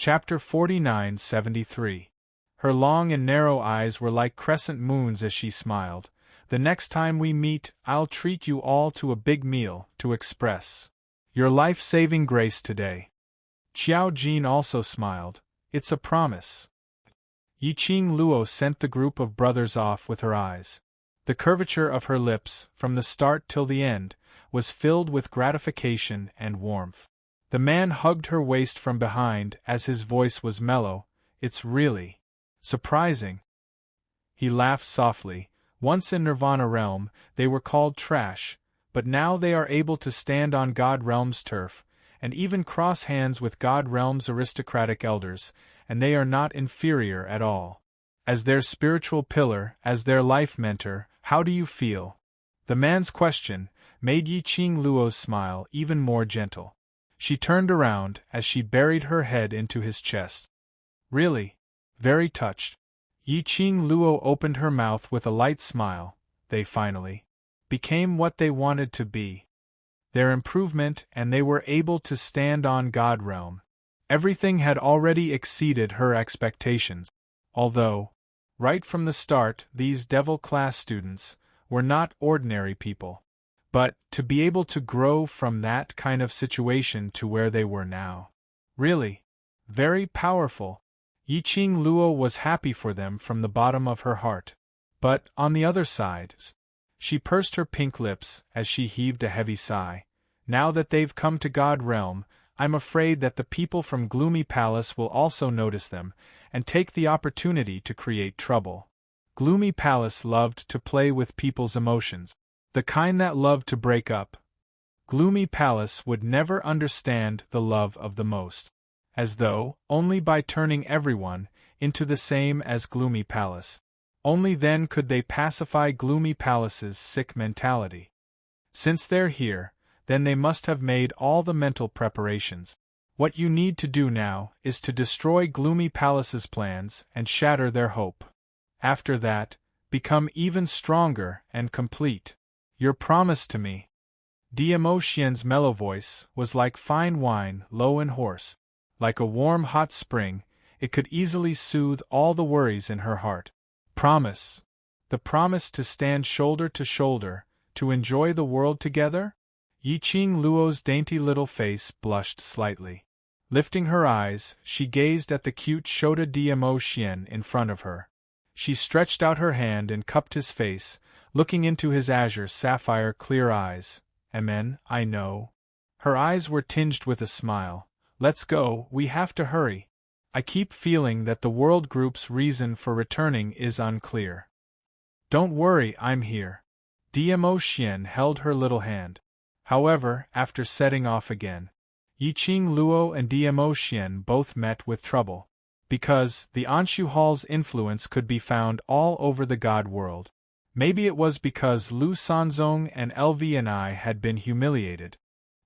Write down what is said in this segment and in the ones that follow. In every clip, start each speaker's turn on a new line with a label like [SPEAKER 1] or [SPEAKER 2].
[SPEAKER 1] Chapter 49-73. Her long and narrow eyes were like crescent moons as she smiled. The next time we meet, I'll treat you all to a big meal, to express your life-saving grace today. Qiao Jin also smiled. It's a promise. Yiqing Luo sent the group of brothers off with her eyes. The curvature of her lips, from the start till the end, was filled with gratification and warmth. The man hugged her waist from behind as his voice was mellow. It's really surprising. He laughed softly. Once in Nirvana Realm, they were called trash, but now they are able to stand on God Realm's turf, and even cross hands with God Realm's aristocratic elders, and they are not inferior at all. As their spiritual pillar, as their life mentor, how do you feel? The man's question made Yiqing Luo's smile even more gentle. She turned around as she buried her head into his chest. Really? Very touched. Yiqing Luo opened her mouth with a light smile. They finally became what they wanted to be. Their improvement, and they were able to stand on God Realm. Everything had already exceeded her expectations. Although, right from the start, these devil-class students were not ordinary people. But, to be able to grow from that kind of situation to where they were now. Really. Very powerful. Yiqing Luo was happy for them from the bottom of her heart. But, on the other side, she pursed her pink lips as she heaved a heavy sigh. Now that they've come to God Realm, I'm afraid that the people from Gloomy Palace will also notice them, and take the opportunity to create trouble. Gloomy Palace loved to play with people's emotions. The kind that loved to break up. Gloomy Palace would never understand the love of the most. As though, only by turning everyone into the same as Gloomy Palace. Only then could they pacify Gloomy Palace's sick mentality. Since they're here, then they must have made all the mental preparations. What you need to do now is to destroy Gloomy Palace's plans and shatter their hope. After that, become even stronger and complete. Your promise to me. Diamo Xian's mellow voice was like fine wine, low and hoarse. Like a warm hot spring, it could easily soothe all the worries in her heart. Promise. The promise to stand shoulder to shoulder, to enjoy the world together? Yiqing Luo's dainty little face blushed slightly. Lifting her eyes, she gazed at the cute Shota Diamo Xian in front of her. She stretched out her hand and cupped his face, looking into his azure sapphire clear eyes. Amen, I know. Her eyes were tinged with a smile. Let's go, we have to hurry. I keep feeling that the world group's reason for returning is unclear. Don't worry, I'm here. Diamo Xian held her little hand. However, after setting off again, Yiqing Luo and Diamo Xian both met with trouble. Because the Anshu Hall's influence could be found all over the God world. Maybe it was because Lu Sanzong and LVNI had been humiliated.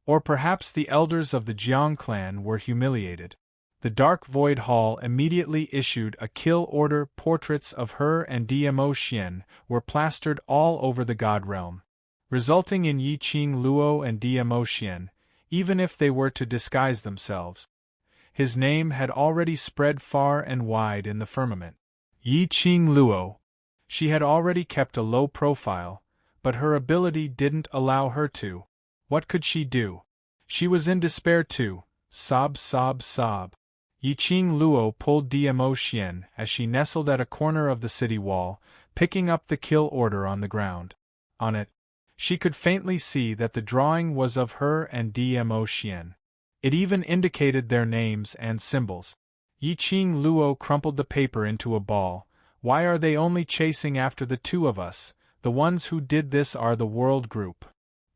[SPEAKER 1] Or perhaps the elders of the Jiang clan were humiliated. The Dark Void Hall immediately issued a kill order. Portraits of her and Diamo Xian were plastered all over the God realm, resulting in Yiqing Luo and Diamo Xian, even if they were to disguise themselves. His name had already spread far and wide in the firmament. Yiqing Luo. She had already kept a low profile, but her ability didn't allow her to. What could she do? She was in despair too. Sob, sob, sob. Yiqing Luo pulled Diamo Xian as she nestled at a corner of the city wall, picking up the kill order on the ground. On it, she could faintly see that the drawing was of her and Diamo Xian. It even indicated their names and symbols. Yiqing Luo crumpled the paper into a ball. Why are they only chasing after the two of us? The ones who did this are the world group.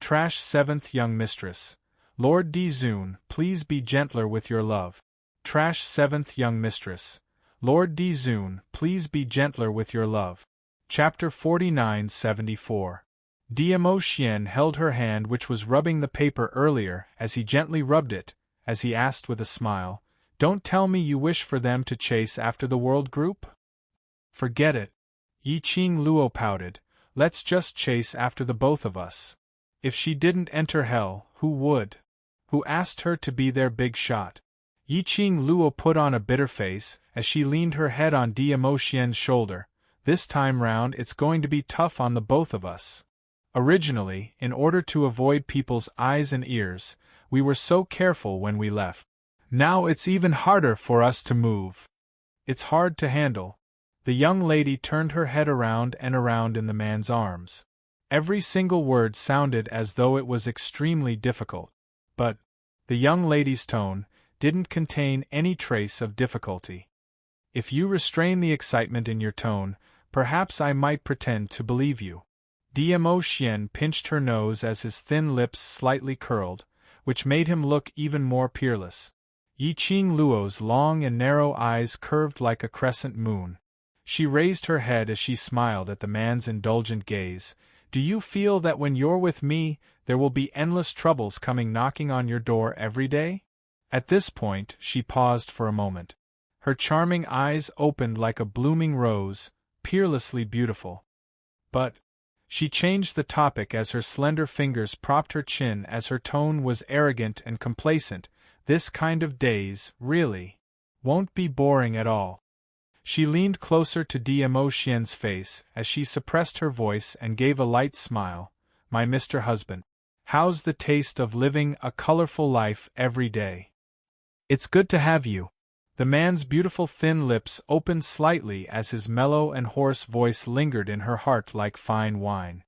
[SPEAKER 1] Trash 7th young mistress. Lord Dizun, please be gentler with your love. Trash 7th young mistress. Lord Dizun, please be gentler with your love. Chapter 49-74. Diamo Xian held her hand which was rubbing the paper earlier as he gently rubbed it, as he asked with a smile, "Don't tell me you wish for them to chase after the world group?" "Forget it." Yiqing Luo pouted. "Let's just chase after the both of us. If she didn't enter hell, who would? Who asked her to be their big shot?" Yiqing Luo put on a bitter face as she leaned her head on Diamo Xian's shoulder. This time round it's going to be tough on the both of us. Originally, in order to avoid people's eyes and ears, we were so careful when we left. Now it's even harder for us to move. It's hard to handle. The young lady turned her head around and around in the man's arms. Every single word sounded as though it was extremely difficult. But the young lady's tone didn't contain any trace of difficulty. If you restrain the excitement in your tone, perhaps I might pretend to believe you. Diamo Xian pinched her nose as his thin lips slightly curled, which made him look even more peerless. Yiqing Luo's long and narrow eyes curved like a crescent moon. She raised her head as she smiled at the man's indulgent gaze. Do you feel that when you're with me, there will be endless troubles coming knocking on your door every day? At this point, she paused for a moment. Her charming eyes opened like a blooming rose, peerlessly beautiful. But she changed the topic as her slender fingers propped her chin as her tone was arrogant and complacent. This kind of days, really, won't be boring at all. She leaned closer to Diamo Xian's face as she suppressed her voice and gave a light smile. My Mr. Husband, how's the taste of living a colorful life every day? It's good to have you. The man's beautiful thin lips opened slightly as his mellow and hoarse voice lingered in her heart like fine wine.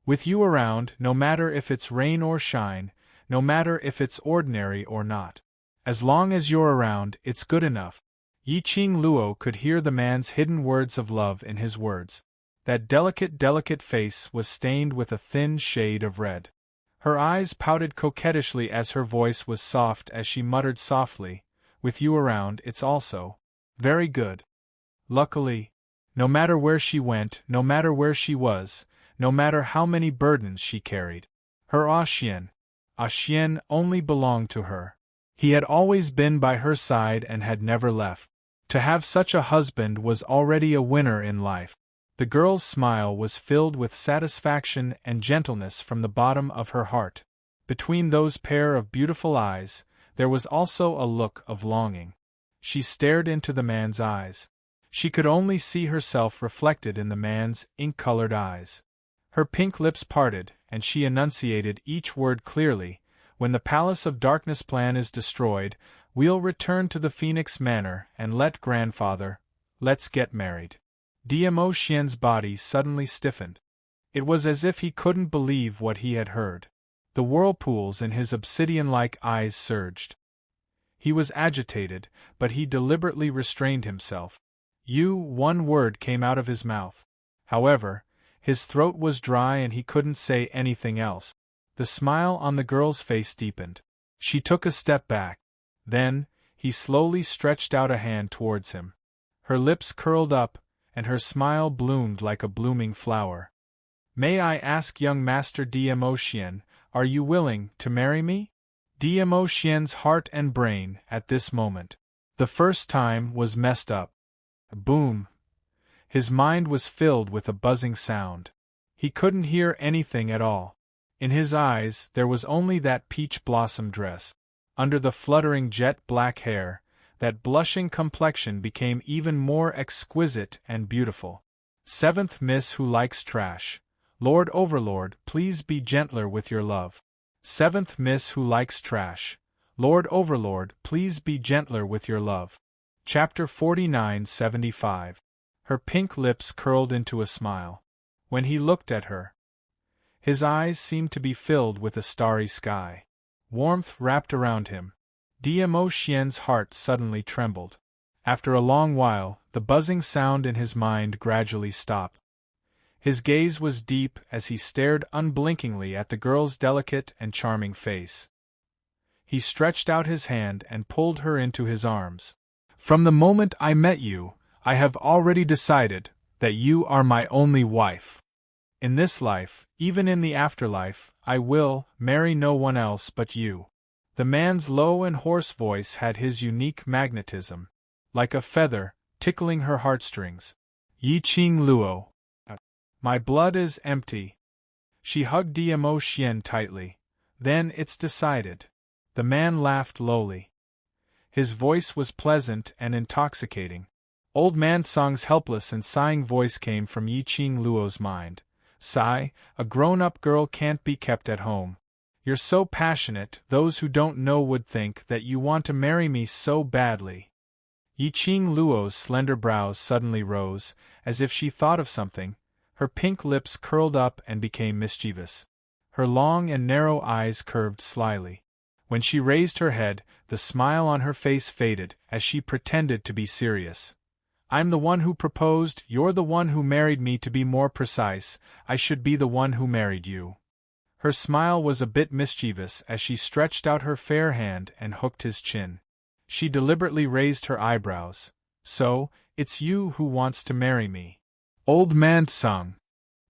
[SPEAKER 1] With you around, no matter if it's rain or shine, no matter if it's ordinary or not. As long as you're around, it's good enough. Yiqing Luo could hear the man's hidden words of love in his words. That delicate face was stained with a thin shade of red. Her eyes pouted coquettishly as her voice was soft as she muttered softly, with you around, it's also very good. Luckily, no matter where she went, no matter where she was, no matter how many burdens she carried, her Xian only belonged to her. He had always been by her side and had never left. To have such a husband was already a winner in life. The girl's smile was filled with satisfaction and gentleness from the bottom of her heart. Between those pair of beautiful eyes, there was also a look of longing. She stared into the man's eyes. She could only see herself reflected in the man's ink-colored eyes. Her pink lips parted, and she enunciated each word clearly. When the Palace of Darkness plan is destroyed, we'll return to the Phoenix Manor and let's get married. Diamo Xian's body suddenly stiffened. It was as if he couldn't believe what he had heard. The whirlpools in his obsidian-like eyes surged. He was agitated, but he deliberately restrained himself. One word came out of his mouth. However, his throat was dry and he couldn't say anything else. The smile on the girl's face deepened. She took a step back. Then, he slowly stretched out a hand towards him. Her lips curled up, and her smile bloomed like a blooming flower. May I ask, young Master Diamo Xian, are you willing to marry me? Diamo Xian's heart and brain, at this moment, the first time, was messed up. Boom! His mind was filled with a buzzing sound. He couldn't hear anything at all. In his eyes, there was only that peach blossom dress. Under the fluttering jet-black hair, that blushing complexion became even more exquisite and beautiful. Seventh Miss Who Likes Trash. Lord Overlord, please be gentler with your love. Seventh Miss Who Likes Trash. Lord Overlord, please be gentler with your love. Chapter 49-75. Her pink lips curled into a smile. When he looked at her, his eyes seemed to be filled with a starry sky. Warmth wrapped around him. Diamo Xian's heart suddenly trembled. After a long while, the buzzing sound in his mind gradually stopped. His gaze was deep as he stared unblinkingly at the girl's delicate and charming face. He stretched out his hand and pulled her into his arms. From the moment I met you, I have already decided that you are my only wife. In this life, even in the afterlife, I will marry no one else but you. The man's low and hoarse voice had his unique magnetism, like a feather, tickling her heartstrings. Yiqing Luo. My blood is empty. She hugged Diamo Xian tightly. Then it's decided. The man laughed lowly. His voice was pleasant and intoxicating. Old Man Song's helpless and sighing voice came from Yiqing Luo's mind. Sigh, a grown-up girl can't be kept at home. You're so passionate, those who don't know would think that you want to marry me so badly. Yiqing Luo's slender brows suddenly rose, as if she thought of something. Her pink lips curled up and became mischievous. Her long and narrow eyes curved slyly. When she raised her head, the smile on her face faded as she pretended to be serious. I'm the one who proposed, you're the one who married me. To be more precise, I should be the one who married you. Her smile was a bit mischievous as she stretched out her fair hand and hooked his chin. She deliberately raised her eyebrows. So, it's you who wants to marry me. Old Man Sung.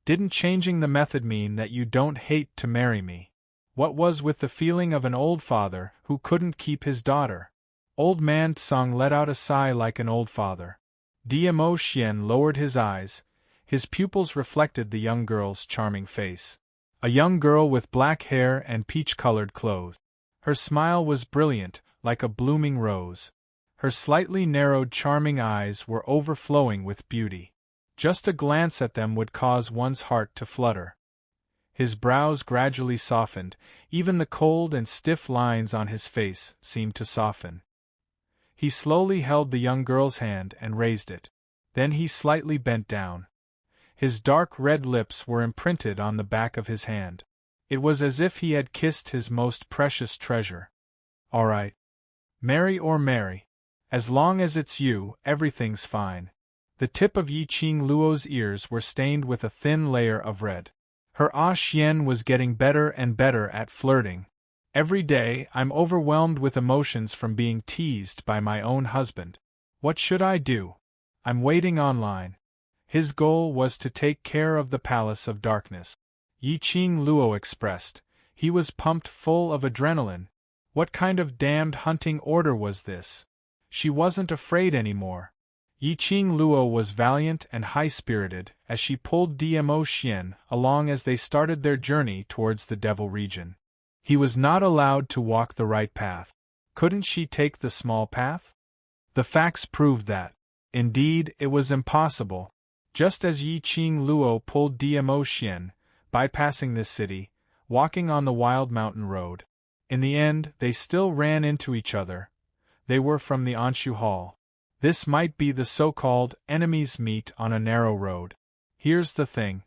[SPEAKER 1] Didn't changing the method mean that you don't hate to marry me? What was with the feeling of an old father who couldn't keep his daughter? Old Man Sung let out a sigh like an old father. Dmo Xian lowered his eyes. His pupils reflected the young girl's charming face. A young girl with black hair and peach-colored clothes. Her smile was brilliant, like a blooming rose. Her slightly narrowed charming eyes were overflowing with beauty. Just a glance at them would cause one's heart to flutter. His brows gradually softened, even the cold and stiff lines on his face seemed to soften. He slowly held the young girl's hand and raised it. Then he slightly bent down. His dark red lips were imprinted on the back of his hand. It was as if he had kissed his most precious treasure. All right. Marry or marry. As long as it's you, everything's fine. The tip of Yiqing Luo's ears were stained with a thin layer of red. Her Xian was getting better and better at flirting. Every day, I'm overwhelmed with emotions from being teased by my own husband. What should I do? I'm waiting online. His goal was to take care of the Palace of Darkness. Yiqing Luo expressed. He was pumped full of adrenaline. What kind of damned hunting order was this? She wasn't afraid anymore. Yiqing Luo was valiant and high-spirited as she pulled Dmo Xian along as they started their journey towards the Devil region. He was not allowed to walk the right path. Couldn't she take the small path? The facts proved that. Indeed, it was impossible. Just as Yiqing Luo pulled Dmo Xian, bypassing this city, walking on the wild mountain road. In the end, they still ran into each other. They were from the Anshu Hall. This might be the so-called enemies meet on a narrow road. Here's the thing.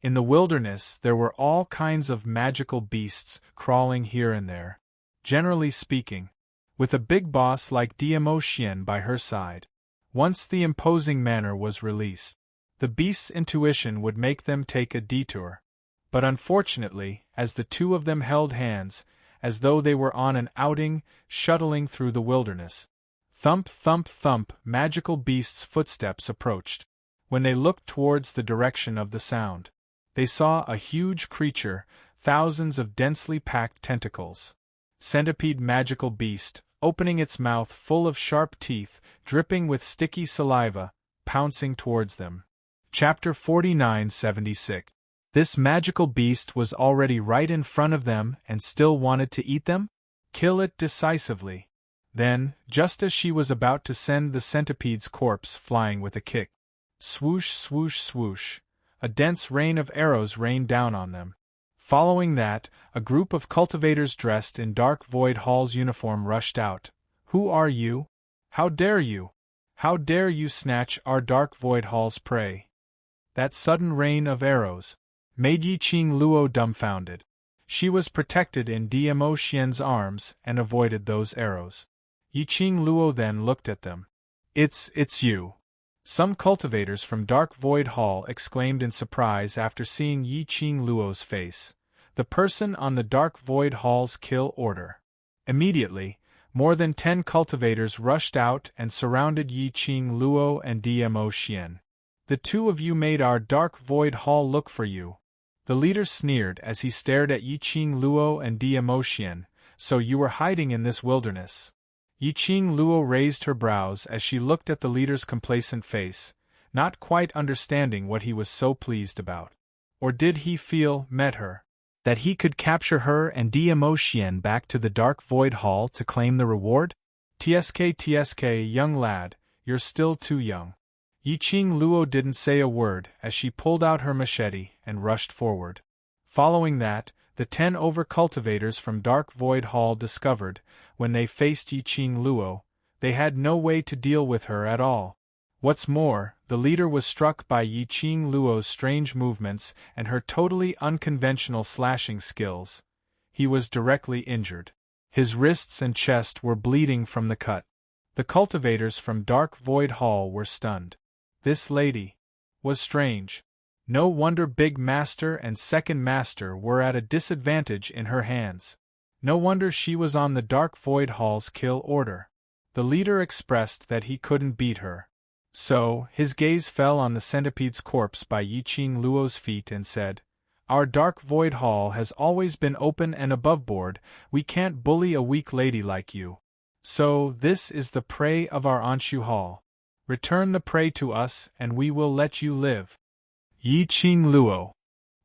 [SPEAKER 1] In the wilderness there were all kinds of magical beasts crawling here and there. Generally speaking, with a big boss like Dmo Xian by her side. Once the imposing manner was released, the beast's intuition would make them take a detour. But unfortunately, as the two of them held hands, as though they were on an outing, shuttling through the wilderness. Thump, thump, thump, magical beasts' footsteps approached. When they looked towards the direction of the sound, they saw a huge creature, thousands of densely packed tentacles. Centipede magical beast, opening its mouth full of sharp teeth, dripping with sticky saliva, pouncing towards them. Chapter 4976. This magical beast was already right in front of them and still wanted to eat them? Kill it decisively. Then, just as she was about to send the centipede's corpse flying with a kick, swoosh, swoosh, swoosh, a dense rain of arrows rained down on them. Following that, a group of cultivators dressed in Dark Void Hall's uniform rushed out. Who are you? How dare you? How dare you snatch our Dark Void Hall's prey? That sudden rain of arrows made Yiqing Luo dumbfounded. She was protected in Dmo Xian's arms and avoided those arrows. Yiqing Luo then looked at them. It's you. Some cultivators from Dark Void Hall exclaimed in surprise after seeing Yiqing Luo's face. The person on the Dark Void Hall's kill order. Immediately, more than 10 cultivators rushed out and surrounded Yiqing Luo and Dmo Xian. The two of you made our Dark Void Hall look for you. The leader sneered as he stared at Yiqing Luo and Dmo Xian. So you were hiding in this wilderness. Yiqing Luo raised her brows as she looked at the leader's complacent face, not quite understanding what he was so pleased about. Or did he feel, met her, that he could capture her and Dmo Xian back to the Dark Void Hall to claim the reward? Tsk, young lad, you're still too young. Yiqing Luo didn't say a word as she pulled out her machete and rushed forward. Following that, the 10 over-cultivators from Dark Void Hall discovered, when they faced Yiqing Luo, they had no way to deal with her at all. What's more, the leader was struck by Yiqing Luo's strange movements and her totally unconventional slashing skills. He was directly injured. His wrists and chest were bleeding from the cut. The cultivators from Dark Void Hall were stunned. This lady was strange. No wonder Big Master and Second Master were at a disadvantage in her hands. No wonder she was on the Dark Void Hall's kill order. The leader expressed that he couldn't beat her. So, his gaze fell on the centipede's corpse by Yiqing Luo's feet and said, "Our Dark Void Hall has always been open and aboveboard. We can't bully a weak lady like you. So, this is the prey of our Anshu Hall. Return the prey to us and we will let you live." Yiqing Luo.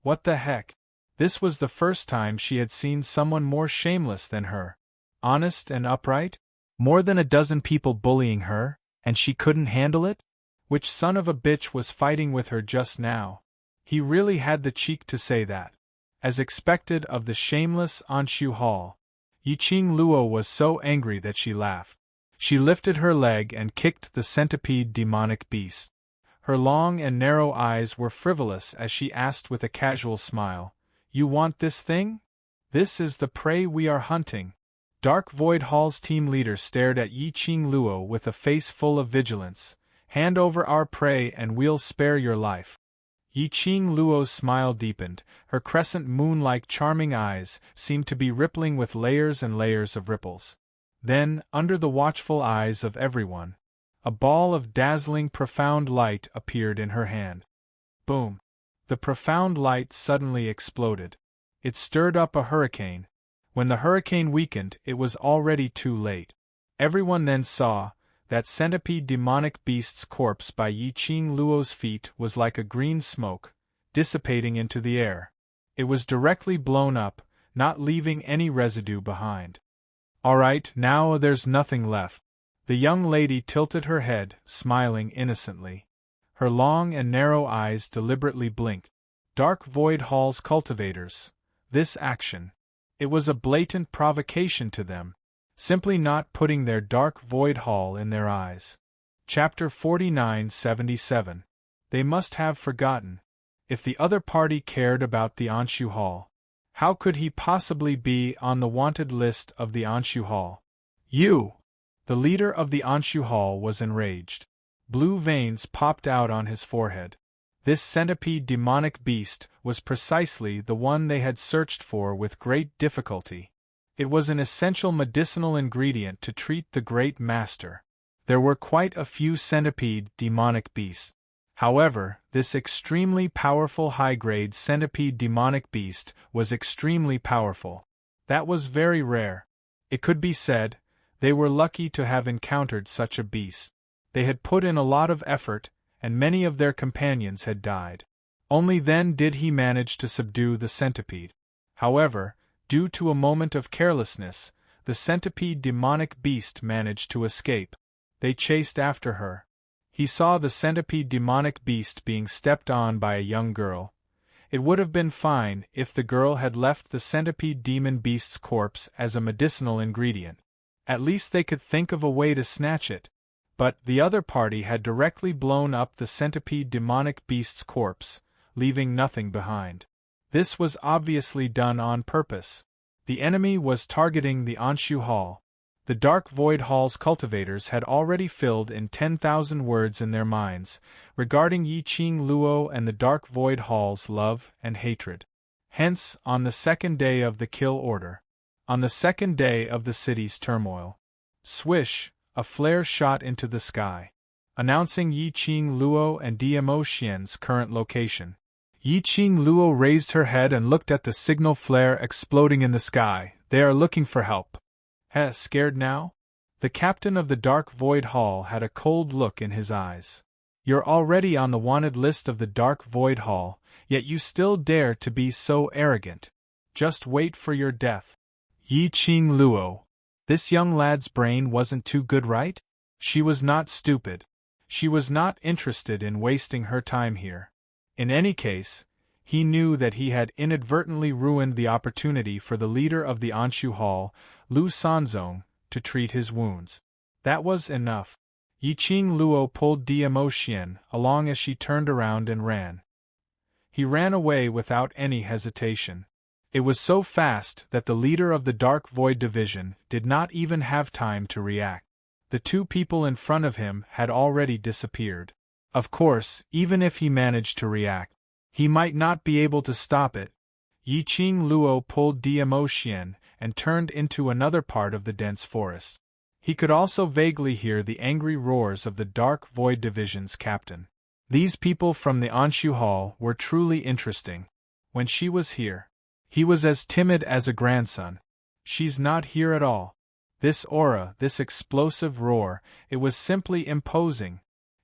[SPEAKER 1] What the heck? This was the first time she had seen someone more shameless than her. Honest and upright? More than a dozen people bullying her, and she couldn't handle it? Which son of a bitch was fighting with her just now? He really had the cheek to say that. As expected of the shameless Anshu Hall. Yiqing Luo was so angry that she laughed. She lifted her leg and kicked the centipede demonic beast. Her long and narrow eyes were frivolous as she asked with a casual smile, "You want this thing? This is the prey we are hunting." Dark Void Hall's team leader stared at Yiqing Luo with a face full of vigilance. "Hand over our prey and we'll spare your life." Yiqing Luo's smile deepened. Her crescent moon-like charming eyes seemed to be rippling with layers and layers of ripples. Then, under the watchful eyes of everyone, a ball of dazzling profound light appeared in her hand. Boom! The profound light suddenly exploded. It stirred up a hurricane. When the hurricane weakened, it was already too late. Everyone then saw that centipede demonic beast's corpse by Yiqing Luo's feet was like a green smoke, dissipating into the air. It was directly blown up, not leaving any residue behind. "All right, now there's nothing left." The young lady tilted her head, smiling innocently. Her long and narrow eyes deliberately blinked. Dark Void Hall's cultivators. This action. It was a blatant provocation to them. Simply not putting their Dark Void Hall in their eyes. Chapter 49-77. They must have forgotten. If the other party cared about the Anshu Hall, how could he possibly be on the wanted list of the Anshu Hall? "You!" The leader of the Anshu Hall was enraged. Blue veins popped out on his forehead. This centipede demonic beast was precisely the one they had searched for with great difficulty. It was an essential medicinal ingredient to treat the great master. There were quite a few centipede demonic beasts. However, this extremely powerful high-grade centipede demonic beast was extremely powerful. That was very rare. It could be said, they were lucky to have encountered such a beast. They had put in a lot of effort, and many of their companions had died. Only then did he manage to subdue the centipede. However, due to a moment of carelessness, the centipede demonic beast managed to escape. They chased after her. He saw the centipede demonic beast being stepped on by a young girl. It would have been fine if the girl had left the centipede demon beast's corpse as a medicinal ingredient. At least they could think of a way to snatch it. But the other party had directly blown up the centipede demonic beast's corpse, leaving nothing behind. This was obviously done on purpose. The enemy was targeting the Anshu Hall. The Dark Void Hall's cultivators had already filled in 10,000 words in their minds, regarding Yiqing Luo and the Dark Void Hall's love and hatred. Hence, on the second day of the kill order, on the second day of the city's turmoil, swish, a flare shot into the sky, announcing Yiqing Luo and DMO Xian's current location. Yiqing Luo raised her head and looked at the signal flare exploding in the sky. "They are looking for help." "Heh, scared now?" The captain of the Dark Void Hall had a cold look in his eyes. "You're already on the wanted list of the Dark Void Hall, yet you still dare to be so arrogant. Just wait for your death." Yiqing Luo. This young lad's brain wasn't too good, right? She was not stupid. She was not interested in wasting her time here. In any case, he knew that he had inadvertently ruined the opportunity for the leader of the Anshu Hall, Lu Sanzong, to treat his wounds. That was enough. Yiqing Luo pulled Diamo Xian along as she turned around and ran. He ran away without any hesitation. It was so fast that the leader of the Dark Void Division did not even have time to react. The two people in front of him had already disappeared. Of course, even if he managed to react, he might not be able to stop it. Yiqing Luo pulled Diamo Xian and turned into another part of the dense forest. He could also vaguely hear the angry roars of the Dark Void Division's captain. These people from the Anshu Hall were truly interesting. When she was here, he was as timid as a grandson. She's not here at all. This aura, this explosive roar, it was simply imposing.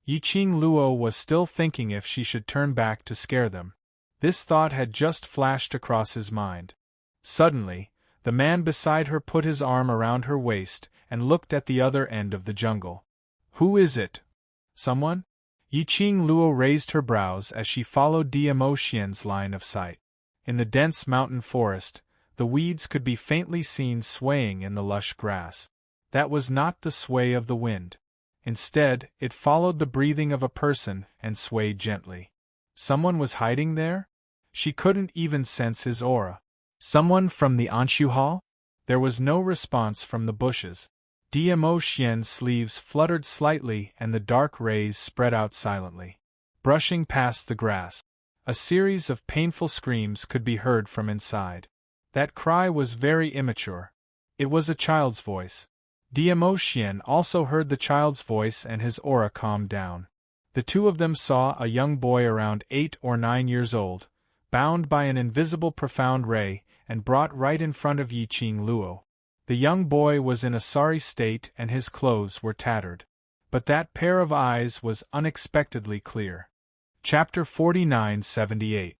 [SPEAKER 1] Yiqing Luo was still thinking if she should turn back to scare them. This thought had just flashed across his mind. Suddenly, the man beside her put his arm around her waist and looked at the other end of the jungle. Who is it? Someone? Yiqing Luo raised her brows as she followed Diamo Xian's line of sight. In the dense mountain forest, the weeds could be faintly seen swaying in the lush grass. That was not the sway of the wind. Instead, it followed the breathing of a person and swayed gently. Someone was hiding there? She couldn't even sense his aura. Someone from the Anshu Hall? There was no response from the bushes. Diamo Xian's sleeves fluttered slightly and the dark rays spread out silently. Brushing past the grass, a series of painful screams could be heard from inside. That cry was very immature. It was a child's voice. Diamo Xian also heard the child's voice and his aura calmed down. The two of them saw a young boy around 8 or 9 years old, bound by an invisible profound ray, and brought right in front of Yiqing Luo. The young boy was in a sorry state and his clothes were tattered. But that pair of eyes was unexpectedly clear. Chapter 49-78.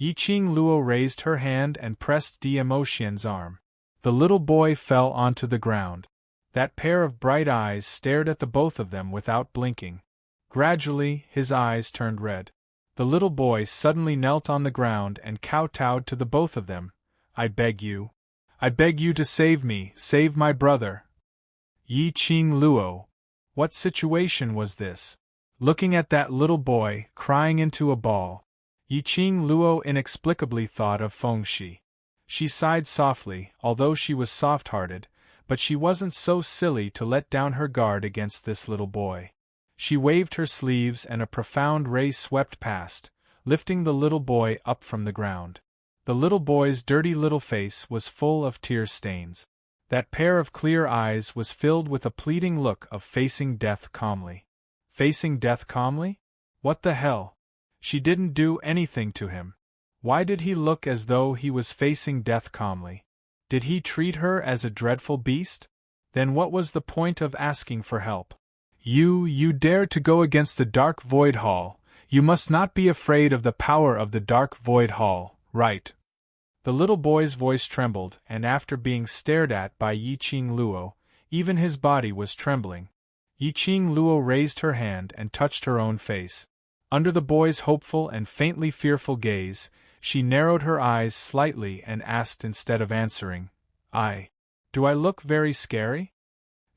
[SPEAKER 1] Yiqing Luo raised her hand and pressed Diamo Xian's arm. The little boy fell onto the ground. That pair of bright eyes stared at the both of them without blinking. Gradually, his eyes turned red. The little boy suddenly knelt on the ground and kowtowed to the both of them. I beg you to save me, save my brother. Yiqing Luo. What situation was this? Looking at that little boy, crying into a ball, Yiqing Luo inexplicably thought of Fengxi. She sighed softly, although she was soft-hearted, but she wasn't so silly to let down her guard against this little boy. She waved her sleeves and a profound ray swept past, lifting the little boy up from the ground. The little boy's dirty little face was full of tear stains. That pair of clear eyes was filled with a pleading look of facing death calmly. Facing death calmly? What the hell? She didn't do anything to him. Why did he look as though he was facing death calmly? Did he treat her as a dreadful beast? Then what was the point of asking for help? You dare to go against the Dark Void Hall. You must not be afraid of the power of the Dark Void Hall, right? The little boy's voice trembled, and after being stared at by Yiqing Luo, even his body was trembling. Yiqing Luo raised her hand and touched her own face. Under the boy's hopeful and faintly fearful gaze, she narrowed her eyes slightly and asked instead of answering, Do I look very scary?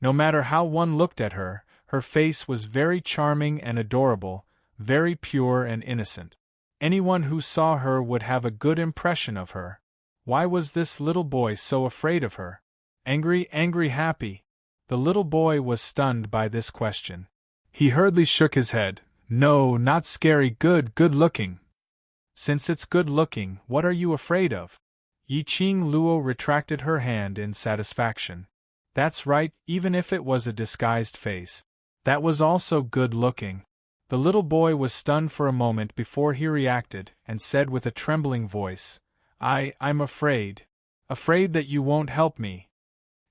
[SPEAKER 1] No matter how one looked at her, her face was very charming and adorable, very pure and innocent. Anyone who saw her would have a good impression of her. Why was this little boy so afraid of her? Angry, happy? The little boy was stunned by this question. He hurriedly shook his head. No, not scary, good looking. Since it's good looking, what are you afraid of? Yiqing Luo retracted her hand in satisfaction. That's right, even if it was a disguised face. That was also good looking. The little boy was stunned for a moment before he reacted, and said with a trembling voice, I'm afraid. Afraid that you won't help me.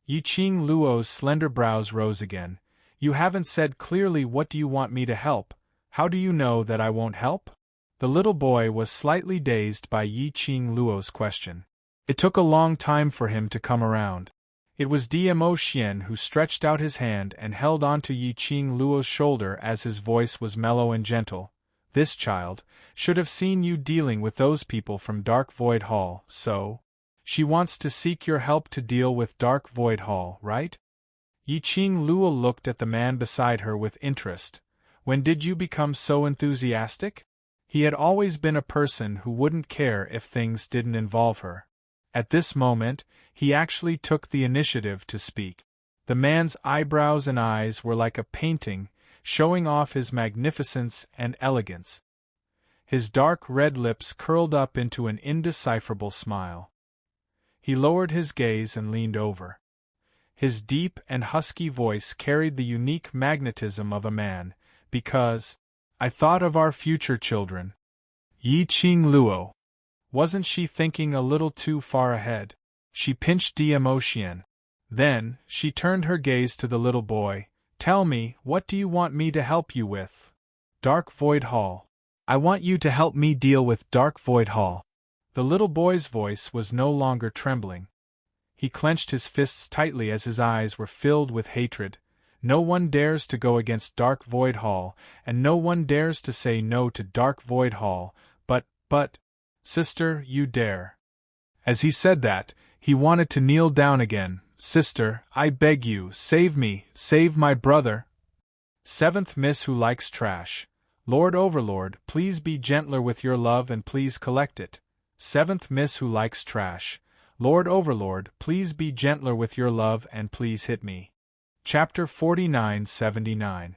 [SPEAKER 1] Yiqing Luo's slender brows rose again. You haven't said clearly what do you want me to help. How do you know that I won't help? The little boy was slightly dazed by Yiqing Luo's question. It took a long time for him to come around. It was Dmo Xian who stretched out his hand and held onto Yi Qing Luo's shoulder as his voice was mellow and gentle. This child should have seen you dealing with those people from Dark Void Hall, so she wants to seek your help to deal with Dark Void Hall, right? Yi Qing Luo looked at the man beside her with interest. When did you become so enthusiastic? He had always been a person who wouldn't care if things didn't involve her. At this moment, he actually took the initiative to speak. The man's eyebrows and eyes were like a painting, showing off his magnificence and elegance. His dark red lips curled up into an indecipherable smile. He lowered his gaze and leaned over. His deep and husky voice carried the unique magnetism of a man, because I thought of our future children. Yi Qing Luo. Wasn't she thinking a little too far ahead? She pinched Dmo Xian. Then, she turned her gaze to the little boy. Tell me, what do you want me to help you with? Dark Void Hall. I want you to help me deal with Dark Void Hall. The little boy's voice was no longer trembling. He clenched his fists tightly as his eyes were filled with hatred. No one dares to go against Dark Void Hall, and no one dares to say no to Dark Void Hall, but, sister, you dare. As he said that, he wanted to kneel down again. Sister, I beg you, save me, save my brother. Seventh Miss Who Likes Trash. Lord Overlord, please be gentler with your love and please collect it. Seventh Miss Who Likes Trash. Lord Overlord, please be gentler with your love and please hit me. Chapter 49-79.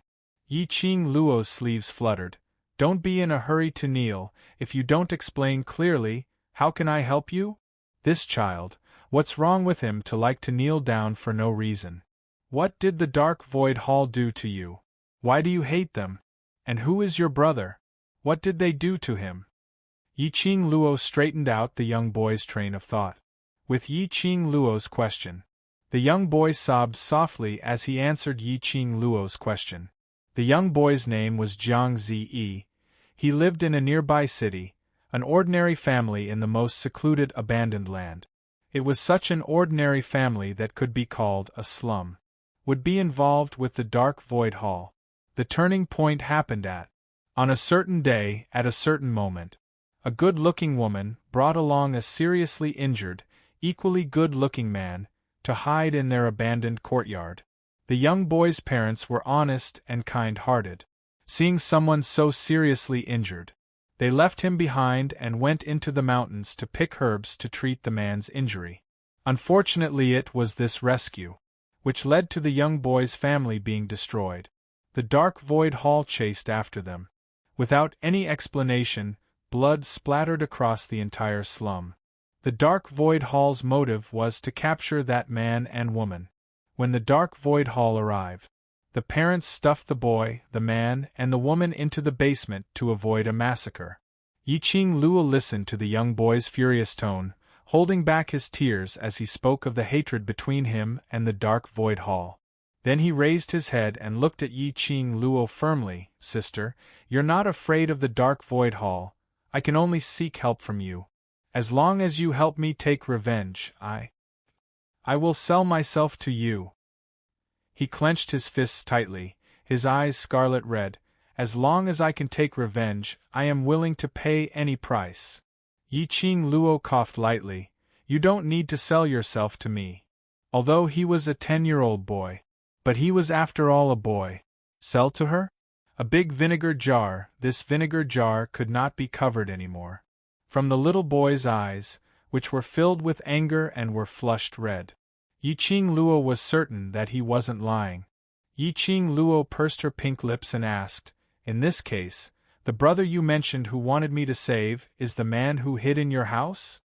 [SPEAKER 1] Yi Qing Luo's sleeves fluttered. Don't be in a hurry to kneel. If you don't explain clearly, how can I help you? This child, what's wrong with him to like to kneel down for no reason? What did the Dark Void Hall do to you? Why do you hate them? And who is your brother? What did they do to him? Yi Qing Luo straightened out the young boy's train of thought. With Yi Qing Luo's question, the young boy sobbed softly as he answered Yi Qing Luo's question. The young boy's name was Jiang Zi. He lived in a nearby city, an ordinary family in the most secluded abandoned land. It was such an ordinary family that could be called a slum. Would be involved with the Dark Void Hall. The turning point happened on a certain day, at a certain moment. A good-looking woman brought along a seriously injured, equally good-looking man, to hide in their abandoned courtyard. The young boy's parents were honest and kind-hearted. Seeing someone so seriously injured, they left him behind and went into the mountains to pick herbs to treat the man's injury. Unfortunately, it was this rescue which led to the young boy's family being destroyed. The Dark Void Hall chased after them. Without any explanation, blood splattered across the entire slum. The Dark Void Hall's motive was to capture that man and woman. When the Dark Void Hall arrived, the parents stuffed the boy, the man, and the woman into the basement to avoid a massacre. Yi Qing Luo listened to the young boy's furious tone, holding back his tears as he spoke of the hatred between him and the Dark Void Hall. Then he raised his head and looked at Yi Qing Luo firmly. Sister, you're not afraid of the Dark Void Hall. I can only seek help from you. As long as you help me take revenge, I will sell myself to you. He clenched his fists tightly, his eyes scarlet red. As long as I can take revenge, I am willing to pay any price. Yi Qing Luo coughed lightly. You don't need to sell yourself to me. Although he was a 10-year-old boy. But he was after all a boy. Sell to her? A big vinegar jar. This vinegar jar could not be covered anymore. From the little boy's eyes, which were filled with anger and were flushed red, Yi Qing Luo was certain that he wasn't lying. Yi Qing Luo pursed her pink lips and asked, in this case, the brother you mentioned who wanted me to save is the man who hid in your house?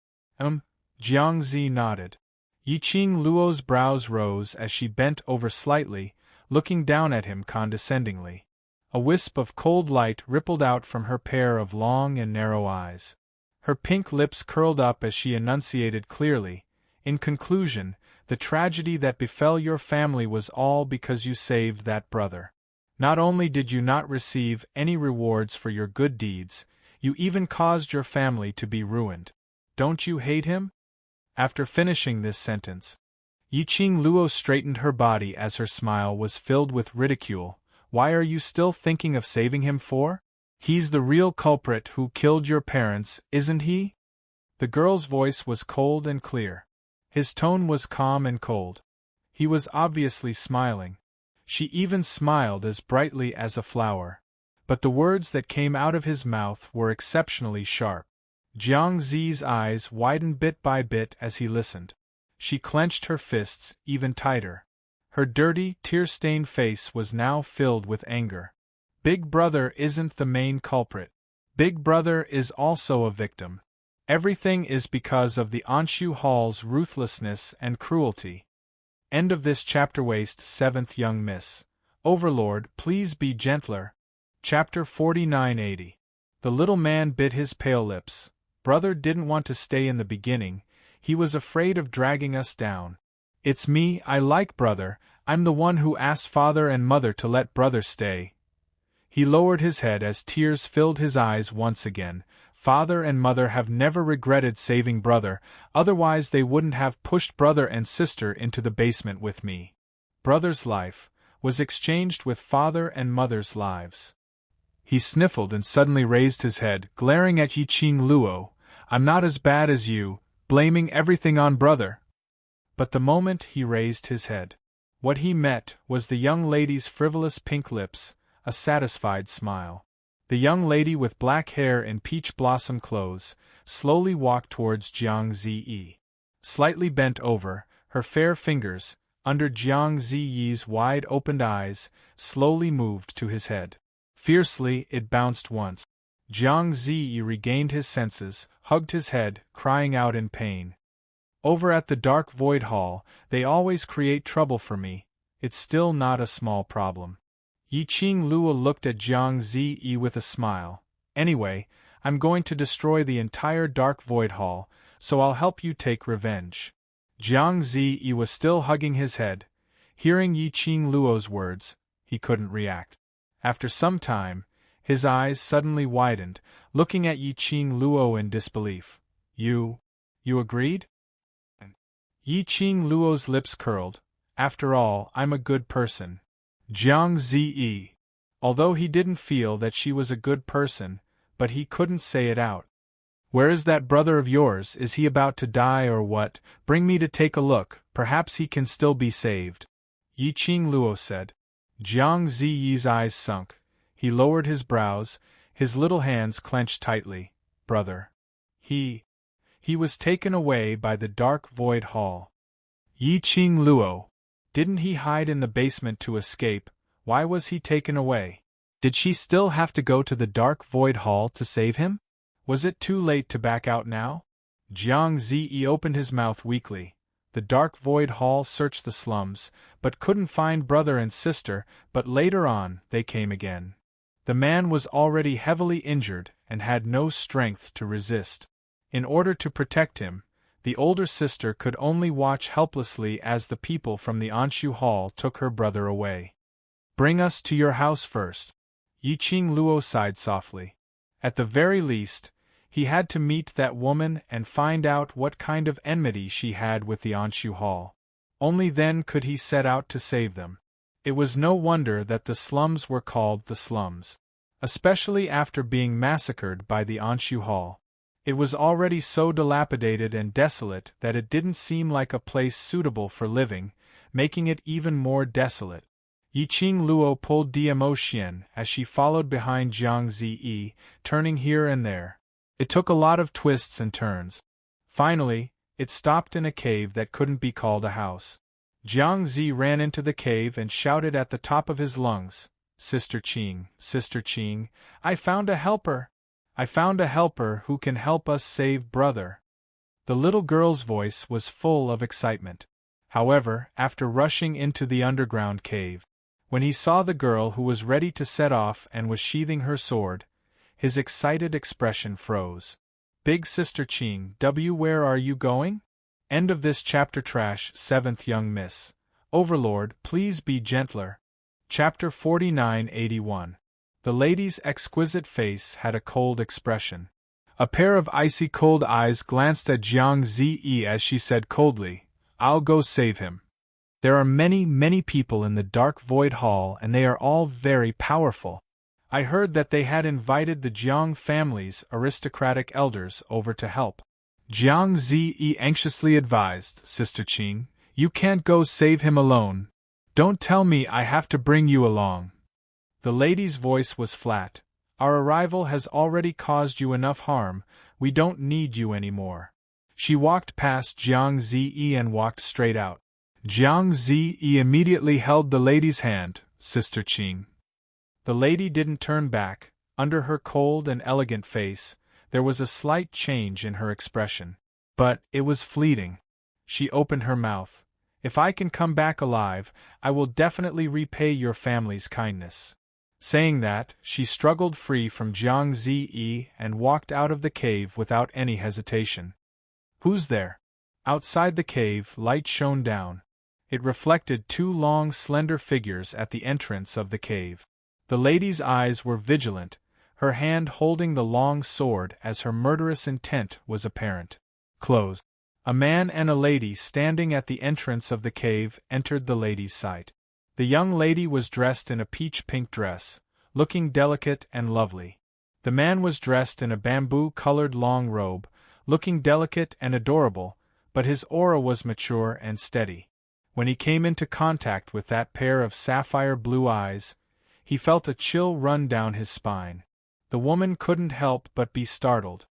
[SPEAKER 1] Jiang Zi nodded. Yi Qing Luo's brows rose as she bent over slightly, looking down at him condescendingly. A wisp of cold light rippled out from her pair of long and narrow eyes. Her pink lips curled up as she enunciated clearly, in conclusion, the tragedy that befell your family was all because you saved that brother. Not only did you not receive any rewards for your good deeds, you even caused your family to be ruined. Don't you hate him? After finishing this sentence, Yiqing Luo straightened her body as her smile was filled with ridicule. Why are you still thinking of saving him for? He's the real culprit who killed your parents, isn't he? The girl's voice was cold and clear. His tone was calm and cold. He was obviously smiling. She even smiled as brightly as a flower. But the words that came out of his mouth were exceptionally sharp. Jiang Zi's eyes widened bit by bit as he listened. She clenched her fists even tighter. Her dirty, tear-stained face was now filled with anger. Big Brother isn't the main culprit. Big Brother is also a victim. Everything is because of the Anshu Hall's ruthlessness and cruelty. End of this chapter. Waste 7th Young Miss. Overlord, please be gentler. Chapter 4980. The little man bit his pale lips. Brother didn't want to stay in the beginning. He was afraid of dragging us down. It's me, I like Brother. I'm the one who asked Father and Mother to let Brother stay. He lowered his head as tears filled his eyes once again. Father and Mother have never regretted saving Brother, otherwise they wouldn't have pushed Brother and Sister into the basement with me. Brother's life was exchanged with Father and Mother's lives. He sniffled and suddenly raised his head, glaring at Yiqing Luo. I'm not as bad as you, blaming everything on Brother. But the moment he raised his head, what he met was the young lady's frivolous pink lips, a satisfied smile. The young lady with black hair and peach blossom clothes slowly walked towards Jiang Ziyi. Slightly bent over, her fair fingers, under Jiang Ziyi's wide-opened eyes, slowly moved to his head. Fiercely, it bounced once. Jiang Ziyi regained his senses, hugged his head, crying out in pain. Over at the Dark Void Hall, they always create trouble for me. It's still not a small problem. Yiqing Luo looked at Jiang Ziyi with a smile. Anyway, I'm going to destroy the entire Dark Void Hall, so I'll help you take revenge. Jiang Ziyi was still hugging his head. Hearing Yiqing Luo's words, he couldn't react. After some time, his eyes suddenly widened, looking at Yiqing Luo in disbelief. You agreed? Yiqing Luo's lips curled. After all, I'm a good person. Jiang Ziyi. Although he didn't feel that she was a good person, but he couldn't say it out. Where is that brother of yours? Is he about to die or what? Bring me to take a look, perhaps he can still be saved. Yiqing Luo said. Jiang Ziyi's eyes sunk. He lowered his brows, his little hands clenched tightly. Brother. He was taken away by the Dark Void Hall. Yiqing Luo. Didn't he hide in the basement to escape? Why was he taken away? Did she still have to go to the Dark Void Hall to save him? Was it too late to back out now? Jiang Ziyi opened his mouth weakly. The Dark Void Hall searched the slums, but couldn't find Brother and Sister, but later on, they came again. The man was already heavily injured and had no strength to resist. In order to protect him, the older sister could only watch helplessly as the people from the Anshu Hall took her brother away. Bring us to your house first. Yiqing Luo sighed softly. At the very least, he had to meet that woman and find out what kind of enmity she had with the Anshu Hall. Only then could he set out to save them. It was no wonder that the slums were called the slums. Especially after being massacred by the Anshu Hall. It was already so dilapidated and desolate that it didn't seem like a place suitable for living, making it even more desolate. Yiqing Luo pulled Dmo Xian as she followed behind Jiang Ziyi, turning here and there. It took a lot of twists and turns. Finally, it stopped in a cave that couldn't be called a house. Jiang Zi ran into the cave and shouted at the top of his lungs, Sister Qing, I found a helper! I found a helper who can help us save Brother. The little girl's voice was full of excitement. However, after rushing into the underground cave, when he saw the girl who was ready to set off and was sheathing her sword, his excited expression froze. Big Sister Qing, where are you going? End of this chapter. 7th Young Miss. Overlord, please be gentler. Chapter 4981. The lady's exquisite face had a cold expression. A pair of icy cold eyes glanced at Jiang Ziyi as she said coldly, I'll go save him. There are many, many people in the Dark Void Hall and they are all very powerful. I heard that they had invited the Jiang family's aristocratic elders over to help. Jiang Ziyi anxiously advised, Sister Qing, you can't go save him alone. Don't tell me I have to bring you along. The lady's voice was flat. Our arrival has already caused you enough harm, we don't need you anymore. She walked past Jiang Ziyi and walked straight out. Jiang Ziyi immediately held the lady's hand, Sister Qing. The lady didn't turn back. Under her cold and elegant face, there was a slight change in her expression. But it was fleeting. She opened her mouth. If I can come back alive, I will definitely repay your family's kindness. Saying that, she struggled free from Jiang Ziyi and walked out of the cave without any hesitation. Who's there? Outside the cave, light shone down. It reflected two long, slender figures at the entrance of the cave. The lady's eyes were vigilant, her hand holding the long sword as her murderous intent was apparent. Close. A man and a lady standing at the entrance of the cave entered the lady's sight. The young lady was dressed in a peach-pink dress, looking delicate and lovely. The man was dressed in a bamboo-colored long robe, looking delicate and adorable, but his aura was mature and steady. When he came into contact with that pair of sapphire-blue eyes, he felt a chill run down his spine. The woman couldn't help but be startled.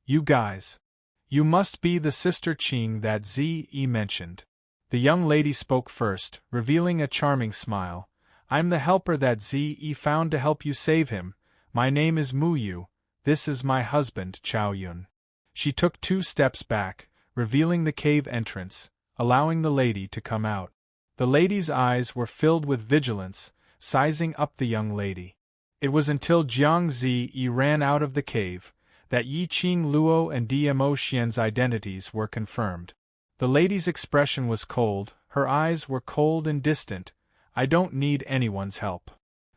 [SPEAKER 1] You guys. You must be the Sister Qing that Ziyi mentioned. The young lady spoke first, revealing a charming smile. I'm the helper that Ziyi found to help you save him. My name is Mu Yu. This is my husband, Chao Yun. She took 2 steps back, revealing the cave entrance, allowing the lady to come out. The lady's eyes were filled with vigilance, sizing up the young lady. It was until Jiang Ziyi ran out of the cave that Yiqing Luo and Dmo Xian's identities were confirmed. The lady's expression was cold, her eyes were cold and distant. I don't need anyone's help.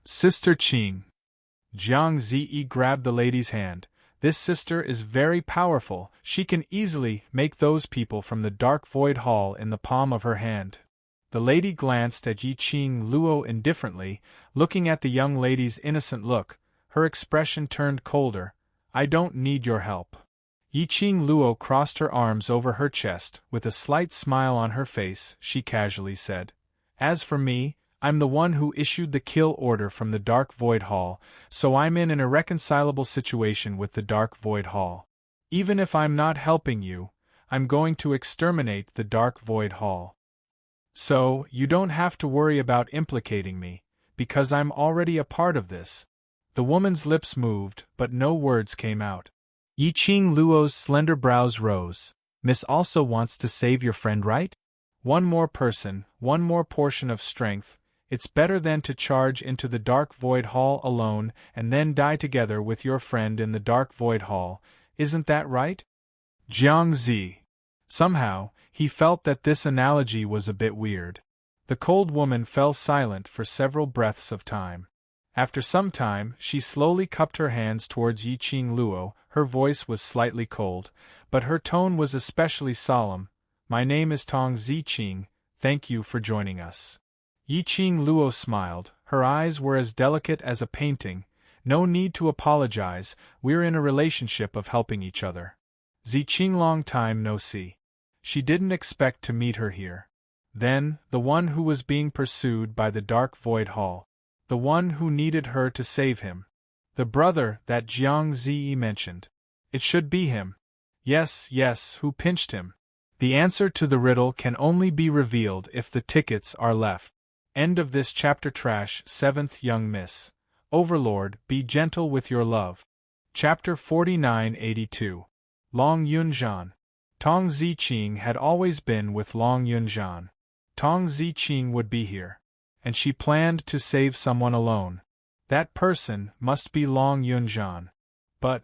[SPEAKER 1] Sister Qing. Jiang Ziyi grabbed the lady's hand. This sister is very powerful, she can easily make those people from the Dark Void Hall in the palm of her hand. The lady glanced at Yiqing Luo indifferently, looking at the young lady's innocent look. Her expression turned colder. I don't need your help. Yiqing Luo crossed her arms over her chest, with a slight smile on her face, she casually said. As for me, I'm the one who issued the kill order from the Dark Void Hall, so I'm in an irreconcilable situation with the Dark Void Hall. Even if I'm not helping you, I'm going to exterminate the Dark Void Hall. So, you don't have to worry about implicating me, because I'm already a part of this. The woman's lips moved, but no words came out. Yiqing Luo's slender brows rose. Miss also wants to save your friend, right? One more person, one more portion of strength. It's better than to charge into the Dark Void Hall alone and then die together with your friend in the Dark Void Hall, isn't that right? Jiang Zi. Somehow, he felt that this analogy was a bit weird. The cold woman fell silent for several breaths of time. After some time, she slowly cupped her hands towards Yiqing Luo. Her voice was slightly cold, but her tone was especially solemn. My name is Tong Ziqing, thank you for joining us. Yiqing Luo smiled, her eyes were as delicate as a painting. No need to apologize, we're in a relationship of helping each other. Ziqing, long time no see. She didn't expect to meet her here. Then, the one who was being pursued by the Dark Void Hall. The one who needed her to save him. The brother that Jiang Ziyi mentioned. It should be him. Yes, who pinched him? The answer to the riddle can only be revealed if the tickets are left. End of this chapter. Trash. 7th Young Miss. Overlord, be gentle with your love. Chapter 4982. Long Yunzhan. Tong Ziqing had always been with Long Yunzhan. Tong Ziqing would be here. And she planned to save someone alone. That person must be Long Yunzhan. But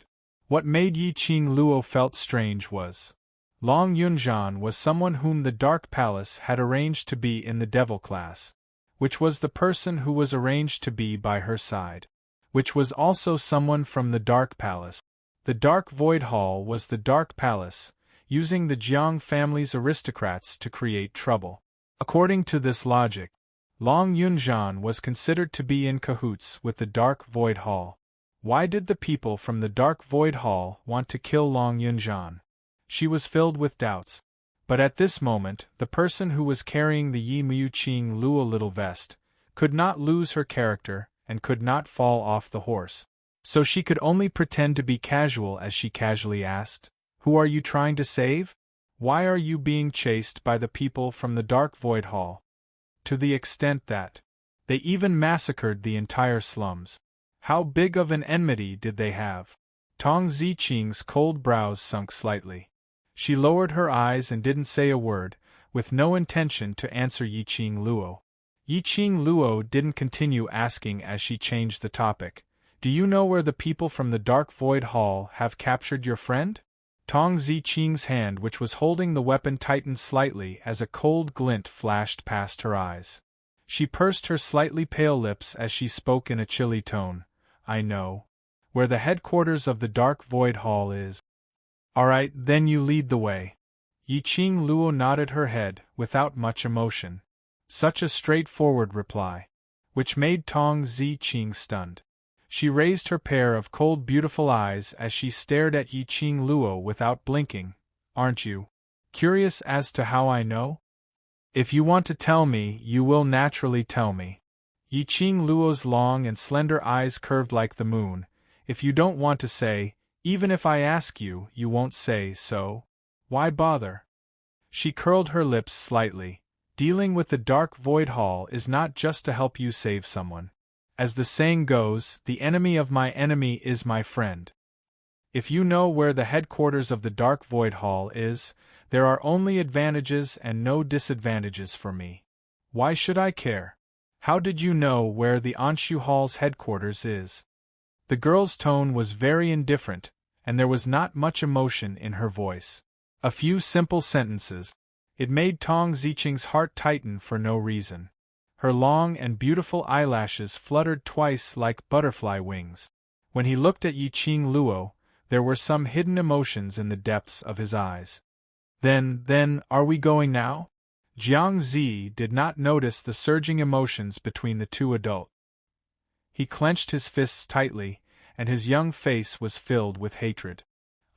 [SPEAKER 1] what made Yiqing Luo felt strange was Long Yunzhan was someone whom the Dark Palace had arranged to be in the Devil class, which was the person who was arranged to be by her side, which was also someone from the Dark Palace. The Dark Void Hall was the Dark Palace. using the Jiang family's aristocrats to create trouble. According to this logic, Long Yunzhan was considered to be in cahoots with the Dark Void Hall. Why did the people from the Dark Void Hall want to kill Long Yunzhan? She was filled with doubts. But at this moment, the person who was carrying the Yi Mu Qing Luo little vest could not lose her character and could not fall off the horse. So she could only pretend to be casual as she casually asked, "Who are you trying to save? Why are you being chased by the people from the Dark Void Hall?" To the extent that they even massacred the entire slums. How big of an enmity did they have? Tong Ziqing's cold brows sunk slightly. She lowered her eyes and didn't say a word, with no intention to answer Yiqing Luo. Yiqing Luo didn't continue asking as she changed the topic. "Do you know where the people from the Dark Void Hall have captured your friend?" Tong Ziqing's hand, which was holding the weapon, tightened slightly as a cold glint flashed past her eyes. She pursed her slightly pale lips as she spoke in a chilly tone. "I know where the headquarters of the Dark Void Hall is." "All right, then you lead the way." Yiqing Luo nodded her head, without much emotion. Such a straightforward reply, which made Tong Ziqing stunned. She raised her pair of cold, beautiful eyes as she stared at Yiqing Luo without blinking. "Aren't you curious as to how I know? If you want to tell me, you will naturally tell me." Yiqing Luo's long and slender eyes curved like the moon. "If you don't want to say, even if I ask you, you won't say so? Why bother?" She curled her lips slightly. "Dealing with the Dark Void Hall is not just to help you save someone. As the saying goes, the enemy of my enemy is my friend. If you know where the headquarters of the Dark Void Hall is, there are only advantages and no disadvantages for me. Why should I care? How did you know where the Anshu Hall's headquarters is?" The girl's tone was very indifferent, and there was not much emotion in her voice. A few simple sentences. It made Tong Ziqing's heart tighten for no reason. Her long and beautiful eyelashes fluttered twice like butterfly wings. When he looked at Yiqing Luo, there were some hidden emotions in the depths of his eyes. Then, are we going now?" Jiang Zi did not notice the surging emotions between the two adults. He clenched his fists tightly, and his young face was filled with hatred.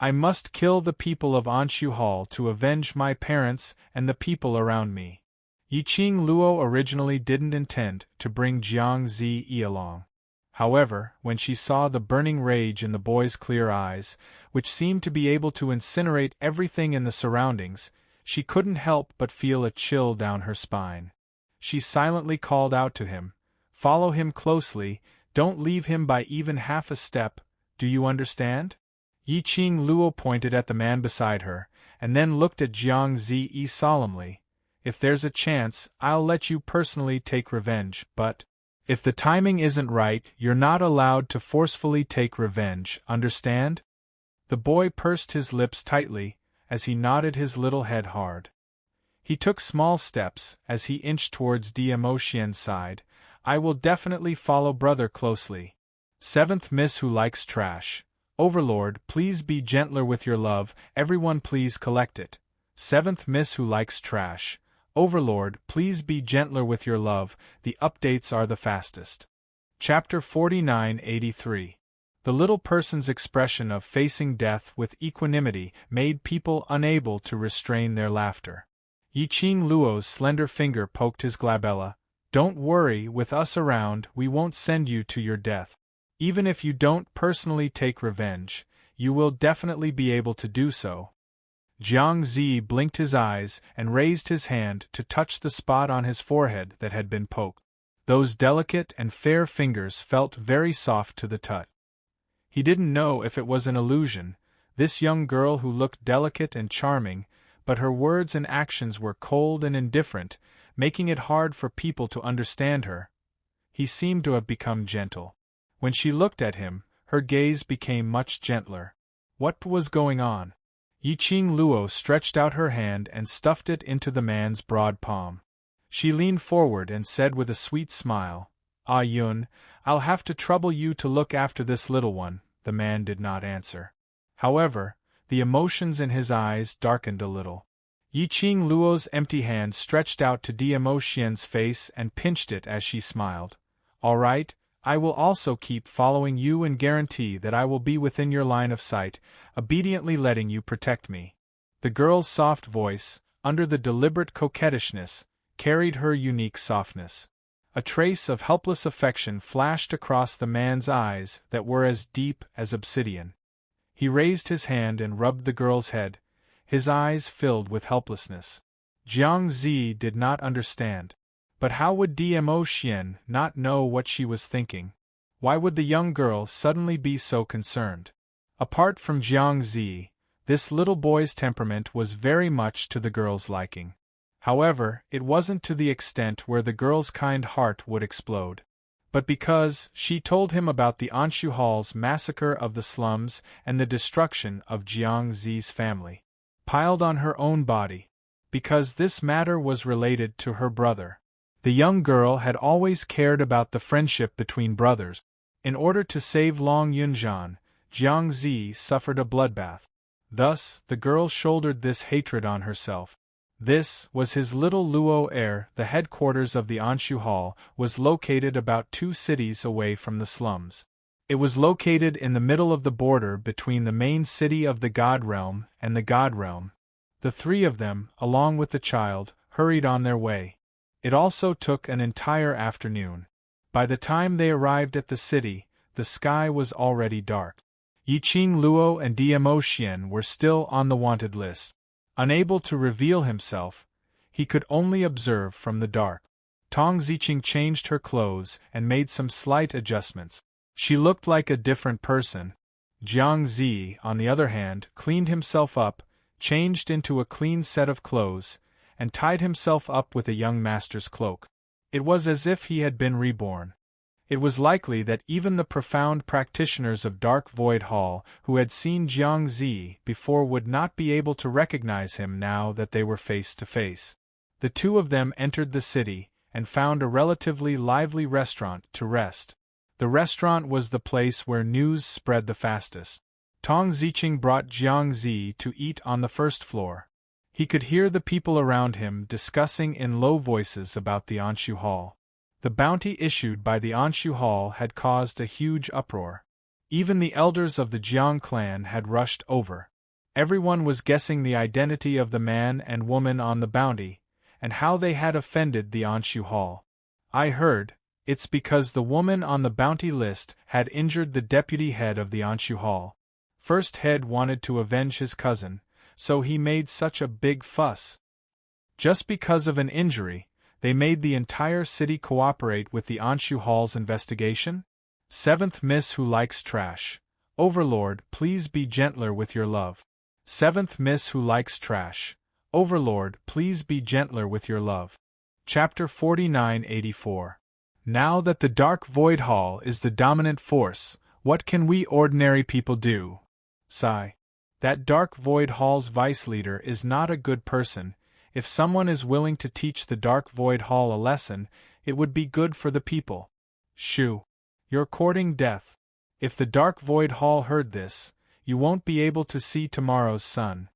[SPEAKER 1] "I must kill the people of Anshu Hall to avenge my parents and the people around me." Yiqing Luo originally didn't intend to bring Jiang Zi along. However, when she saw the burning rage in the boy's clear eyes, which seemed to be able to incinerate everything in the surroundings, she couldn't help but feel a chill down her spine. She silently called out to him, "Follow him closely, don't leave him by even half a step, do you understand?" Yiqing Luo pointed at the man beside her, and then looked at Jiang Zi solemnly. "If there's a chance, I'll let you personally take revenge, but if the timing isn't right, you're not allowed to forcefully take revenge, understand?" The boy pursed his lips tightly, as he nodded his little head hard. He took small steps as he inched towards Dmo Xian's side. "I will definitely follow brother closely." Seventh Miss Who Likes Trash. "Overlord, please be gentler with your love, everyone please collect it." Seventh Miss Who Likes Trash. "Overlord, please be gentler with your love, the updates are the fastest." Chapter 4983. The little person's expression of facing death with equanimity made people unable to restrain their laughter. Yiqing Luo's slender finger poked his glabella. "Don't worry, with us around, we won't send you to your death. Even if you don't personally take revenge, you will definitely be able to do so." Jiang Zi blinked his eyes and raised his hand to touch the spot on his forehead that had been poked. Those delicate and fair fingers felt very soft to the touch. He didn't know if it was an illusion, this young girl who looked delicate and charming, but her words and actions were cold and indifferent, making it hard for people to understand her. He seemed to have become gentle. When she looked at him, her gaze became much gentler. What was going on? Yiqing Luo stretched out her hand and stuffed it into the man's broad palm. She leaned forward and said with a sweet smile, "Ah Yun, I'll have to trouble you to look after this little one." The man did not answer. However, The emotions in his eyes darkened a little. Yiqing Luo's empty hand stretched out to Diamo Xian's face and pinched it as she smiled. "All right, I will also keep following you and guarantee that I will be within your line of sight, obediently letting you protect me." The girl's soft voice, under the deliberate coquettishness, carried her unique softness. A trace of helpless affection flashed across the man's eyes that were as deep as obsidian. He raised his hand and rubbed the girl's head, his eyes filled with helplessness. Jiang Zi did not understand. But how would Diamo Xian not know what she was thinking? Why would the young girl suddenly be so concerned? Apart from Jiang Zi, this little boy's temperament was very much to the girl's liking. However, it wasn't to the extent where the girl's kind heart would explode. But because she told him about the Anshu Hall's massacre of the slums and the destruction of Jiang Zi's family, piled on her own body, because this matter was related to her brother. The young girl had always cared about the friendship between brothers. In order to save Long Yunzhan, Jiang Zi suffered a bloodbath. Thus, the girl shouldered this hatred on herself. This was his little Luo heir. The headquarters of the Anshu Hall was located about 2 cities away from the slums. It was located in the middle of the border between the main city of the God Realm and the God Realm. The 3 of them, along with the child, hurried on their way. It also took an entire afternoon. By the time they arrived at the city, the sky was already dark. Yiqing Luo and Diamo Xian were still on the wanted list. Unable to reveal himself, he could only observe from the dark. Tong Ziqing changed her clothes and made some slight adjustments. She looked like a different person. Jiang Zi, on the other hand, cleaned himself up, changed into a clean set of clothes, and tied himself up with a young master's cloak. It was as if he had been reborn. It was likely that even the profound practitioners of Dark Void Hall who had seen Jiang Zi before would not be able to recognize him now that they were face to face. The 2 of them entered the city and found a relatively lively restaurant to rest. The restaurant was the place where news spread the fastest. Tong Ziqing brought Jiang Zi to eat on the first floor. He could hear the people around him discussing in low voices about the Anshu Hall. The bounty issued by the Anshu Hall had caused a huge uproar. Even the elders of the Jiang clan had rushed over. Everyone was guessing the identity of the man and woman on the bounty, and how they had offended the Anshu Hall. "I heard, it's because the woman on the bounty list had injured the deputy head of the Anshu Hall. First head wanted to avenge his cousin, so he made such a big fuss. Just because of an injury, they made the entire city cooperate with the Anshu Hall's investigation? 7th Miss who likes trash. Overlord, please be gentler with your love. 7th Miss who likes trash. Overlord, please be gentler with your love." Chapter 4984. Now that the Dark Void Hall is the dominant force, what can we ordinary people do? Sigh. That Dark Void Hall's vice leader is not a good person. If someone is willing to teach the Dark Void Hall a lesson, it would be good for the people. Shoo. You're courting death. If the Dark Void Hall heard this, you won't be able to see tomorrow's sun.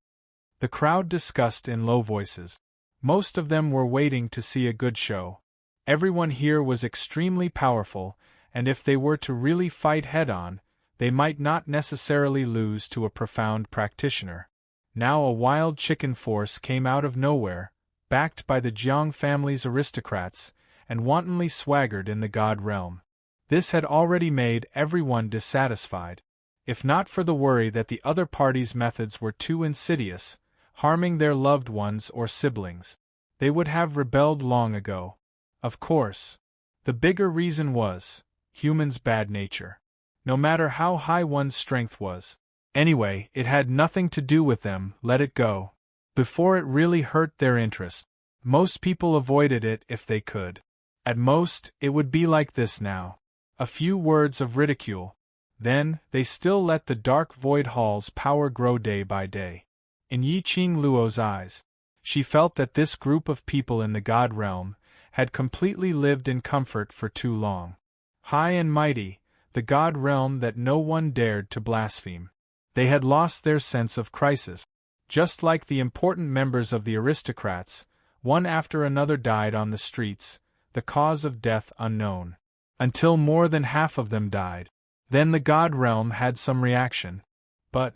[SPEAKER 1] The crowd discussed in low voices. Most of them were waiting to see a good show. Everyone here was extremely powerful, and if they were to really fight head-on, they might not necessarily lose to a profound practitioner. Now a wild chicken force came out of nowhere, backed by the Jiang family's aristocrats, and wantonly swaggered in the God realm. This had already made everyone dissatisfied. If not for the worry that the other party's methods were too insidious, harming their loved ones or siblings, they would have rebelled long ago. Of course. The bigger reason was humans' bad nature. No matter how high one's strength was. Anyway, it had nothing to do with them, let it go. Before it really hurt their interest. Most people avoided it if they could. At most, it would be like this now. A few words of ridicule. Then, they still let the Dark Void Hall's power grow day by day. In Yiqing Luo's eyes, she felt that this group of people in the God realm had completely lived in comfort for too long. High and mighty, the God realm that no one dared to blaspheme. They had lost their sense of crisis. Just like the important members of the aristocrats, one after another died on the streets, the cause of death unknown. Until more than half of them died. Then the god realm had some reaction. But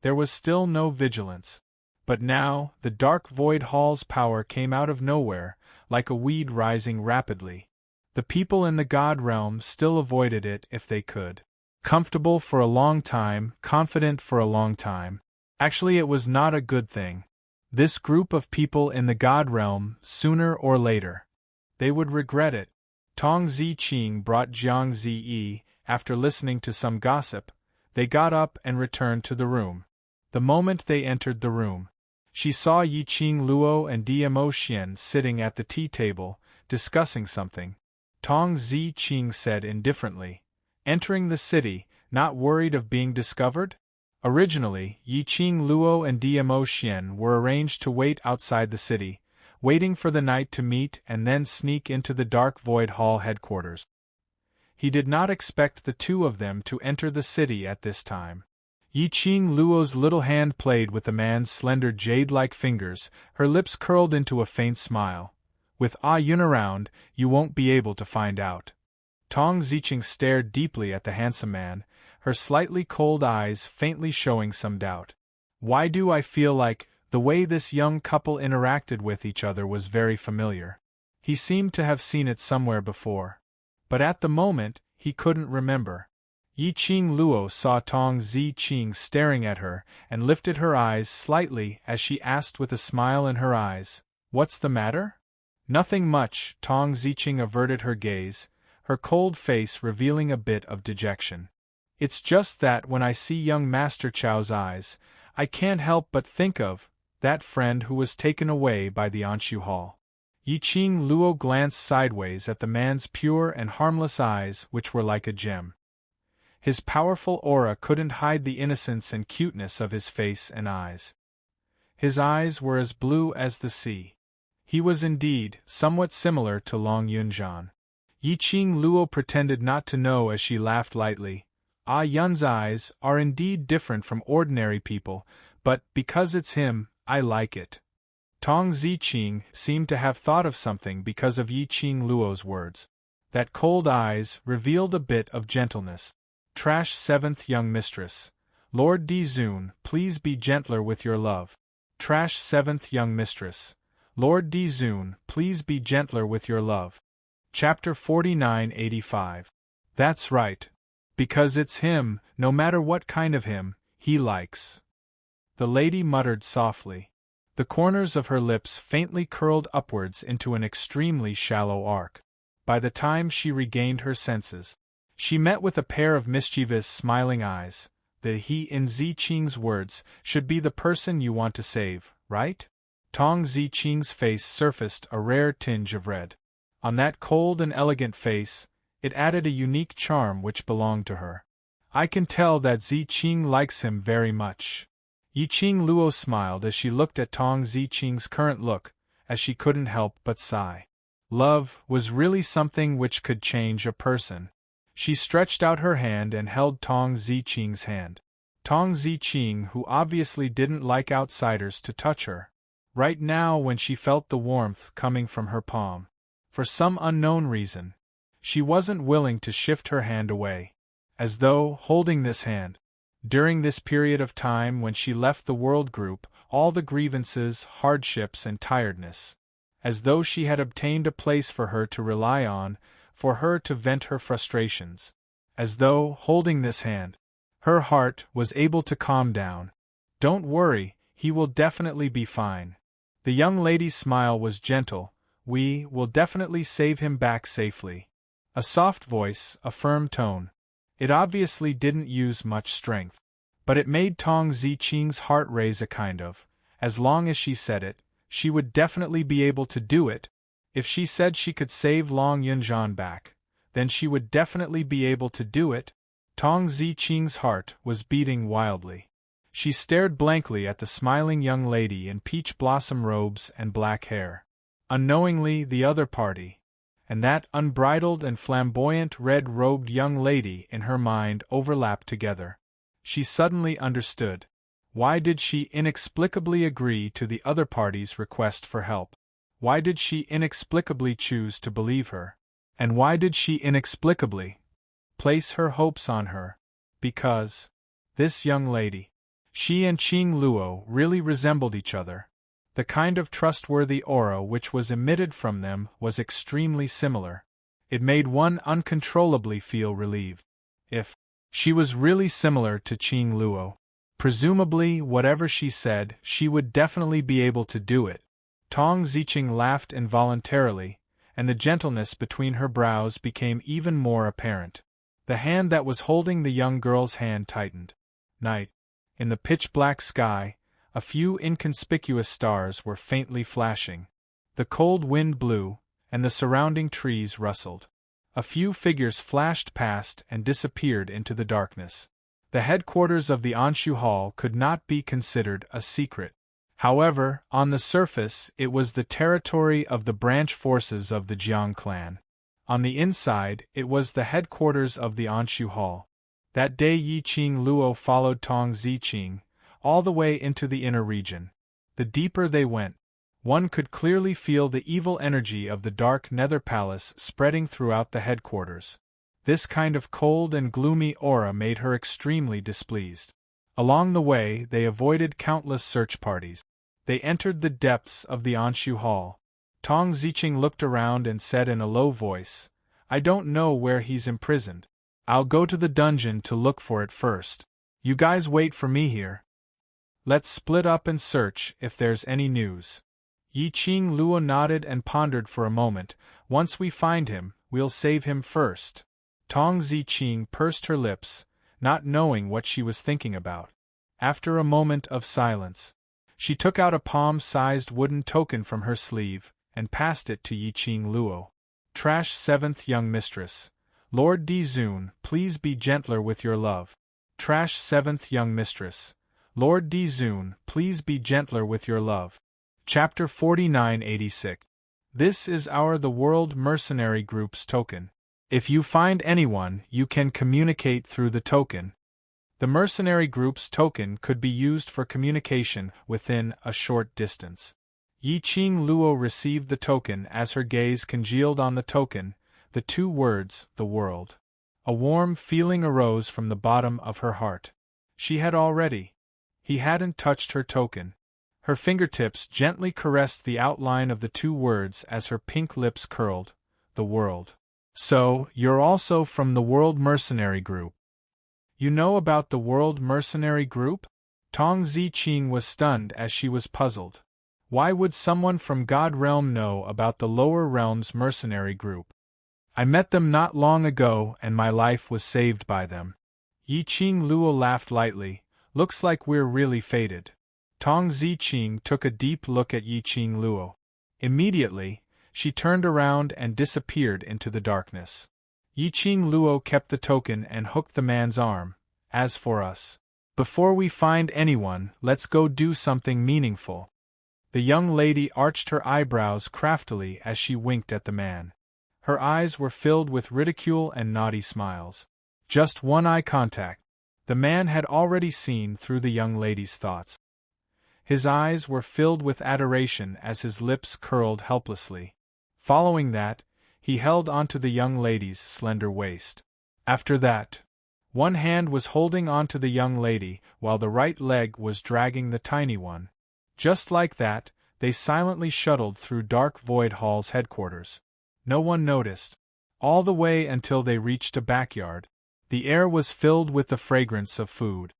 [SPEAKER 1] there was still no vigilance. But now, the dark void hall's power came out of nowhere, like a weed rising rapidly. The people in the god realm still avoided it if they could. Comfortable for a long time, confident for a long time. Actually, it was not a good thing. This group of people in the god realm, sooner or later, they would regret it. Tong Ziqing brought Jiang Ziyi. After listening to some gossip, they got up and returned to the room. The moment they entered the room, she saw Yiqing Luo and Dmo Xian sitting at the tea table, discussing something. Tong Ziqing said indifferently, "Entering the city, not worried of being discovered?" Originally, Yiqing Luo and Dmo Xian were arranged to wait outside the city, waiting for the night to meet and then sneak into the dark void hall headquarters. He did not expect the two of them to enter the city at this time. Yiqing Luo's little hand played with the man's slender jade-like fingers, her lips curled into a faint smile. "With Yun around, you won't be able to find out." Tong Ziqing stared deeply at the handsome man, her slightly cold eyes faintly showing some doubt. "Why do I feel like the way this young couple interacted with each other was very familiar?" He seemed to have seen it somewhere before. But at the moment, he couldn't remember. Yiqing Luo saw Tong Ziqing staring at her and lifted her eyes slightly as she asked with a smile in her eyes, "What's the matter?" "Nothing much," Tong Ziqing averted her gaze, her cold face revealing a bit of dejection. "It's just that when I see young Master Chao's eyes, I can't help but think of that friend who was taken away by the Anshu Hall." Yiqing Luo glanced sideways at the man's pure and harmless eyes, which were like a gem. His powerful aura couldn't hide the innocence and cuteness of his face and eyes. His eyes were as blue as the sea. He was indeed somewhat similar to Long Yunjian. Yiqing Luo pretended not to know as she laughed lightly. Yun's eyes are indeed different from ordinary people, but because it's him, I like it." Tong Ziqing seemed to have thought of something because of Yiqing Luo's words. That cold eyes revealed a bit of gentleness. "Trash seventh young mistress. Lord Dizun, please be gentler with your love." Trash seventh young mistress. Lord Dizun, please be gentler with your love. Chapter 4985. That's right. Because it's him, no matter what kind of him, he likes. The lady muttered softly. The corners of her lips faintly curled upwards into an extremely shallow arc. By the time she regained her senses, she met with a pair of mischievous, smiling eyes. The he in Ziqing's words should be the person you want to save, right? Tong Ziqing's face surfaced a rare tinge of red. On that cold and elegant face, it added a unique charm which belonged to her. "I can tell that Ziqing likes him very much." Yiqing Luo smiled as she looked at Tong Ziqing's current look, as she couldn't help but sigh. Love was really something which could change a person. She stretched out her hand and held Tong Ziqing's hand. Tong Ziqing, who obviously didn't like outsiders to touch her, right now when she felt the warmth coming from her palm, for some unknown reason, she wasn't willing to shift her hand away. As though, holding this hand, during this period of time when she left the world group, all the grievances, hardships and tiredness, as though she had obtained a place for her to rely on, for her to vent her frustrations, as though, holding this hand, her heart was able to calm down. "Don't worry, he will definitely be fine." The young lady's smile was gentle. "We will definitely save him back safely." A soft voice, a firm tone. It obviously didn't use much strength, but it made Tong Ziqing's heart raise a kind of, as long as she said it, she would definitely be able to do it. If she said she could save Long Yunjian back, then she would definitely be able to do it. Tong Ziqing's heart was beating wildly. She stared blankly at the smiling young lady in peach blossom robes and black hair. Unknowingly, the other party, and that unbridled and flamboyant red-robed young lady in her mind overlapped together. She suddenly understood. Why did she inexplicably agree to the other party's request for help? Why did she inexplicably choose to believe her? And why did she inexplicably place her hopes on her? Because this young lady, she and Qing Luo really resembled each other. The kind of trustworthy aura which was emitted from them was extremely similar. It made one uncontrollably feel relieved. If she was really similar to Qing Luo, presumably whatever she said, she would definitely be able to do it. Tong Ziqing laughed involuntarily, and the gentleness between her brows became even more apparent. The hand that was holding the young girl's hand tightened. Night. In the pitch-black sky, a few inconspicuous stars were faintly flashing. The cold wind blew, and the surrounding trees rustled. A few figures flashed past and disappeared into the darkness. The headquarters of the Anshu Hall could not be considered a secret. However, on the surface it was the territory of the branch forces of the Jiang clan. On the inside, it was the headquarters of the Anshu Hall. That day Yi Qing Luo followed Tong Ziqing all the way into the inner region. The deeper they went, one could clearly feel the evil energy of the dark nether palace spreading throughout the headquarters. This kind of cold and gloomy aura made her extremely displeased. Along the way, they avoided countless search parties. They entered the depths of the Anshu Hall. Tong Ziqing looked around and said in a low voice, "I don't know where he's imprisoned. I'll go to the dungeon to look for it first. You guys wait for me here. Let's split up and search if there's any news." Yi Qing Luo nodded and pondered for a moment. "Once we find him, we'll save him first." Tong Ziqing pursed her lips, not knowing what she was thinking about. After a moment of silence, she took out a palm-sized wooden token from her sleeve and passed it to Yi Qing Luo. "Trash 7th young mistress. Lord Dizun, please be gentler with your love. Trash 7th young mistress. Lord Dizun, please be gentler with your love." Chapter 4986. This is the World Mercenary Group's token. If you find anyone, you can communicate through the token. The mercenary group's token could be used for communication within a short distance. Yi Qing Luo received the token as her gaze congealed on the token, the two words, the world. A warm feeling arose from the bottom of her heart. She had already. He hadn't touched her token. Her fingertips gently caressed the outline of the two words as her pink lips curled, the world. "So, you're also from the World Mercenary Group. You know about the World Mercenary Group?" Tong Ziqing was stunned as she was puzzled. Why would someone from God Realm know about the Lower Realms Mercenary Group? "I met them not long ago and my life was saved by them." Yi Qing Luo laughed lightly. "Looks like we're really fated." Tong Ziqing took a deep look at Yi Qing Luo. Immediately, she turned around and disappeared into the darkness. Yi Qing Luo kept the token and hooked the man's arm. "As for us, before we find anyone, let's go do something meaningful." The young lady arched her eyebrows craftily as she winked at the man. Her eyes were filled with ridicule and naughty smiles. Just one eye contact. The man had already seen through the young lady's thoughts. His eyes were filled with adoration as his lips curled helplessly. Following that, he held onto the young lady's slender waist. After that, one hand was holding onto the young lady while the right leg was dragging the tiny one. Just like that, they silently shuttled through Dark Void Hall's headquarters. No one noticed, all the way until they reached a backyard. The air was filled with the fragrance of food.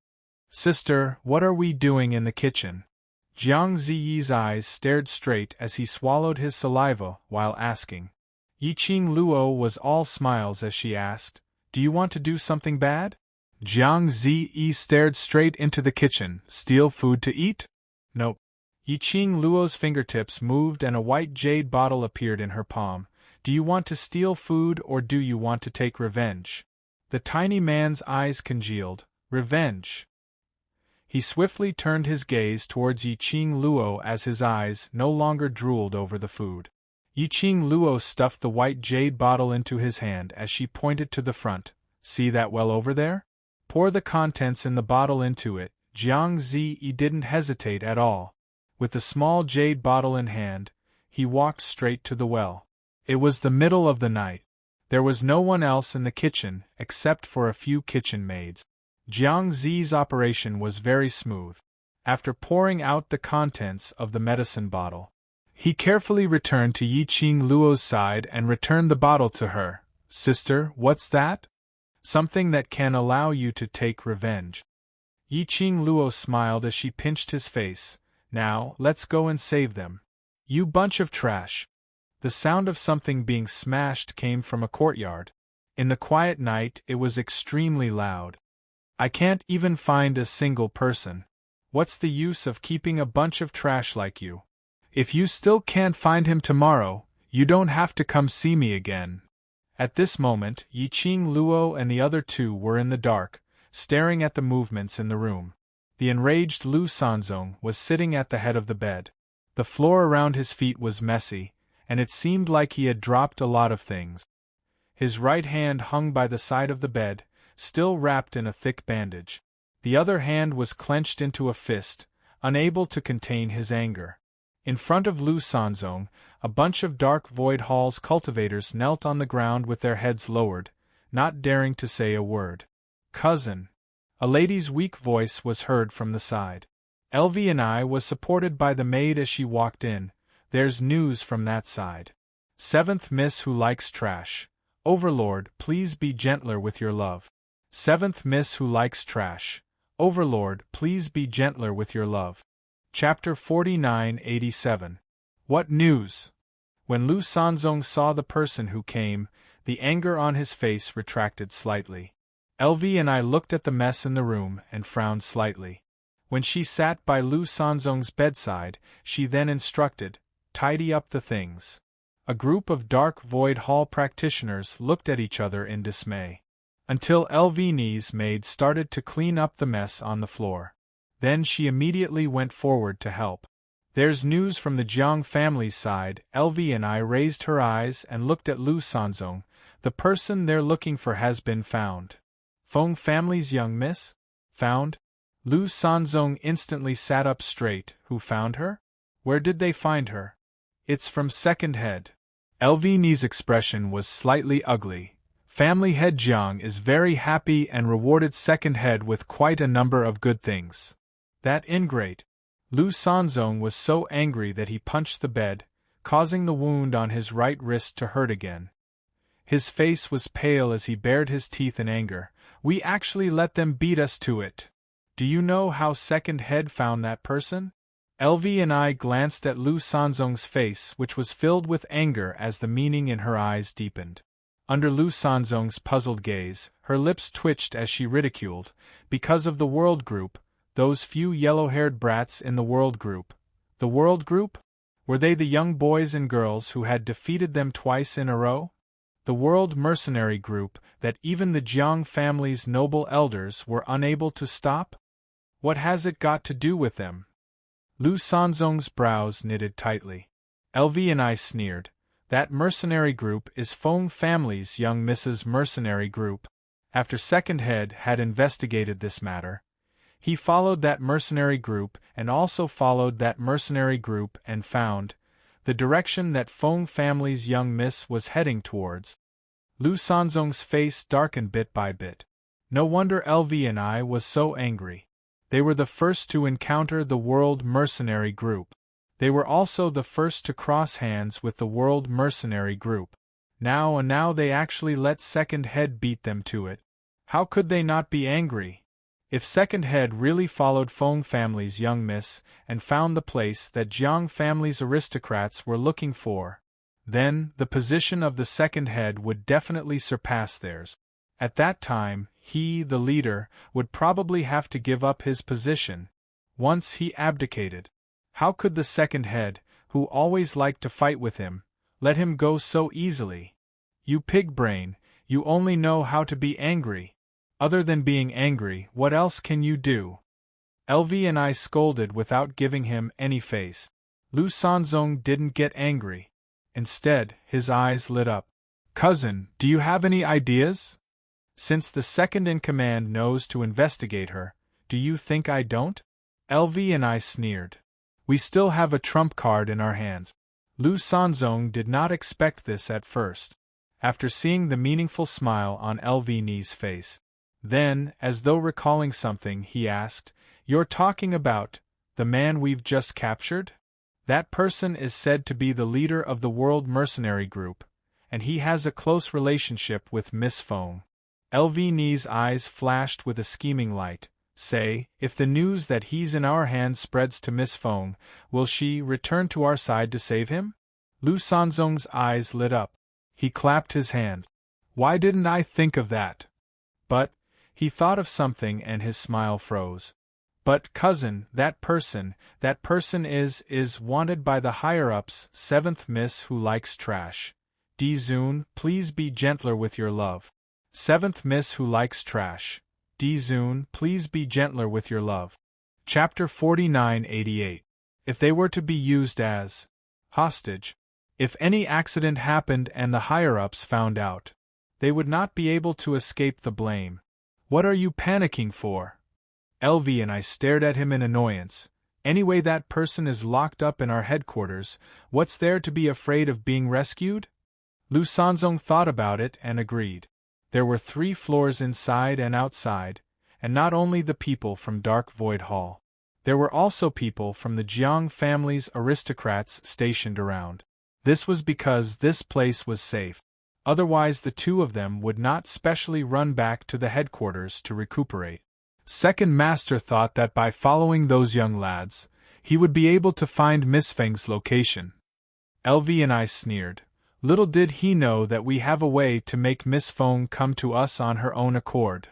[SPEAKER 1] "Sister, what are we doing in the kitchen?" Jiang Ziyi's eyes stared straight as he swallowed his saliva while asking. Yi Qing Luo was all smiles as she asked, "Do you want to do something bad?" Jiang Ziyi stared straight into the kitchen. "Steal food to eat?" "Nope." Yi Qing Luo's fingertips moved and a white jade bottle appeared in her palm. "Do you want to steal food or do you want to take revenge?" The tiny man's eyes congealed. "Revenge." He swiftly turned his gaze towards Yi Qing Luo as his eyes no longer drooled over the food. Yi Qing Luo stuffed the white jade bottle into his hand as she pointed to the front. "See that well over there? Pour pour the contents in the bottle into it. Jiang Ziyi didn't hesitate at all. With the small jade bottle in hand, he walked straight to the well. It was the middle of the night. There was no one else in the kitchen, except for a few kitchen maids. Jiang Ziyi's operation was very smooth. After pouring out the contents of the medicine bottle, he carefully returned to Yiqing Luo's side and returned the bottle to her. "Sister, what's that?" "Something that can allow you to take revenge." Yiqing Luo smiled as she pinched his face. "Now, let's go and save them. You bunch of trash." The sound of something being smashed came from a courtyard. In the quiet night, it was extremely loud. "I can't even find a single person. What's the use of keeping a bunch of trash like you? If you still can't find him tomorrow, you don't have to come see me again." At this moment, Yiqing Luo and the other two were in the dark, staring at the movements in the room. The enraged Lu Sanzong was sitting at the head of the bed. The floor around his feet was messy, and it seemed like he had dropped a lot of things. His right hand hung by the side of the bed, still wrapped in a thick bandage. The other hand was clenched into a fist, unable to contain his anger. In front of Lu Sanzong, a bunch of Dark Void Hall's cultivators knelt on the ground with their heads lowered, not daring to say a word. "Cousin." A lady's weak voice was heard from the side. LV&I was supported by the maid as she walked in. "There's news from that side. Seventh Miss who likes trash. Overlord, please be gentler with your love. Seventh Miss who likes trash. Overlord, please be gentler with your love." Chapter 4987. What news? When Lu Sanzong saw the person who came, the anger on his face retracted slightly. LV&I looked at the mess in the room and frowned slightly. When she sat by Lu Sanzong's bedside, she then instructed, "Tidy up the things." A group of Dark Void Hall practitioners looked at each other in dismay. Until LV&I's maid started to clean up the mess on the floor. Then she immediately went forward to help. "There's news from the Jiang family's side." LV&I raised her eyes and looked at Lu Sanzong. "The person they're looking for has been found." "Feng family's young miss? Found?" Lu Sanzong instantly sat up straight. "Who found her? Where did they find her?" "It's from second head." LV&I's expression was slightly ugly. "Family head Jiang is very happy and rewarded second head with quite a number of good things." "That ingrate." Lu Sanzong was so angry that he punched the bed, causing the wound on his right wrist to hurt again. His face was pale as he bared his teeth in anger. "We actually let them beat us to it. Do you know how second head found that person?" LV&I glanced at Lu Sanzong's face, which was filled with anger as the meaning in her eyes deepened. Under Lu Sanzong's puzzled gaze, her lips twitched as she ridiculed, "Because of the World Group, those few yellow-haired brats in the World Group." The World Group? Were they the young boys and girls who had defeated them twice in a row? The World Mercenary Group that even the Jiang family's noble elders were unable to stop? What has it got to do with them? Lu Sanzong's brows knitted tightly. LV&I sneered. "That mercenary group is Feng family's young Mrs. Mercenary Group." After Second Head had investigated this matter, he followed that mercenary group and also followed that mercenary group and found the direction that Feng family's young miss was heading towards. Lu Sanzong's face darkened bit by bit. No wonder LV&I was so angry. They were the first to encounter the World Mercenary Group. They were also the first to cross hands with the World Mercenary Group. Now they actually let Second Head beat them to it. How could they not be angry? If Second Head really followed Feng family's young miss and found the place that Jiang family's aristocrats were looking for, then the position of the Second Head would definitely surpass theirs. At that time, he, the leader, would probably have to give up his position. Once he abdicated. How could the Second Head, who always liked to fight with him, let him go so easily? "You pig brain, you only know how to be angry. Other than being angry, what else can you do?" LV&I scolded without giving him any face. Lu Sanzong didn't get angry. Instead, his eyes lit up. "Cousin, do you have any ideas?" Since the second-in-command knows to investigate her, do you think I don't? LV and I sneered. We still have a trump card in our hands. Lu Sanzong did not expect this at first. After seeing the meaningful smile on LV Ni's face. Then, as though recalling something, he asked, "You're talking about the man we've just captured? That person is said to be the leader of the World Mercenary Group, and he has a close relationship with Miss Fong." LV Ni's eyes flashed with a scheming light. "Say, if the news that he's in our hands spreads to Miss Fong, will she return to our side to save him?" Lu Sanzong's eyes lit up. He clapped his hand. "Why didn't I think of that?" But he thought of something and his smile froze. "But, cousin, that person is wanted by the higher-ups, 7th Miss who likes trash. Di-Zun, please be gentler with your love. 7th Miss who likes trash. Di-Zun, please be gentler with your love." Chapter 4988. If they were to be used as hostage. If any accident happened and the higher-ups found out, they would not be able to escape the blame. "What are you panicking for?" LV and I stared at him in annoyance. "Anyway, that person is locked up in our headquarters. What's there to be afraid of being rescued?" Lu Sanzong thought about it and agreed. There were 3 floors inside and outside, and not only the people from Dark Void Hall. There were also people from the Jiang family's aristocrats stationed around. This was because this place was safe. Otherwise the 2 of them would not specially run back to the headquarters to recuperate. Second Master thought that by following those young lads, he would be able to find Miss Feng's location. LV and I sneered. Little did he know that we have a way to make Miss Feng come to us on her own accord.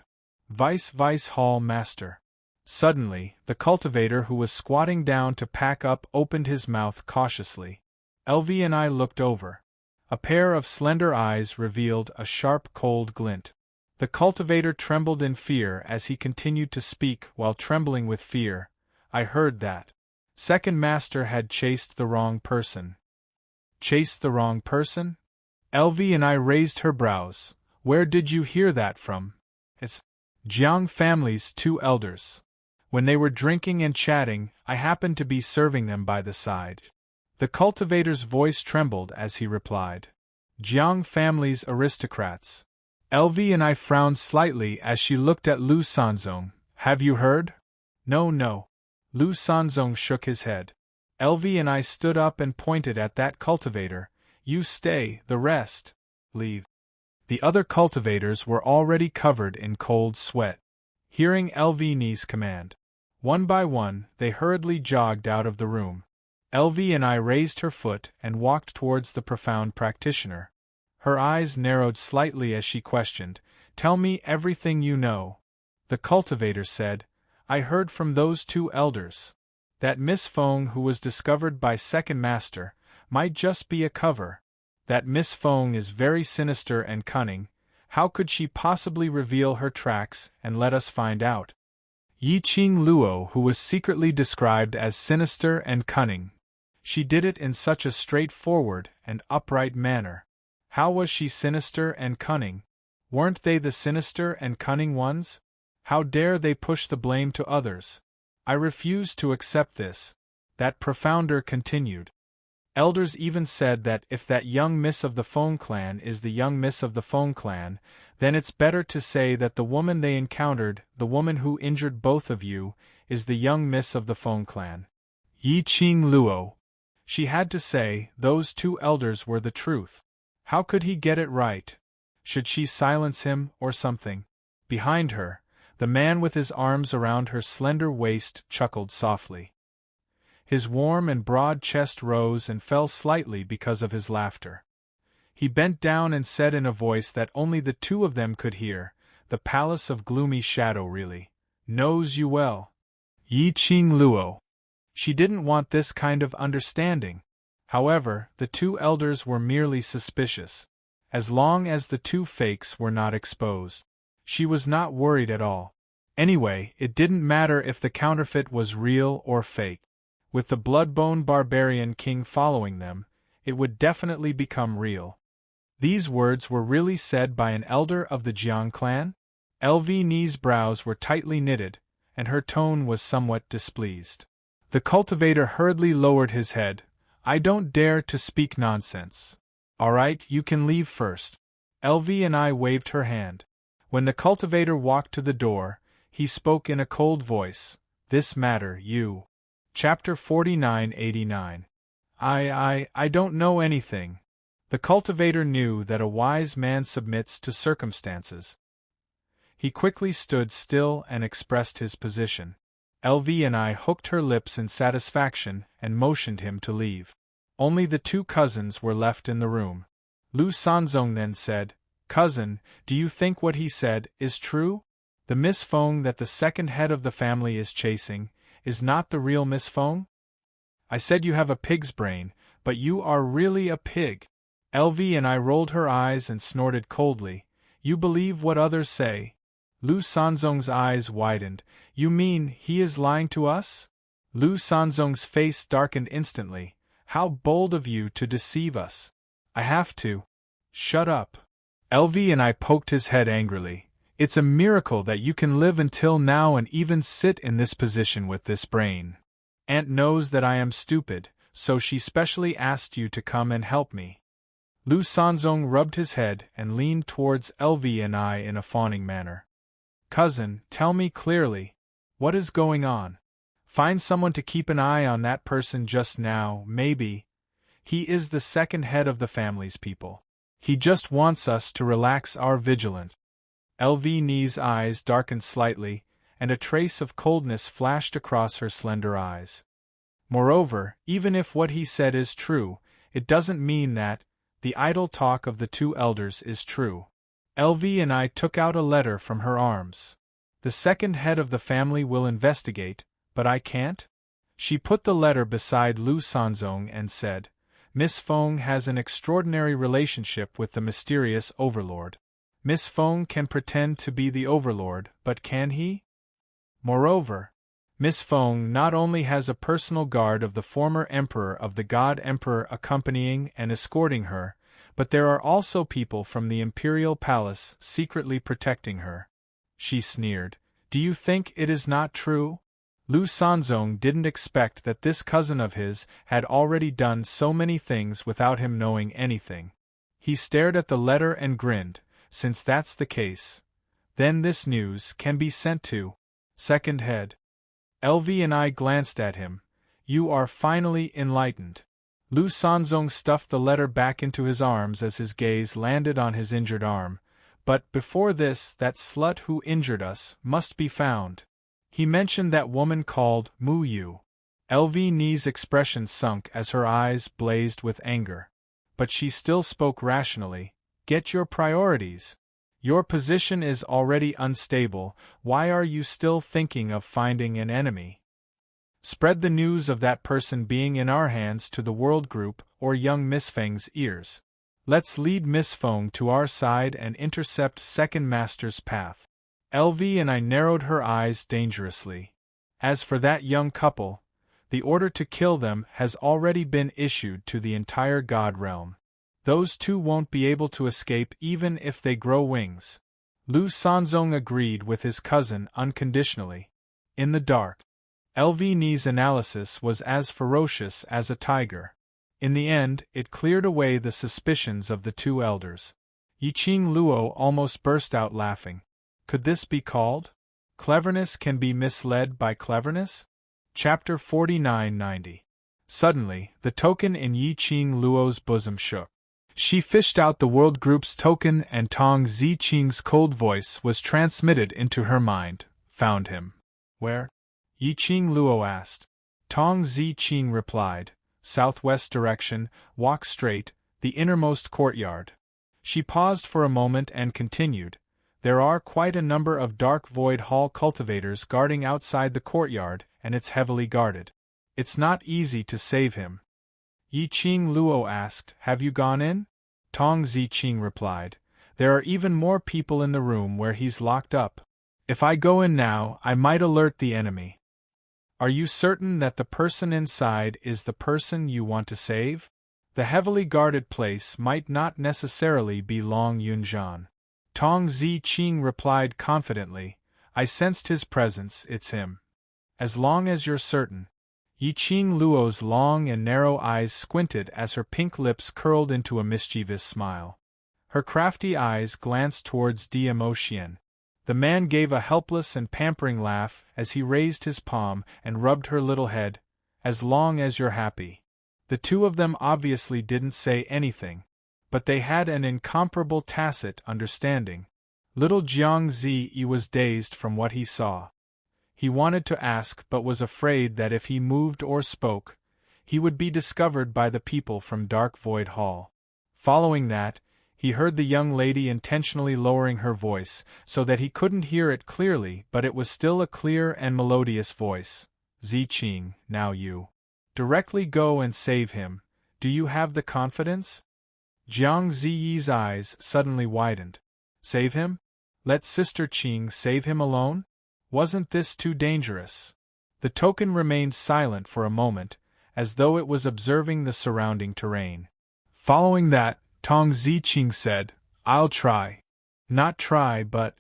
[SPEAKER 1] Vice Hall Master. Suddenly, the cultivator who was squatting down to pack up opened his mouth cautiously. LV and I looked over. A pair of slender eyes revealed a sharp, cold glint. The cultivator trembled in fear as he continued to speak while trembling with fear. "I heard that Second Master had chased the wrong person." "Chased the wrong person?" LV and I raised her brows. "Where did you hear that from?" "It's Jiang family's 2 elders. When they were drinking and chatting, I happened to be serving them by the side." The cultivator's voice trembled as he replied. "Jiang family's aristocrats." LV and I frowned slightly as she looked at Lu Sanzong. "Have you heard?" No. Lu Sanzong shook his head. LV and I stood up and pointed at that cultivator. "You stay, the rest leave." The other cultivators were already covered in cold sweat. Hearing LV Ni's command, one by one, they hurriedly jogged out of the room. LV and I raised her foot and walked towards the profound practitioner. Her eyes narrowed slightly as she questioned, "Tell me everything you know." The cultivator said, "I heard from those 2 elders that Miss Feng, who was discovered by Second Master, might just be a cover. That Miss Feng is very sinister and cunning. How could she possibly reveal her tracks and let us find out?" Yiqing Luo, who was secretly described as sinister and cunning. She did it in such a straightforward and upright manner. How was she sinister and cunning? Weren't they the sinister and cunning ones? How dare they push the blame to others? I refuse to accept this. That profounder continued. Elders even said that if that young miss of the Feng clan is the young miss of the Feng clan, then it's better to say that the woman they encountered, the woman who injured both of you, is the young miss of the Feng clan. Yiqing Luo. She had to say those 2 elders were the truth. How could he get it right? Should she silence him or something? Behind her, the man with his arms around her slender waist chuckled softly. His warm and broad chest rose and fell slightly because of his laughter. He bent down and said in a voice that only the 2 of them could hear, "The palace of gloomy shadow really knows you well." Yiqing Luo. She didn't want this kind of understanding. However, the 2 elders were merely suspicious. As long as the 2 fakes were not exposed, she was not worried at all. Anyway, it didn't matter if the counterfeit was real or fake. With the Bloodbone Barbarian King following them, it would definitely become real. These words were really said by an elder of the Jiang clan? LV brows were tightly knitted, and her tone was somewhat displeased. The cultivator hurriedly lowered his head. I don't dare to speak nonsense. All right, you can leave first. LV waved her hand. When the cultivator walked to the door, he spoke in a cold voice. This matter, you. Chapter 4989. I don't know anything. The cultivator knew that a wise man submits to circumstances. He quickly stood still and expressed his position. LV hooked her lips in satisfaction and motioned him to leave. Only the two cousins were left in the room. Lu Sanzong then said, Cousin, do you think what he said is true? The Miss Feng that the second head of the family is chasing is not the real Miss Feng? I said you have a pig's brain, but you are really a pig. LV rolled her eyes and snorted coldly. You believe what others say? Lu Sanzong's eyes widened. You mean he is lying to us? Lu Sanzong's face darkened instantly. How bold of you to deceive us. I have to. Shut up. LV poked his head angrily. It's a miracle that you can live until now and even sit in this position with this brain. Aunt knows that I am stupid, so she specially asked you to come and help me. Lu Sanzong rubbed his head and leaned towards LV in a fawning manner. Cousin, tell me clearly. What is going on? Find someone to keep an eye on that person just now, maybe. He is the second head of the family's people. He just wants us to relax our vigilance. LV's eyes darkened slightly, and a trace of coldness flashed across her slender eyes. Moreover, even if what he said is true, it doesn't mean that the idle talk of the two elders is true. LV took out a letter from her arms. The second head of the family will investigate, but I can't? She put the letter beside Lu Sanzong and said, Miss Feng has an extraordinary relationship with the mysterious Overlord. Miss Feng can pretend to be the Overlord, but can he? Moreover, Miss Feng not only has a personal guard of the former Emperor of the God Emperor accompanying and escorting her, but there are also people from the Imperial Palace secretly protecting her. She sneered. Do you think it is not true? Lu Sanzong didn't expect that this cousin of his had already done so many things without him knowing anything. He stared at the letter and grinned. Since that's the case, then this news can be sent to second head. LV glanced at him. You are finally enlightened. Lu Sanzong stuffed the letter back into his arms as his gaze landed on his injured arm. But before this, that slut who injured us must be found. He mentioned that woman called Mu Yu. LV's expression sunk as her eyes blazed with anger. But she still spoke rationally. Get your priorities. Your position is already unstable. Why are you still thinking of finding an enemy? Spread the news of that person being in our hands to the World Group or young Miss Feng's ears. Let's lead Miss Feng to our side and intercept Second Master's path. LV narrowed her eyes dangerously. As for that young couple, the order to kill them has already been issued to the entire God realm. Those two won't be able to escape even if they grow wings. Lu Sanzong agreed with his cousin unconditionally. In the dark, LV's analysis was as ferocious as a tiger. In the end, it cleared away the suspicions of the two elders. Yiqing Luo almost burst out laughing. Could this be called? Cleverness can be misled by cleverness? Chapter 4990. Suddenly, the token in Yiqing Luo's bosom shook. She fished out the World Group's token and Tong Ziqing's cold voice was transmitted into her mind. Found him. Where? Yiqing Luo asked. Tong Ziqing replied. Southwest direction, walk straight, the innermost courtyard. She paused for a moment and continued. There are quite a number of Dark Void Hall cultivators guarding outside the courtyard, and it's heavily guarded. It's not easy to save him. Yiqing Luo asked, Have you gone in? Tong Ziqing replied. There are even more people in the room where he's locked up. If I go in now, I might alert the enemy. Are you certain that the person inside is the person you want to save? The heavily guarded place might not necessarily be Long Yunjian. Tong Zi Qing replied confidently, I sensed his presence, it's him. As long as you're certain. Yi Qing Luo's long and narrow eyes squinted as her pink lips curled into a mischievous smile. Her crafty eyes glanced towards Diamo Xian. The man gave a helpless and pampering laugh as he raised his palm and rubbed her little head. As long as you're happy. The two of them obviously didn't say anything, but they had an incomparable tacit understanding. Little Jiang Zi was dazed from what he saw. He wanted to ask but was afraid that if he moved or spoke, he would be discovered by the people from Dark Void Hall. Following that, he heard the young lady intentionally lowering her voice so that he couldn't hear it clearly, but it was still a clear and melodious voice. Zi Qing, now you. Directly go and save him. Do you have the confidence? Jiang Ziyi's eyes suddenly widened. Save him? Let Sister Qing save him alone? Wasn't this too dangerous? The token remained silent for a moment, as though it was observing the surrounding terrain. Following that, Tong Zi Qing said, I'll try. Not try, but...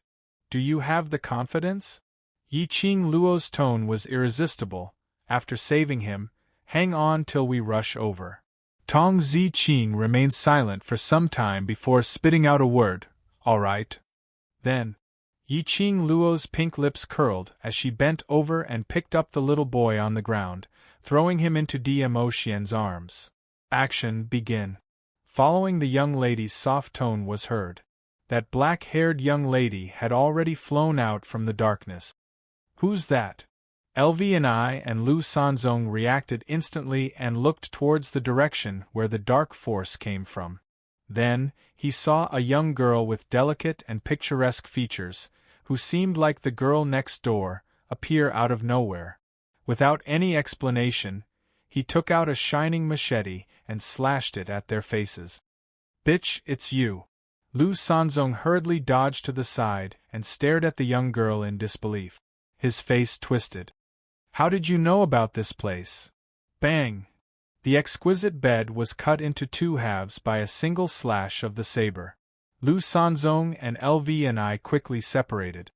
[SPEAKER 1] Do you have the confidence? Yi Qing Luo's tone was irresistible. After saving him, hang on till we rush over. Tong Zi Qing remained silent for some time before spitting out a word, all right. Then, Yi Qing Luo's pink lips curled as she bent over and picked up the little boy on the ground, throwing him into Diamo Xian's arms. Action, begin. Following the young lady's soft tone was heard. That black-haired young lady had already flown out from the darkness. Who's that? LV and Lu Sanzong reacted instantly and looked towards the direction where the dark force came from. Then, he saw a young girl with delicate and picturesque features, who seemed like the girl next door, appear out of nowhere. Without any explanation, he took out a shining machete and slashed it at their faces. Bitch, it's you. Lu Sanzong hurriedly dodged to the side and stared at the young girl in disbelief. His face twisted. How did you know about this place? Bang! The exquisite bed was cut into two halves by a single slash of the saber. Lu Sanzong and LV quickly separated.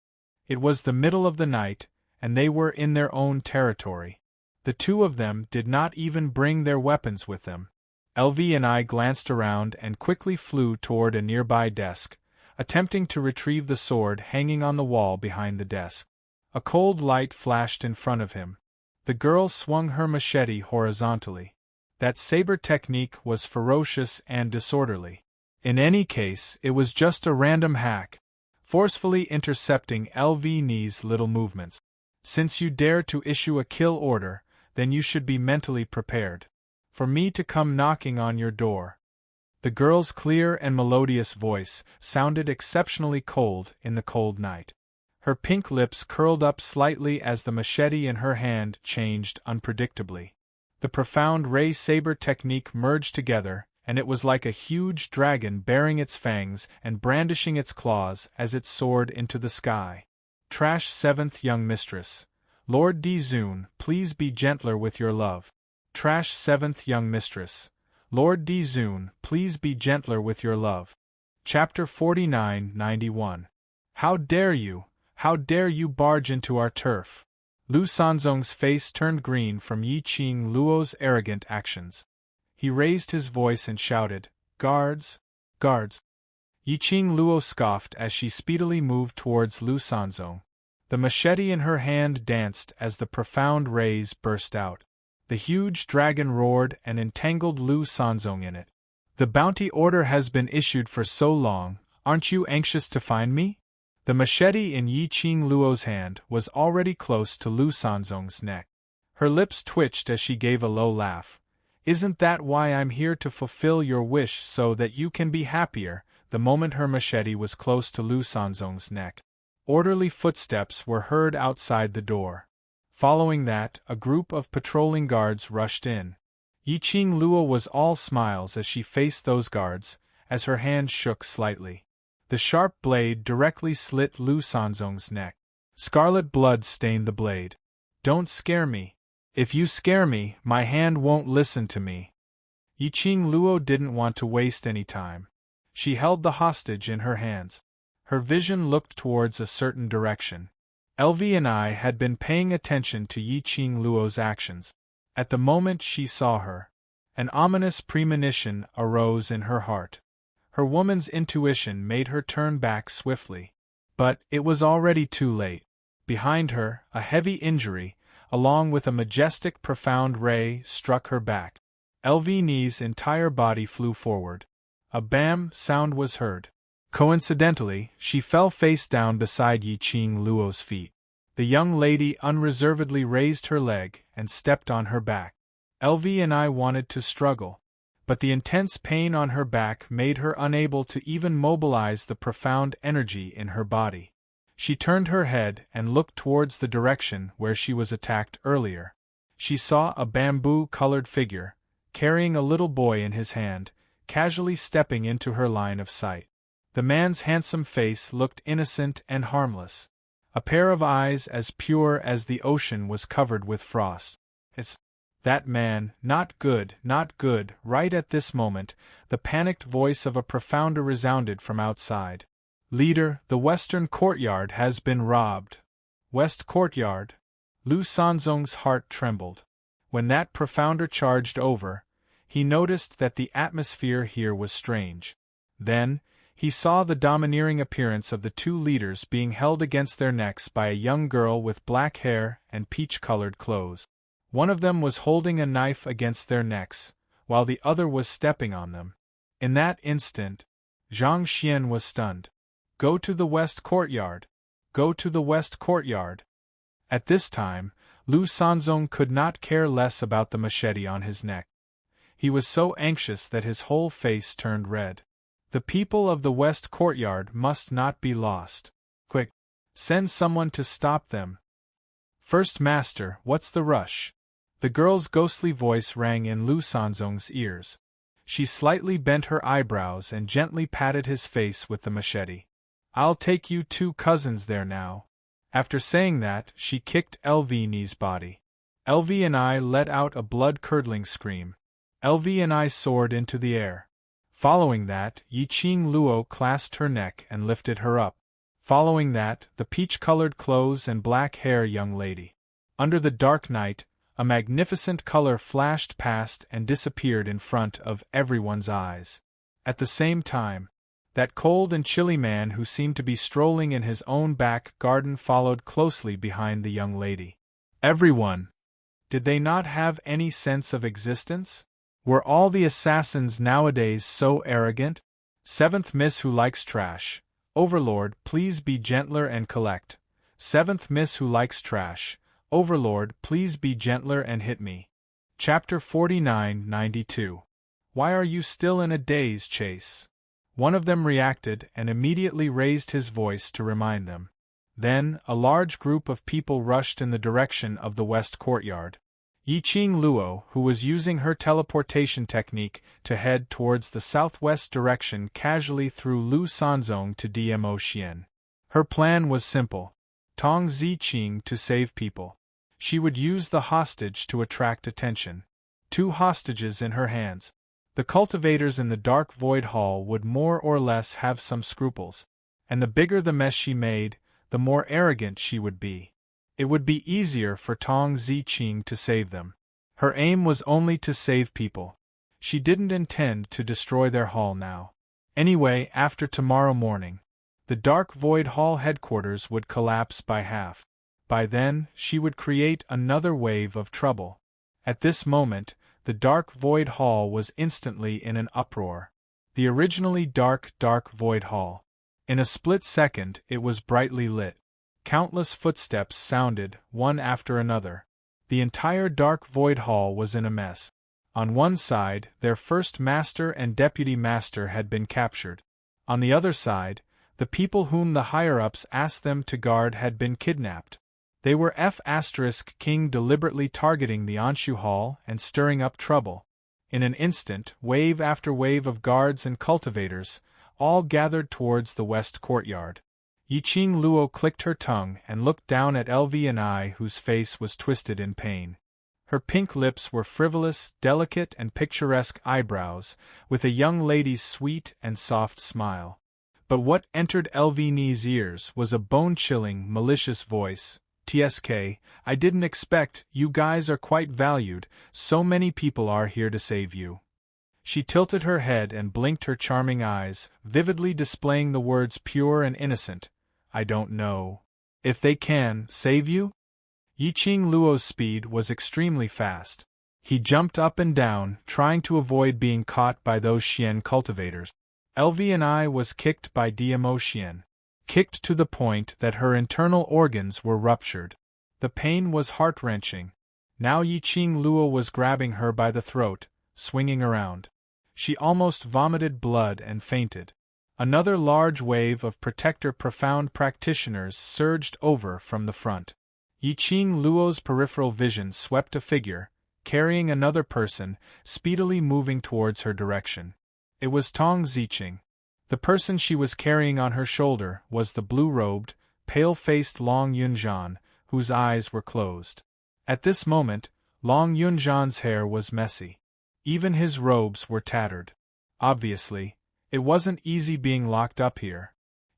[SPEAKER 1] It was the middle of the night, and they were in their own territory. The two of them did not even bring their weapons with them. LV glanced around and quickly flew toward a nearby desk, attempting to retrieve the sword hanging on the wall behind the desk. A cold light flashed in front of him. The girl swung her machete horizontally. That saber technique was ferocious and disorderly. In any case, it was just a random hack, forcefully intercepting LV's little movements. Since you dare to issue a kill order, then you should be mentally prepared for me to come knocking on your door. The girl's clear and melodious voice sounded exceptionally cold in the cold night. Her pink lips curled up slightly as the machete in her hand changed unpredictably. The profound ray saber technique merged together, and it was like a huge dragon baring its fangs and brandishing its claws as it soared into the sky. Trash 7th Young Mistress. Lord Dizun, please be gentler with your love. Trash 7th Young Mistress. Lord Dizun, please be gentler with your love. Chapter 49-91. How dare you? How dare you barge into our turf? Lu Sanzong's face turned green from Yi Qing Luo's arrogant actions. He raised his voice and shouted, Guards! Guards! Yi Qing Luo scoffed as she speedily moved towards Lu Sanzong. The machete in her hand danced as the profound rays burst out. The huge dragon roared and entangled Lu Sanzong in it. The bounty order has been issued for so long, aren't you anxious to find me? The machete in Yi Qing Luo's hand was already close to Lu Sanzong's neck. Her lips twitched as she gave a low laugh. Isn't that why I'm here to fulfill your wish so that you can be happier? The moment her machete was close to Lu Sanzong's neck, orderly footsteps were heard outside the door. Following that, a group of patrolling guards rushed in. Yi Qing Luo was all smiles as she faced those guards, as her hand shook slightly. The sharp blade directly slit Lu Sanzong's neck. Scarlet blood stained the blade. Don't scare me. If you scare me, my hand won't listen to me. Yi Qing Luo didn't want to waste any time. She held the hostage in her hands. Her vision looked towards a certain direction. Elvie and I had been paying attention to Yiqing Luo's actions. At the moment she saw her, an ominous premonition arose in her heart. Her woman's intuition made her turn back swiftly. But it was already too late. Behind her, a heavy injury, along with a majestic profound ray, struck her back. Elvie's entire body flew forward. A bam sound was heard. Coincidentally, she fell face down beside Yiqing Luo's feet. The young lady unreservedly raised her leg and stepped on her back. Elvie and I wanted to struggle, but the intense pain on her back made her unable to even mobilize the profound energy in her body. She turned her head and looked towards the direction where she was attacked earlier. She saw a bamboo-colored figure, carrying a little boy in his hand, casually stepping into her line of sight. The man's handsome face looked innocent and harmless. A pair of eyes as pure as the ocean was covered with frost. It's that man, not good, not good. Right at this moment, the panicked voice of a profounder resounded from outside. Leader, the western courtyard has been robbed. West courtyard? Lu Sanzong's heart trembled. When that profounder charged over, he noticed that the atmosphere here was strange. Then, he saw the domineering appearance of the two leaders being held against their necks by a young girl with black hair and peach-colored clothes. One of them was holding a knife against their necks, while the other was stepping on them. In that instant, Zhang Xian was stunned. Go to the west courtyard. Go to the west courtyard. At this time, Lu Sanzong could not care less about the machete on his neck. He was so anxious that his whole face turned red. The people of the west courtyard must not be lost. Quick! Send someone to stop them. First Master, what's the rush? The girl's ghostly voice rang in Lu Sanzong's ears. She slightly bent her eyebrows and gently patted his face with the machete. I'll take you two cousins there now. After saying that, she kicked Elvie's body. Elvie and I let out a blood-curdling scream. Elvie and I soared into the air. Following that, Yiqing Luo clasped her neck and lifted her up. Following that, the peach-colored clothes and black hair young lady. Under the dark night, a magnificent color flashed past and disappeared in front of everyone's eyes. At the same time, that cold and chilly man who seemed to be strolling in his own back garden followed closely behind the young lady. Everyone! Did they not have any sense of existence? Were all the assassins nowadays so arrogant? Seventh Miss who likes trash. Overlord, please be gentler and collect. Seventh Miss who likes trash. Overlord, please be gentler and hit me. Chapter 49-92. Why are you still in a daze, Chase? One of them reacted and immediately raised his voice to remind them. Then, a large group of people rushed in the direction of the west courtyard. Yiqing Luo, who was using her teleportation technique to head towards the southwest direction, casually threw Lu Sanzong to Dmo Xian. Her plan was simple. Tong Ziqing to save people. She would use the hostage to attract attention. 2 hostages in her hands. The cultivators in the dark void hall would more or less have some scruples. And the bigger the mess she made, the more arrogant she would be. It would be easier for Tong Ziqing to save them. Her aim was only to save people. She didn't intend to destroy their hall now. Anyway, after tomorrow morning, the dark void hall headquarters would collapse by half. By then, she would create another wave of trouble. At this moment, the dark void hall was instantly in an uproar. The originally dark void hall. In a split second, it was brightly lit. Countless footsteps sounded, one after another. The entire dark void hall was in a mess. On one side, their first master and deputy master had been captured. On the other side, the people whom the higher-ups asked them to guard had been kidnapped. They were King deliberately targeting the Anshu Hall and stirring up trouble. In an instant, wave after wave of guards and cultivators, all gathered towards the west courtyard. Yiqing Luo clicked her tongue and looked down at Elvie and I, whose face was twisted in pain. Her pink lips were frivolous, delicate and picturesque eyebrows, with a young lady's sweet and soft smile. But what entered Elvini's ears was a bone-chilling, malicious voice. "TSK, I didn't expect, you guys are quite valued, so many people are here to save you." She tilted her head and blinked her charming eyes, vividly displaying the words pure and innocent. "I don't know if they can save you?" Yiqing Luo's speed was extremely fast. He jumped up and down, trying to avoid being caught by those Xian cultivators. LV&I was kicked by DMO Xian. Kicked to the point that her internal organs were ruptured. The pain was heart-wrenching. Now Yiqing Luo was grabbing her by the throat, swinging around. She almost vomited blood and fainted. Another large wave of Protector Profound practitioners surged over from the front. Yiqing Luo's peripheral vision swept a figure, carrying another person, speedily moving towards her direction. It was Tong Ziqing. The person she was carrying on her shoulder was the blue-robed, pale-faced Long Yunzhan, whose eyes were closed. At this moment, Long Yunzhan's hair was messy. Even his robes were tattered. Obviously, it wasn't easy being locked up here.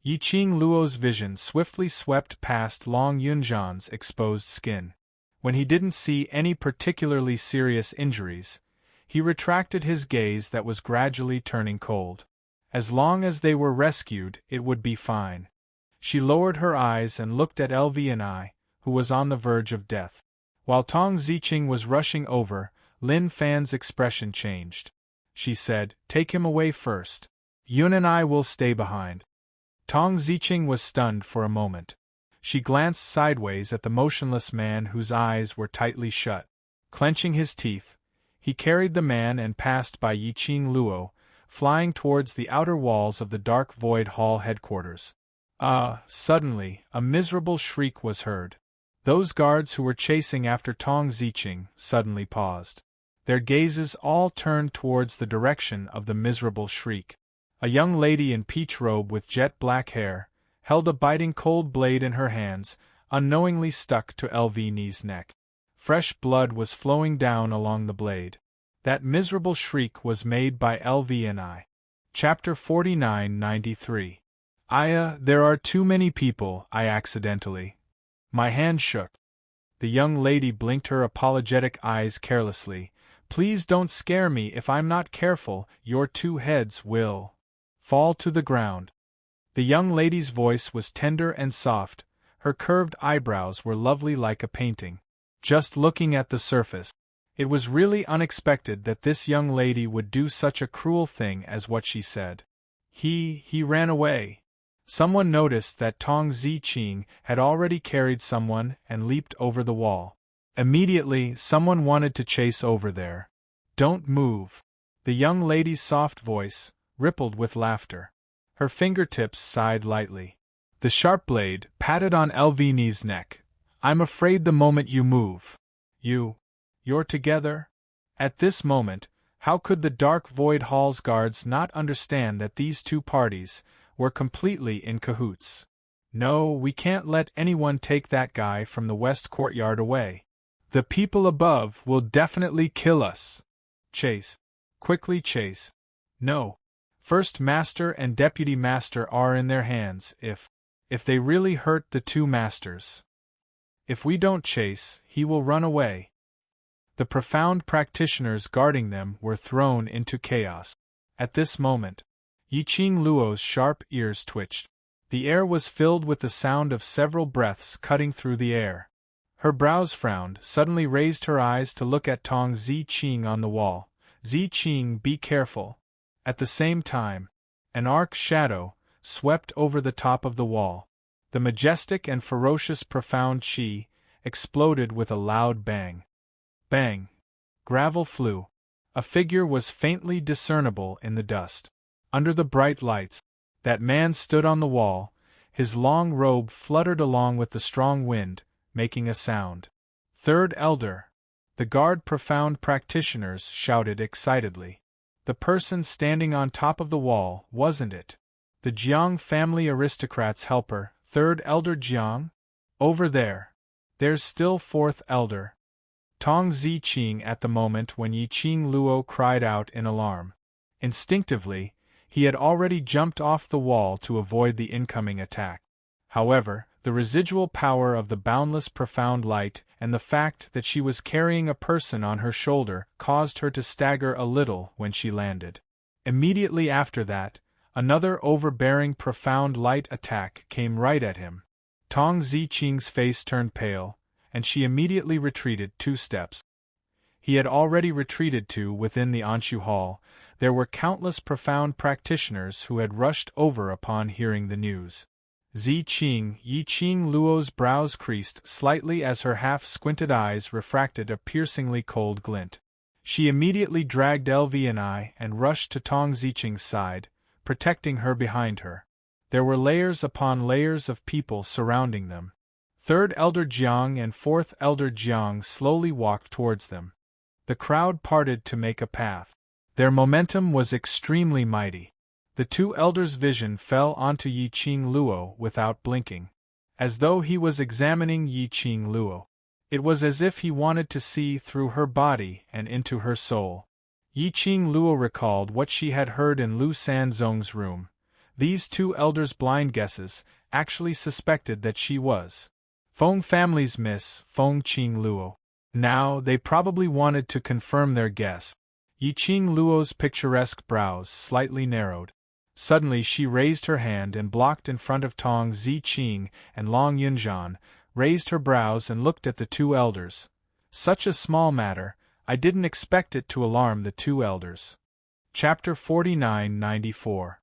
[SPEAKER 1] Yiqing Luo's vision swiftly swept past Long Yunzhan's exposed skin. When he didn't see any particularly serious injuries, he retracted his gaze that was gradually turning cold. As long as they were rescued, it would be fine. She lowered her eyes and looked at LV&I, who was on the verge of death. While Tong Ziqing was rushing over, Lin Fan's expression changed. She said, "Take him away first. Yun and I will stay behind." Tong Ziqing was stunned for a moment. She glanced sideways at the motionless man whose eyes were tightly shut. Clenching his teeth, he carried the man and passed by Yiqing Luo, flying towards the outer walls of the Dark Void Hall headquarters. Suddenly, a miserable shriek was heard. Those guards who were chasing after Tong Ziqing suddenly paused. Their gazes all turned towards the direction of the miserable shriek. A young lady in peach robe with jet black hair held a biting cold blade in her hands, unknowingly stuck to LV&I's neck. Fresh blood was flowing down along the blade. That miserable shriek was made by LV&I. Chapter 49-93. There are too many people, I accidentally. My hand shook. The young lady blinked her apologetic eyes carelessly. "Please don't scare me. If I'm not careful, your two heads will fall to the ground." The young lady's voice was tender and soft, her curved eyebrows were lovely like a painting. Just looking at the surface, it was really unexpected that this young lady would do such a cruel thing as what she said. He ran away. Someone noticed that Tong Ziqing had already carried someone and leaped over the wall. Immediately, someone wanted to chase over there. "Don't move." The young lady's soft voice rippled with laughter. Her fingertips sighed lightly. The sharp blade patted on LV&I's neck. "I'm afraid the moment you move, you're together?" At this moment, how could the Dark Void Hall's guards not understand that these two parties were completely in cahoots? "No, we can't let anyone take that guy from the West Courtyard away. The people above will definitely kill us. Chase. Quickly chase." "No. First Master and Deputy Master are in their hands if they really hurt the two masters. If we don't chase, he will run away." The profound practitioners guarding them were thrown into chaos. At this moment, Yiqing Luo's sharp ears twitched. The air was filled with the sound of several breaths cutting through the air. Her brows frowned, suddenly raised her eyes to look at Tong Ziqing on the wall. "Ziqing, be careful." At the same time, an arc shadow swept over the top of the wall. The majestic and ferocious profound chi exploded with a loud bang. Bang! Gravel flew. A figure was faintly discernible in the dust. Under the bright lights, that man stood on the wall, his long robe fluttered along with the strong wind, making a sound. "Third Elder!" The guard profound practitioners shouted excitedly. The person standing on top of the wall, wasn't it? The Jiang family aristocrat's helper, Third Elder Jiang? Over there. There's still Fourth Elder. Tong Ziqing at the moment when Yiqing Luo cried out in alarm. Instinctively, He had already jumped off the wall to avoid the incoming attack. However, the residual power of the boundless profound light and the fact that she was carrying a person on her shoulder caused her to stagger a little when she landed. Immediately after that, another overbearing profound light attack came right at him. Tong Ziqing's face turned pale, and she immediately retreated 2 steps. He had already retreated to within the Anshu Hall. There were countless profound practitioners who had rushed over upon hearing the news. Yi Qing Luo's brows creased slightly as her half-squinted eyes refracted a piercingly cold glint. She immediately dragged LV and rushed to Tong Ziqing's side, protecting her behind her. There were layers upon layers of people surrounding them. 3rd Elder Jiang and 4th Elder Jiang slowly walked towards them. The crowd parted to make a path. Their momentum was extremely mighty. The 2 elders' vision fell onto Yi Qing Luo without blinking, as though he was examining Yi Qing Luo. It was as if he wanted to see through her body and into her soul. Yi Qing Luo recalled what she had heard in Lu Sanzong's room. These 2 elders' blind guesses actually suspected that she was Feng family's Miss Feng Qing Luo. Now, they probably wanted to confirm their guess. Yi Qing Luo's picturesque brows slightly narrowed. Suddenly she raised her hand and blocked in front of Tong Ziqing, and Long Yunzhan raised her brows and looked at the 2 elders. Such a small matter, I didn't expect it to alarm the 2 elders. Chapter 49-94.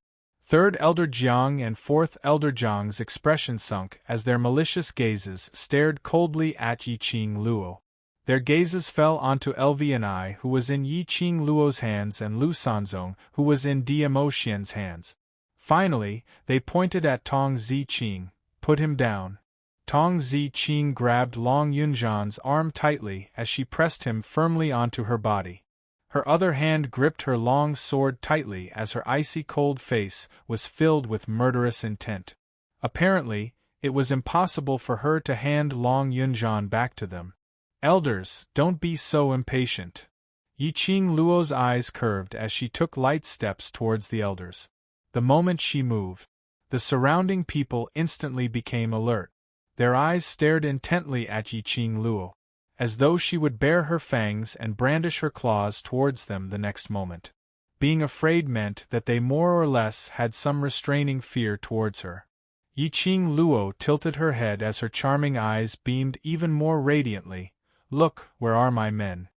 [SPEAKER 1] 3rd Elder Jiang and 4th Elder Jiang's expression sunk as their malicious gazes stared coldly at Yi Qing Luo. Their gazes fell onto LV who was in Yi Qing Luo's hands, and Lu Sanzong, who was in Dmo Xian's hands. Finally, they pointed at Tong Ziqing. Put him down. Tong Ziqing grabbed Long Yunzhan's arm tightly as she pressed him firmly onto her body. Her other hand gripped her long sword tightly as her icy cold face was filled with murderous intent. Apparently, it was impossible for her to hand Long Yunzhan back to them. Elders, don't be so impatient. Yi Qing Luo's eyes curved as she took light steps towards the elders. The moment she moved, the surrounding people instantly became alert. Their eyes stared intently at Yi Qing Luo, as though she would bare her fangs and brandish her claws towards them the next moment. Being afraid meant that they more or less had some restraining fear towards her. Yi Qing Luo tilted her head as her charming eyes beamed even more radiantly. Look, where are my men?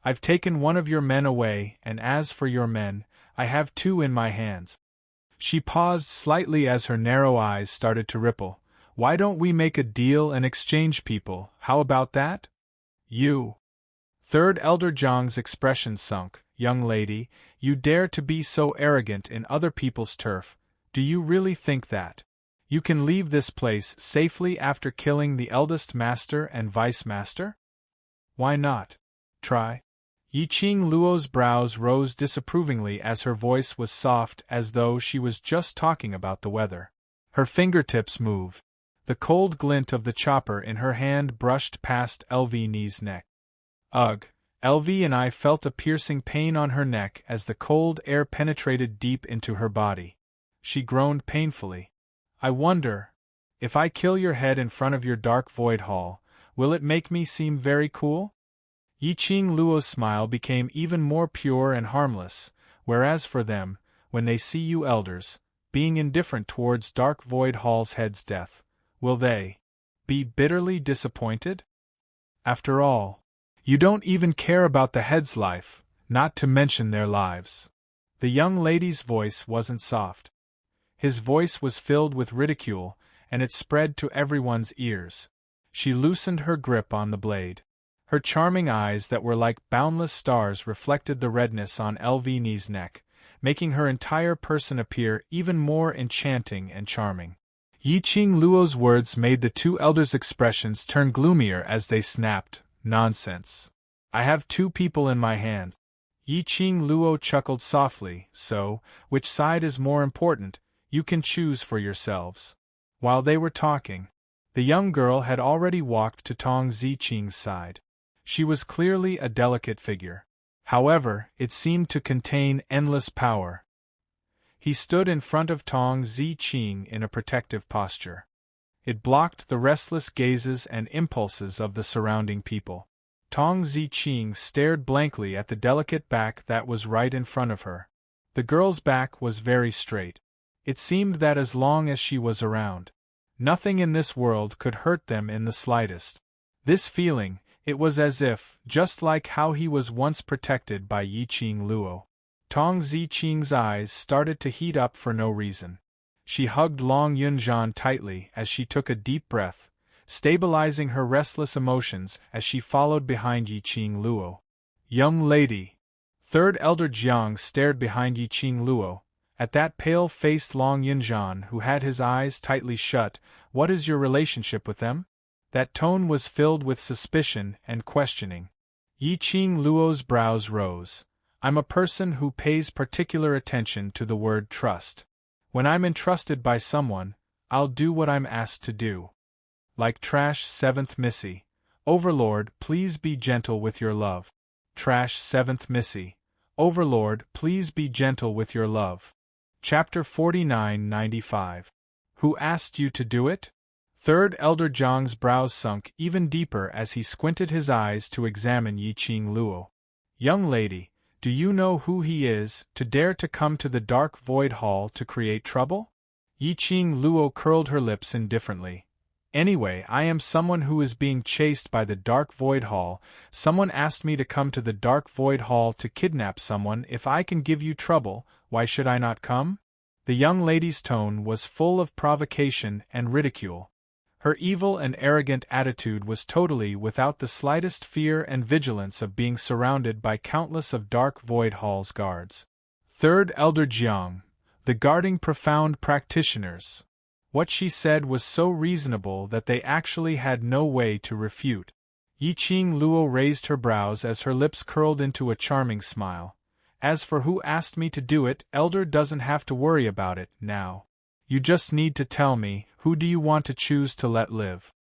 [SPEAKER 1] I've taken one of your men away, and as for your men, I have 2 in my hands. She paused slightly as her narrow eyes started to ripple. Why don't we make a deal and exchange people? How about that? You. 3rd Elder Jiang's expression sunk. Young lady, you dare to be so arrogant in other people's turf. Do you really think that you can leave this place safely after killing the eldest master and vice master? Why not? Try. Yi Qing Luo's brows rose disapprovingly as her voice was soft as though she was just talking about the weather. Her fingertips moved. The cold glint of the chopper in her hand brushed past LV's neck. Ugh! LV felt a piercing pain on her neck as the cold air penetrated deep into her body. She groaned painfully. I wonder, if I kill your head in front of your dark void hall, will it make me seem very cool? Yi Qing Luo's smile became even more pure and harmless, whereas for them, when they see you elders, being indifferent towards Dark Void Hall's head's death, will they be bitterly disappointed? After all, you don't even care about the head's life, not to mention their lives. The young lady's voice wasn't soft. His voice was filled with ridicule, and it spread to everyone's ears. She loosened her grip on the blade. Her charming eyes that were like boundless stars reflected the redness on LV's neck, making her entire person appear even more enchanting and charming. Yi Qing Luo's words made the 2 elders' expressions turn gloomier as they snapped. Nonsense. I have 2 people in my hand. Yi Qing Luo chuckled softly. So, which side is more important? You can choose for yourselves. While they were talking, the young girl had already walked to Tong Ziqing's side. She was clearly a delicate figure. However, it seemed to contain endless power. He stood in front of Tong Ziqing in a protective posture. It blocked the restless gazes and impulses of the surrounding people. Tong Ziqing stared blankly at the delicate back that was right in front of her. The girl's back was very straight. It seemed that as long as she was around, nothing in this world could hurt them in the slightest. This feeling, it was as if, just like how he was once protected by Yiqing Luo. Tong Ziqing's eyes started to heat up for no reason. She hugged Long Yunzhan tightly as she took a deep breath, stabilizing her restless emotions as she followed behind Yiqing Luo. Young lady. Third Elder Jiang stared behind Yiqing Luo, at that pale-faced Long Yunzhan who had his eyes tightly shut. What is your relationship with them? That tone was filled with suspicion and questioning. Yiqing Luo's brows rose. I'm a person who pays particular attention to the word trust. When I'm entrusted by someone, I'll do what I'm asked to do. Like Trash 7th Missy. Overlord, please be gentle with your love. Trash 7th Missy. Overlord, please be gentle with your love. Chapter 4995. Who asked you to do it? Third Elder Jiang's brows sunk even deeper as he squinted his eyes to examine Yiqing Luo. Young lady, do you know who he is, to dare to come to the Dark Void Hall to create trouble? Yiqing Luo curled her lips indifferently. Anyway, I am someone who is being chased by the Dark Void Hall. Someone asked me to come to the Dark Void Hall to kidnap someone. If I can give you trouble, why should I not come? The young lady's tone was full of provocation and ridicule. Her evil and arrogant attitude was totally without the slightest fear and vigilance of being surrounded by countless of Dark Void Hall's guards. Third Elder Jiang, the guarding profound practitioners. What she said was so reasonable that they actually had no way to refute. Yiqing Luo raised her brows as her lips curled into a charming smile. As for who asked me to do it, Elder doesn't have to worry about it now. You just need to tell me, who do you want to choose to let live?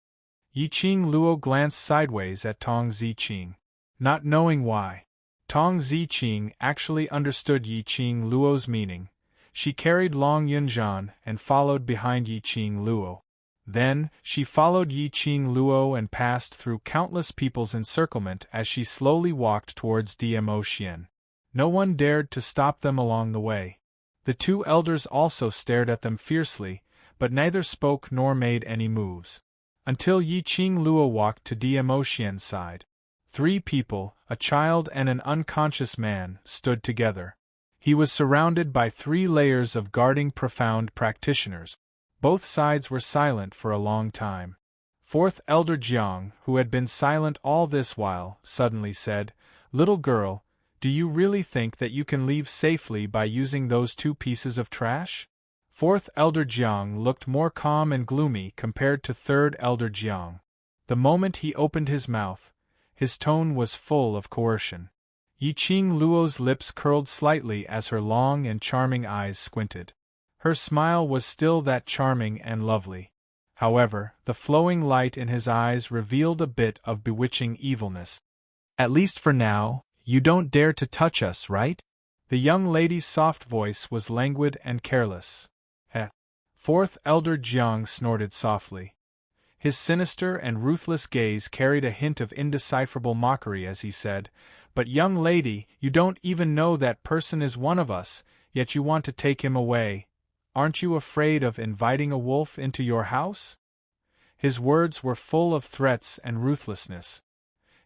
[SPEAKER 1] Yiqing Luo glanced sideways at Tong Ziqing, not knowing why. Tong Ziqing actually understood Yiqing Luo's meaning. She carried Long Yunzhan and followed behind Yiqing Luo. Then, she followed Yiqing Luo and passed through countless people's encirclement as she slowly walked towards Dmo Xian. No one dared to stop them along the way. The two elders also stared at them fiercely, but neither spoke nor made any moves. Until Yiqing Luo walked to Dmo Xian's side. 3 people, a child and an unconscious man, stood together. He was surrounded by 3 layers of guarding profound practitioners. Both sides were silent for a long time. Fourth Elder Jiang, who had been silent all this while, suddenly said, "Little girl, do you really think that you can leave safely by using those 2 pieces of trash?" Fourth Elder Jiang looked more calm and gloomy compared to Third Elder Jiang. The moment he opened his mouth, his tone was full of coercion. Yiqing Luo's lips curled slightly as her long and charming eyes squinted. Her smile was still that charming and lovely. However, the flowing light in his eyes revealed a bit of bewitching evilness. "At least for now, you don't dare to touch us, right?" The young lady's soft voice was languid and careless. Fourth Elder Jiang snorted softly. His sinister and ruthless gaze carried a hint of indecipherable mockery as he said, "But young lady, you don't even know that person is one of us, yet you want to take him away. Aren't you afraid of inviting a wolf into your house?" His words were full of threats and ruthlessness.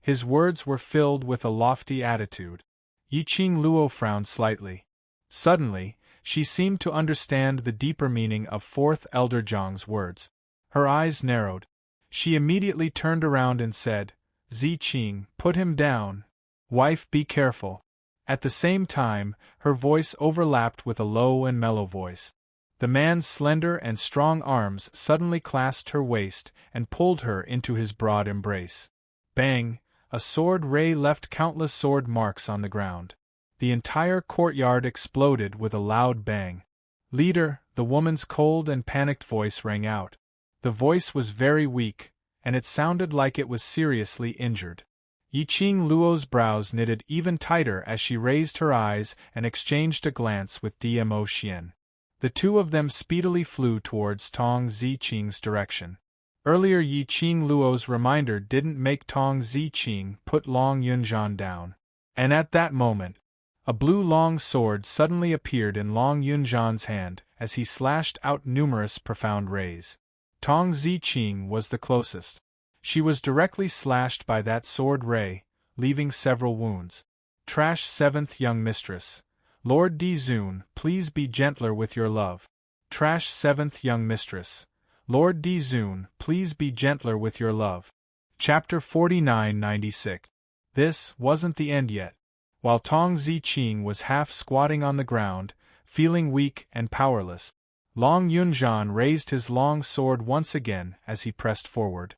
[SPEAKER 1] His words were filled with a lofty attitude. Yiqing Luo frowned slightly. Suddenly, she seemed to understand the deeper meaning of Fourth Elder Jiang's words. Her eyes narrowed. She immediately turned around and said, "Ziqing, put him down. Wife, be careful." At the same time, her voice overlapped with a low and mellow voice. The man's slender and strong arms suddenly clasped her waist and pulled her into his broad embrace. Bang! A sword ray left countless sword marks on the ground. The entire courtyard exploded with a loud bang. "Leader," the woman's cold and panicked voice rang out. The voice was very weak, and it sounded like it was seriously injured. Yiqing Luo's brows knitted even tighter as she raised her eyes and exchanged a glance with Dmo Xian. The two of them speedily flew towards Tong Ziqing's direction. Earlier Yi Qing Luo's reminder didn't make Tong Ziqing put Long Yunzhan down. And at that moment, a blue long sword suddenly appeared in Long Yunzhan's hand as he slashed out numerous profound rays. Tong Ziqing was the closest. She was directly slashed by that sword ray, leaving several wounds. Trash 7th young mistress. Lord Dizun, please be gentler with your love. Trash 7th young mistress. Lord Dizun, please be gentler with your love. Chapter 4996. This wasn't the end yet. While Tong Ziqing was half squatting on the ground, feeling weak and powerless, Long Yunzhan raised his long sword once again as he pressed forward.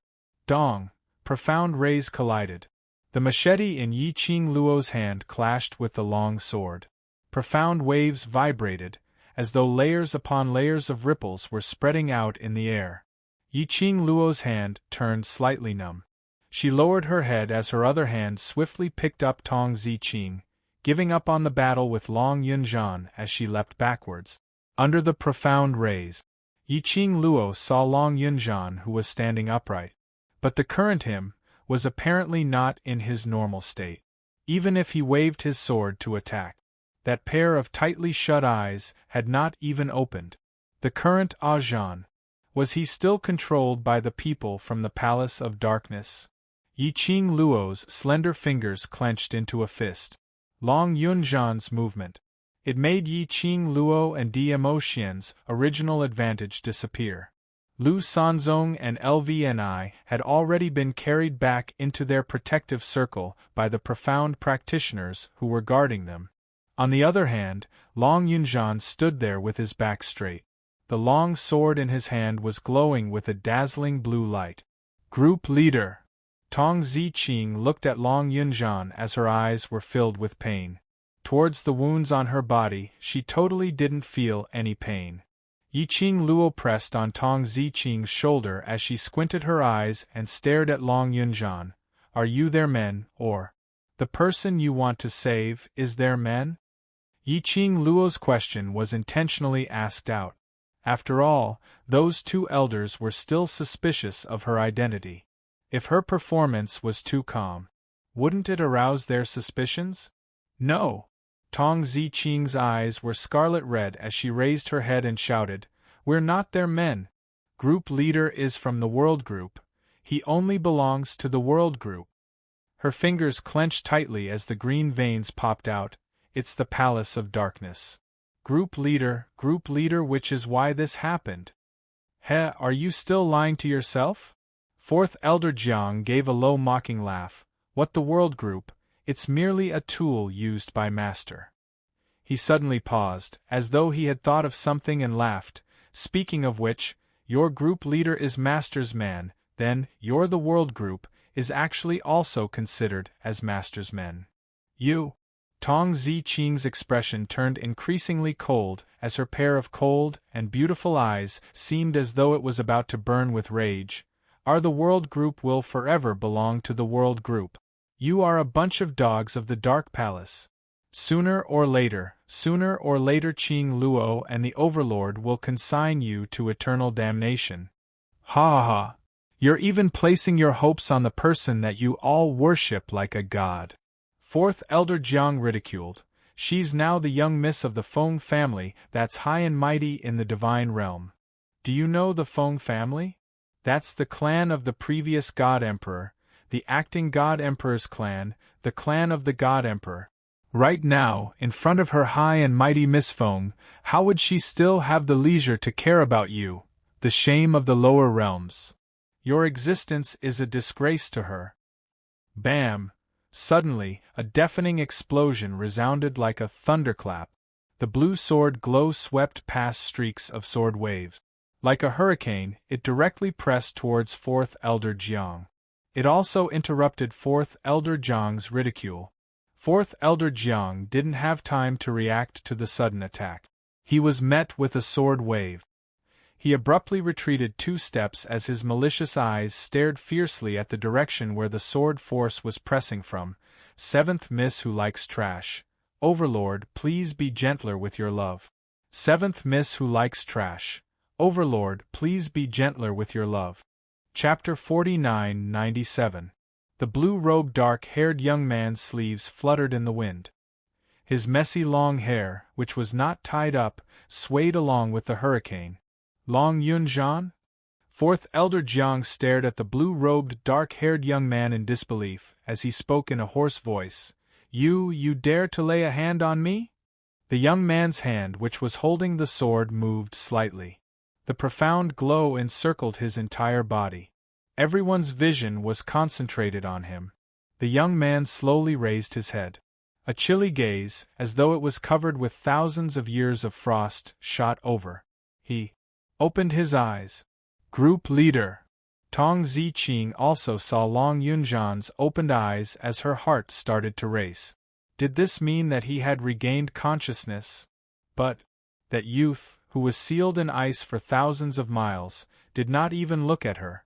[SPEAKER 1] Dong! Profound rays collided. The machete in Yi Qing Luo's hand clashed with the long sword. Profound waves vibrated, as though layers upon layers of ripples were spreading out in the air. Yi Qing Luo's hand turned slightly numb. She lowered her head as her other hand swiftly picked up Tong Ziqing, giving up on the battle with Long Yunzhan as she leapt backwards. Under the profound rays, Yi Qing Luo saw Long Yunzhan, who was standing upright. But the current him was apparently not in his normal state. Even if he waved his sword to attack, that pair of tightly shut eyes had not even opened. The current Zhan. Was he still controlled by the people from the Palace of Darkness? Yi Qing Luo's slender fingers clenched into a fist. Long Yunzhan's movement. It made Yi Qing Luo and Dmo Xian's original advantage disappear. Lu Sanzong and LVNI had already been carried back into their protective circle by the profound practitioners who were guarding them. On the other hand, Long Yunzhan stood there with his back straight. The long sword in his hand was glowing with a dazzling blue light. Group leader! Tong Ziqing looked at Long Yunzhan as her eyes were filled with pain. Towards the wounds on her body, she totally didn't feel any pain. Yi Qing Luo pressed on Tong Ziqing's shoulder as she squinted her eyes and stared at Long Yunzhan. Are you their men, or the person you want to save is their men? Yi Qing Luo's question was intentionally asked out. After all, those two elders were still suspicious of her identity. If her performance was too calm, wouldn't it arouse their suspicions? No. Tong Ziqing's eyes were scarlet red as she raised her head and shouted, "We're not their men. Group leader is from the World Group. He only belongs to the World Group." Her fingers clenched tightly as the green veins popped out. It's the Palace of Darkness. Group leader, which is why this happened. Heh, are you still lying to yourself? Fourth Elder Jiang gave a low mocking laugh. What the World Group? It's merely a tool used by Master. He suddenly paused, as though he had thought of something and laughed. Speaking of which, your group leader is Master's man, then, you're the World Group, is actually also considered as Master's men. You? Tong Ziqing's expression turned increasingly cold as her pair of cold and beautiful eyes seemed as though it was about to burn with rage. Our the World Group will forever belong to the World Group. You are a bunch of dogs of the Dark Palace. Sooner or later, Qing Luo and the Overlord will consign you to eternal damnation. Ha ha ha. You're even placing your hopes on the person that you all worship like a god. Fourth Elder Jiang ridiculed. She's now the young miss of the Feng family that's high and mighty in the divine realm. Do you know the Feng family? That's the clan of the previous God Emperor, the acting God Emperor's clan, the clan of the God Emperor. Right now, in front of her high and mighty Miss Feng, how would she still have the leisure to care about you, the shame of the lower realms? Your existence is a disgrace to her. Bam! Suddenly, a deafening explosion resounded like a thunderclap. The blue sword glow swept past streaks of sword waves. Like a hurricane, it directly pressed towards Fourth Elder Jiang. It also interrupted Fourth Elder Jiang's ridicule. Fourth Elder Jiang didn't have time to react to the sudden attack. He was met with a sword wave. He abruptly retreated 2 steps as his malicious eyes stared fiercely at the direction where the sword force was pressing from. 7th Miss who likes trash. Overlord, please be gentler with your love. Seventh Miss Who Likes Trash. Overlord, please be gentler with your love. Chapter 49-97. The blue-robed dark-haired young man's sleeves fluttered in the wind. His messy long hair, which was not tied up, swayed along with the hurricane. Long Yunjian? Fourth Elder Jiang stared at the blue-robed, dark-haired young man in disbelief as he spoke in a hoarse voice. You dare to lay a hand on me? The young man's hand, which was holding the sword, moved slightly. The profound glow encircled his entire body. Everyone's vision was concentrated on him. The young man slowly raised his head. A chilly gaze, as though it was covered with thousands of years of frost, shot over. He opened his eyes. Group leader. Tong Ziqing also saw Long Yunjian's opened eyes as her heart started to race. Did this mean that he had regained consciousness? But that youth, who was sealed in ice for thousands of miles, did not even look at her.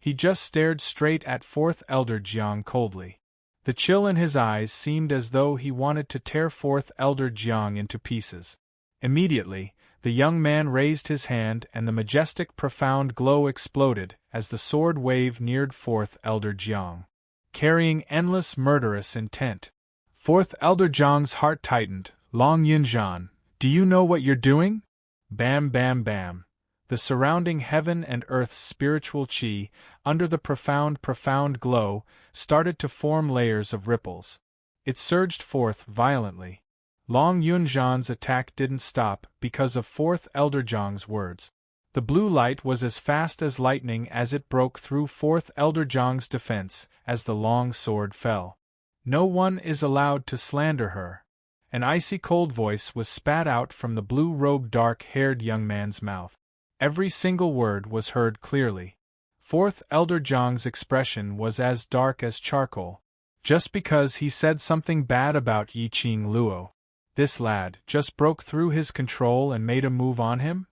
[SPEAKER 1] He just stared straight at Fourth Elder Jiang coldly. The chill in his eyes seemed as though he wanted to tear Fourth Elder Jiang into pieces. Immediately, the young man raised his hand and the majestic profound glow exploded as the sword wave neared Fourth Elder Jiang, carrying endless murderous intent. Fourth Elder Jiang's heart tightened. Long Yunjian, do you know what you're doing? Bam bam bam. The surrounding heaven and earth's spiritual chi, under the profound glow, started to form layers of ripples. It surged forth violently. Long Yunjian's attack didn't stop because of Fourth Elder Jiang's words. The blue light was as fast as lightning as it broke through Fourth Elder Jiang's defense as the long sword fell. No one is allowed to slander her. An icy cold voice was spat out from the blue-robed dark-haired young man's mouth. Every single word was heard clearly. Fourth Elder Jiang's expression was as dark as charcoal. Just because he said something bad about Yiqing Luo, this lad just broke through his control and made a move on him?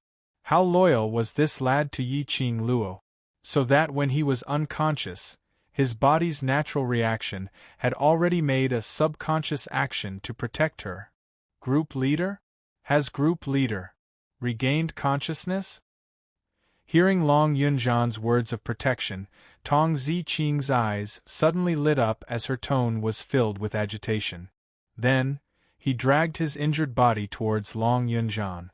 [SPEAKER 1] How loyal was this lad to Yiqing Luo? So that when he was unconscious, his body's natural reaction had already made a subconscious action to protect her. Group leader? Has group leader regained consciousness? Hearing Long Yunjian's words of protection, Tong Ziqing's eyes suddenly lit up as her tone was filled with agitation. Then, he dragged his injured body towards Long Yunjian.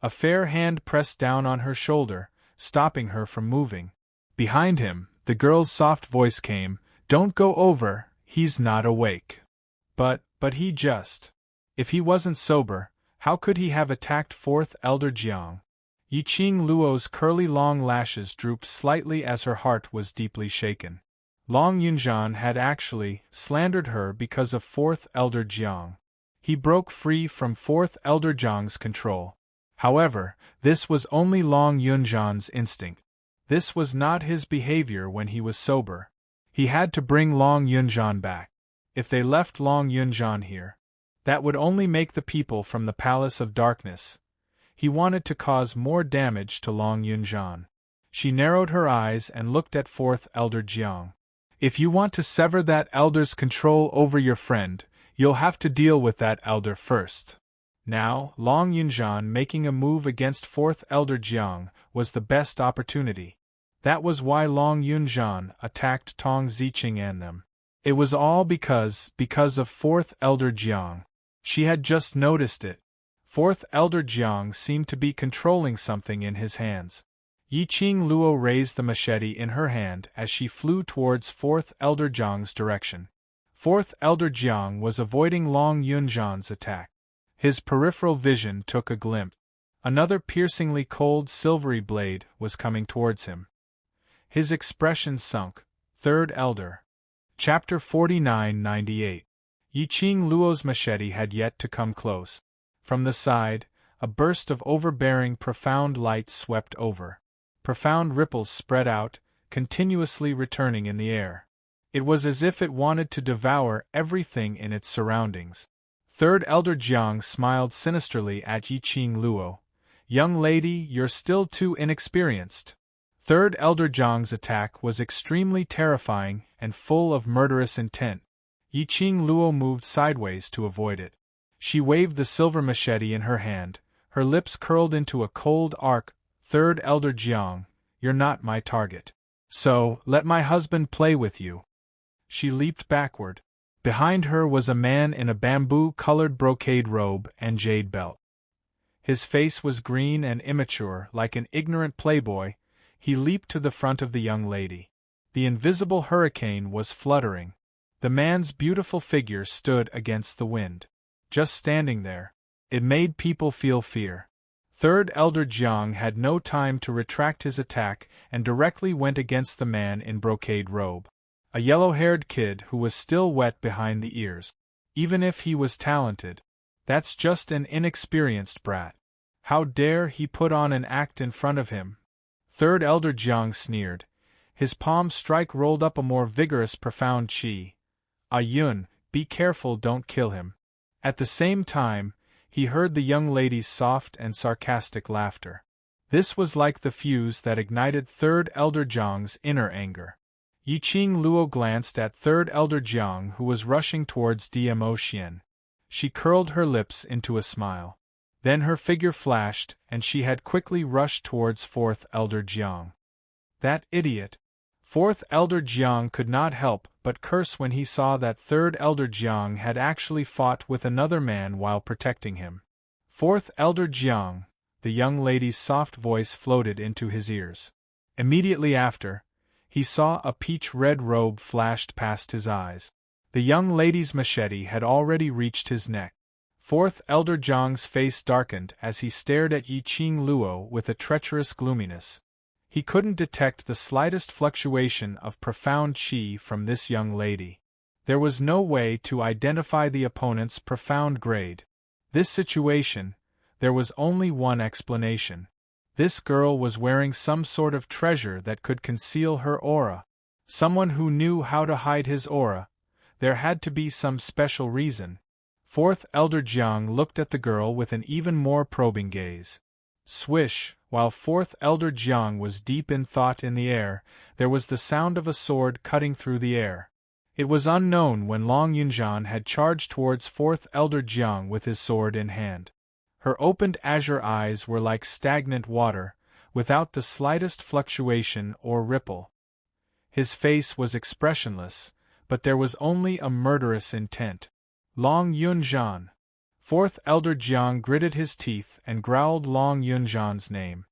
[SPEAKER 1] A fair hand pressed down on her shoulder, stopping her from moving. Behind him, the girl's soft voice came, "Don't go over, he's not awake." But he just. If he wasn't sober, how could he have attacked Fourth Elder Jiang? Yiqing Luo's curly long lashes drooped slightly as her heart was deeply shaken. Long Yunjian had actually slandered her because of Fourth Elder Jiang. He broke free from Fourth Elder Jiang's control. However, this was only Long Yunjian's instinct. This was not his behavior when he was sober. He had to bring Long Yunjian back. If they left Long Yunjian here, that would only make the people from the Palace of Darkness. He wanted to cause more damage to Long Yunjian. She narrowed her eyes and looked at Fourth Elder Jiang. If you want to sever that elder's control over your friend, you'll have to deal with that elder first. Now, Long Yunjian making a move against Fourth Elder Jiang was the best opportunity. That was why Long Yunjian attacked Tong Ziqing and them. It was all because of Fourth Elder Jiang. She had just noticed it. Fourth Elder Jiang seemed to be controlling something in his hands. Yiqing Luo raised the machete in her hand as she flew towards Fourth Elder Jiang's direction. Fourth Elder Jiang was avoiding Long Yunjian's attack. His peripheral vision took a glimpse. Another piercingly cold silvery blade was coming towards him. His expression sunk. Third Elder. Chapter 49-98. Yiqing Luo's machete had yet to come close. From the side, a burst of overbearing profound light swept over. Profound ripples spread out, continuously returning in the air. It was as if it wanted to devour everything in its surroundings. Third Elder Jiang smiled sinisterly at Yiqing Luo. "Young lady, you're still too inexperienced." Third Elder Jiang's attack was extremely terrifying and full of murderous intent. Yiqing Luo moved sideways to avoid it. She waved the silver machete in her hand, Her lips curled into a cold arc. Third Elder Jiang, you're not my target. So, let my husband play with you. She leaped backward. Behind her was a man in a bamboo-colored brocade robe and jade belt. His face was green and immature, like an ignorant playboy. He leaped to the front of the young lady. The invisible hurricane was fluttering. The man's beautiful figure stood against the wind. Just standing there. It made people feel fear. Third Elder Jiang had no time to retract his attack and directly went against the man in brocade robe. A yellow-haired kid who was still wet behind the ears. Even if he was talented, that's just an inexperienced brat. How dare he put on an act in front of him? Third Elder Jiang sneered. His palm strike rolled up a more vigorous profound chi. Ah Yun, be careful, don't kill him. At the same time, he heard the young lady's soft and sarcastic laughter. This was like the fuse that ignited Third Elder Jiang's inner anger. Yiqing Luo glanced at Third Elder Jiang, who was rushing towards Dmo Xian. She curled her lips into a smile. Then her figure flashed, and she had quickly rushed towards Fourth Elder Jiang. That idiot! Fourth Elder Jiang could not help but curse when he saw that Third Elder Jiang had actually fought with another man while protecting him. Fourth Elder Jiang, the young lady's soft voice floated into his ears. Immediately after, he saw a peach-red robe flashed past his eyes. The young lady's machete had already reached his neck. Fourth Elder Jiang's face darkened as he stared at Yiqing Luo with a treacherous gloominess. He couldn't detect the slightest fluctuation of profound qi from this young lady. There was no way to identify the opponent's profound grade. This situation, there was only one explanation. This girl was wearing some sort of treasure that could conceal her aura. Someone who knew how to hide his aura. There had to be some special reason. Fourth Elder Jiang looked at the girl with an even more probing gaze. Swish, while Fourth Elder Jiang was deep in thought in the air, there was the sound of a sword cutting through the air. It was unknown when Long Yunzhan had charged towards Fourth Elder Jiang with his sword in hand. Her opened azure eyes were like stagnant water, without the slightest fluctuation or ripple. His face was expressionless, but there was only a murderous intent. Long Yunzhan. Fourth Elder Jiang gritted his teeth and growled Long Yunzhan's name.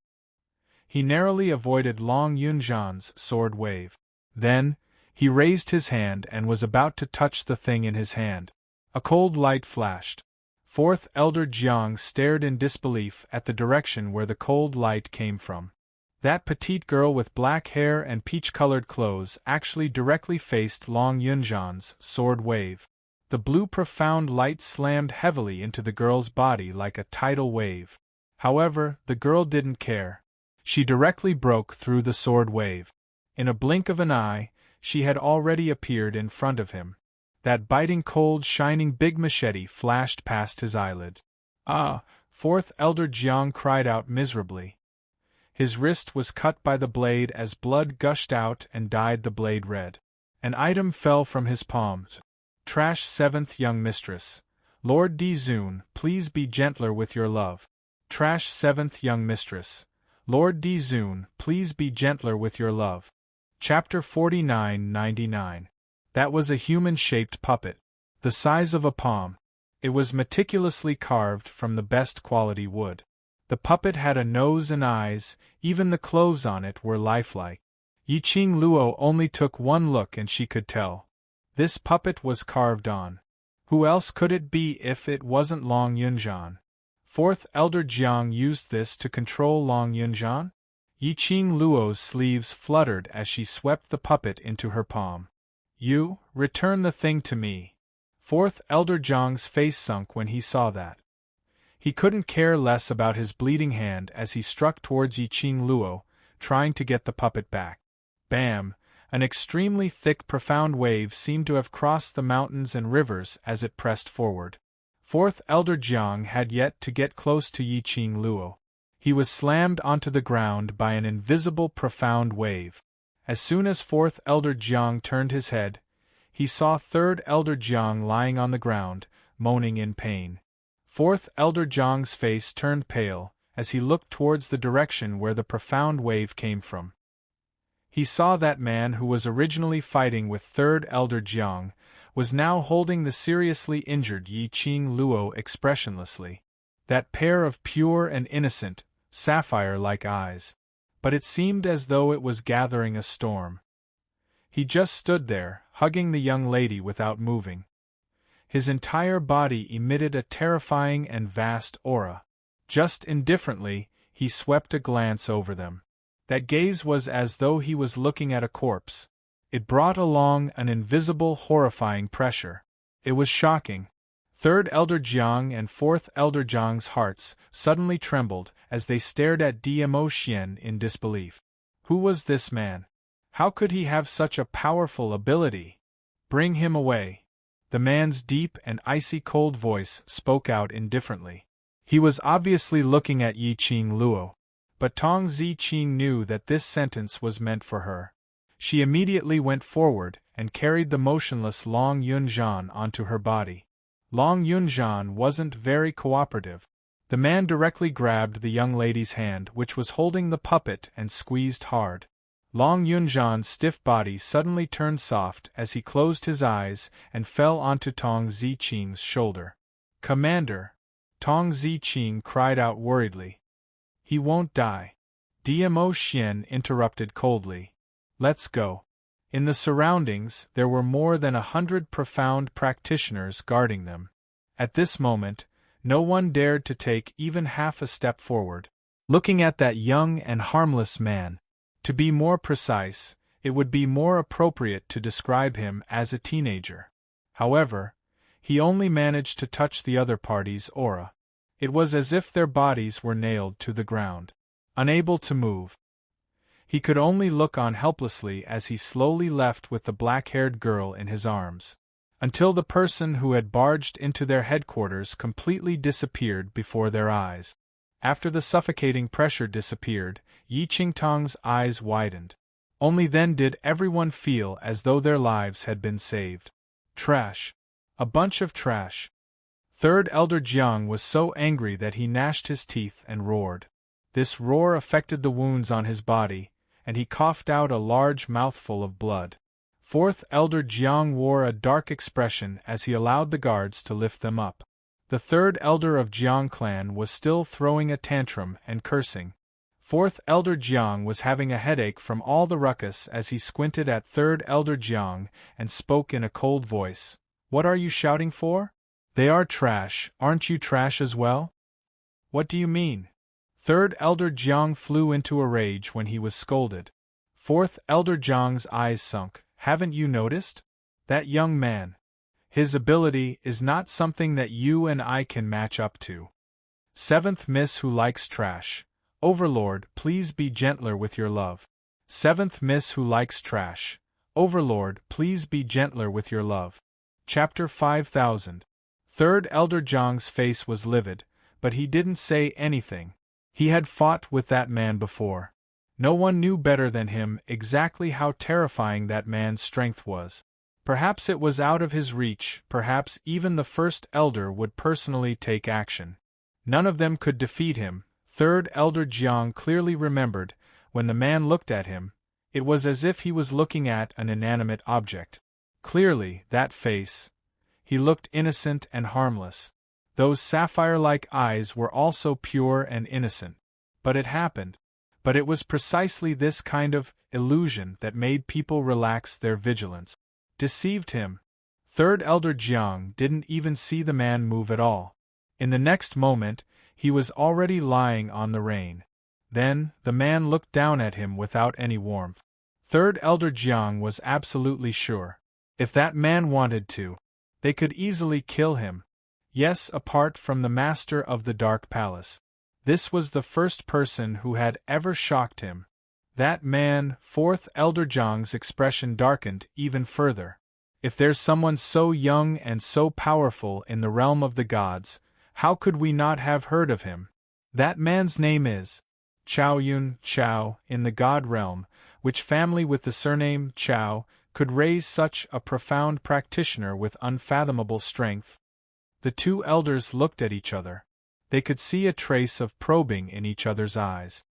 [SPEAKER 1] He narrowly avoided Long Yunzhan's sword wave. Then, he raised his hand and was about to touch the thing in his hand. A cold light flashed. Fourth Elder Jiang stared in disbelief at the direction where the cold light came from. That petite girl with black hair and peach-colored clothes actually directly faced Long Yunzhan's sword wave. The blue profound light slammed heavily into the girl's body like a tidal wave. However, the girl didn't care. She directly broke through the sword wave. In a blink of an eye, she had already appeared in front of him. That biting cold shining big machete flashed past his eyelid. Ah! Fourth Elder Jiang cried out miserably. His wrist was cut by the blade as blood gushed out and dyed the blade red. An item fell from his palms. Trash Seventh Young Mistress. Lord Dizun, please be gentler with your love. Trash Seventh Young Mistress. Lord Dizun, please be gentler with your love. Chapter 49-99. That was a human-shaped puppet. The size of a palm. It was meticulously carved from the best quality wood. The puppet had a nose and eyes, even the clothes on it were lifelike. Yiqing Luo only took one look and she could tell. This puppet was carved on. Who else could it be if it wasn't Long Yunzhan? Fourth Elder Jiang used this to control Long Yunzhan? Yiqing Luo's sleeves fluttered as she swept the puppet into her palm. You, return the thing to me. Fourth Elder Jiang's face sunk when he saw that. He couldn't care less about his bleeding hand as he struck towards Yiqing Luo, trying to get the puppet back. Bam! An extremely thick profound wave seemed to have crossed the mountains and rivers as it pressed forward. Fourth Elder Jiang had yet to get close to Yiqing Luo. He was slammed onto the ground by an invisible profound wave. As soon as Fourth Elder Jiang turned his head, he saw Third Elder Jiang lying on the ground, moaning in pain. Fourth Elder Jiang's face turned pale as he looked towards the direction where the profound wave came from. He saw that man who was originally fighting with Third Elder Jiang was now holding the seriously injured Yi Qing Luo expressionlessly. That pair of pure and innocent, sapphire-like eyes. But it seemed as though it was gathering a storm. He just stood there, hugging the young lady without moving. His entire body emitted a terrifying and vast aura. Just indifferently, he swept a glance over them. That gaze was as though he was looking at a corpse. It brought along an invisible, horrifying pressure. It was shocking. Third Elder Jiang and Fourth Elder Jiang's hearts suddenly trembled as they stared at Dmo Xian in disbelief. Who was this man? How could he have such a powerful ability? Bring him away. The man's deep and icy cold voice spoke out indifferently. He was obviously looking at Yi Qing Luo. But Tong Ziqing knew that this sentence was meant for her. She immediately went forward and carried the motionless Long Yunzhan onto her body. Long Yunzhan wasn't very cooperative. The man directly grabbed the young lady's hand which was holding the puppet and squeezed hard. Long Yunzhan's stiff body suddenly turned soft as he closed his eyes and fell onto Tong Ziqing's shoulder. "Commander!" Tong Ziqing cried out worriedly. "He won't die." Dmo Xian interrupted coldly. "Let's go." In the surroundings, there were more than 100 profound practitioners guarding them. At this moment, no one dared to take even half a step forward. Looking at that young and harmless man, to be more precise, it would be more appropriate to describe him as a teenager. However, he only managed to touch the other party's aura. It was as if their bodies were nailed to the ground. Unable to move, he could only look on helplessly as he slowly left with the black-haired girl in his arms, until the person who had barged into their headquarters completely disappeared before their eyes. After the suffocating pressure disappeared, Yi Qingtang's eyes widened. Only then did everyone feel as though their lives had been saved. Trash. A bunch of trash. Third Elder Jiang was so angry that he gnashed his teeth and roared. This roar affected the wounds on his body, and he coughed out a large mouthful of blood. Fourth Elder Jiang wore a dark expression as he allowed the guards to lift them up. The third elder of Jiang clan was still throwing a tantrum and cursing. Fourth Elder Jiang was having a headache from all the ruckus as he squinted at Third Elder Jiang and spoke in a cold voice. "What are you shouting for? They are trash, aren't you trash as well?" "What do you mean?" Third Elder Jiang flew into a rage when he was scolded. Fourth Elder Jiang's eyes sunk. "Haven't you noticed? That young man. His ability is not something that you and I can match up to." Seventh Miss who likes trash. "Overlord, please be gentler with your love." Seventh Miss who likes trash. "Overlord, please be gentler with your love." Chapter 5000. Third Elder Jiang's face was livid, but he didn't say anything. He had fought with that man before. No one knew better than him exactly how terrifying that man's strength was. Perhaps it was out of his reach, perhaps even the First Elder would personally take action. None of them could defeat him. Third Elder Jiang clearly remembered, when the man looked at him, it was as if he was looking at an inanimate object. Clearly, that face. He looked innocent and harmless. Those sapphire-like eyes were also pure and innocent. But it happened. But it was precisely this kind of illusion that made people relax their vigilance. Deceived him. Third Elder Jiang didn't even see the man move at all. In the next moment, he was already lying on the rain. Then, the man looked down at him without any warmth. Third Elder Jiang was absolutely sure. If that man wanted to, they could easily kill him. Yes, apart from the master of the Dark Palace. This was the first person who had ever shocked him. That man. Fourth Elder Jiang's expression darkened even further. If there's someone so young and so powerful in the realm of the gods, how could we not have heard of him? That man's name is Chao Yun Chao in the god realm, which family with the surname Chao could raise such a profound practitioner with unfathomable strength? The two elders looked at each other. They could see a trace of probing in each other's eyes.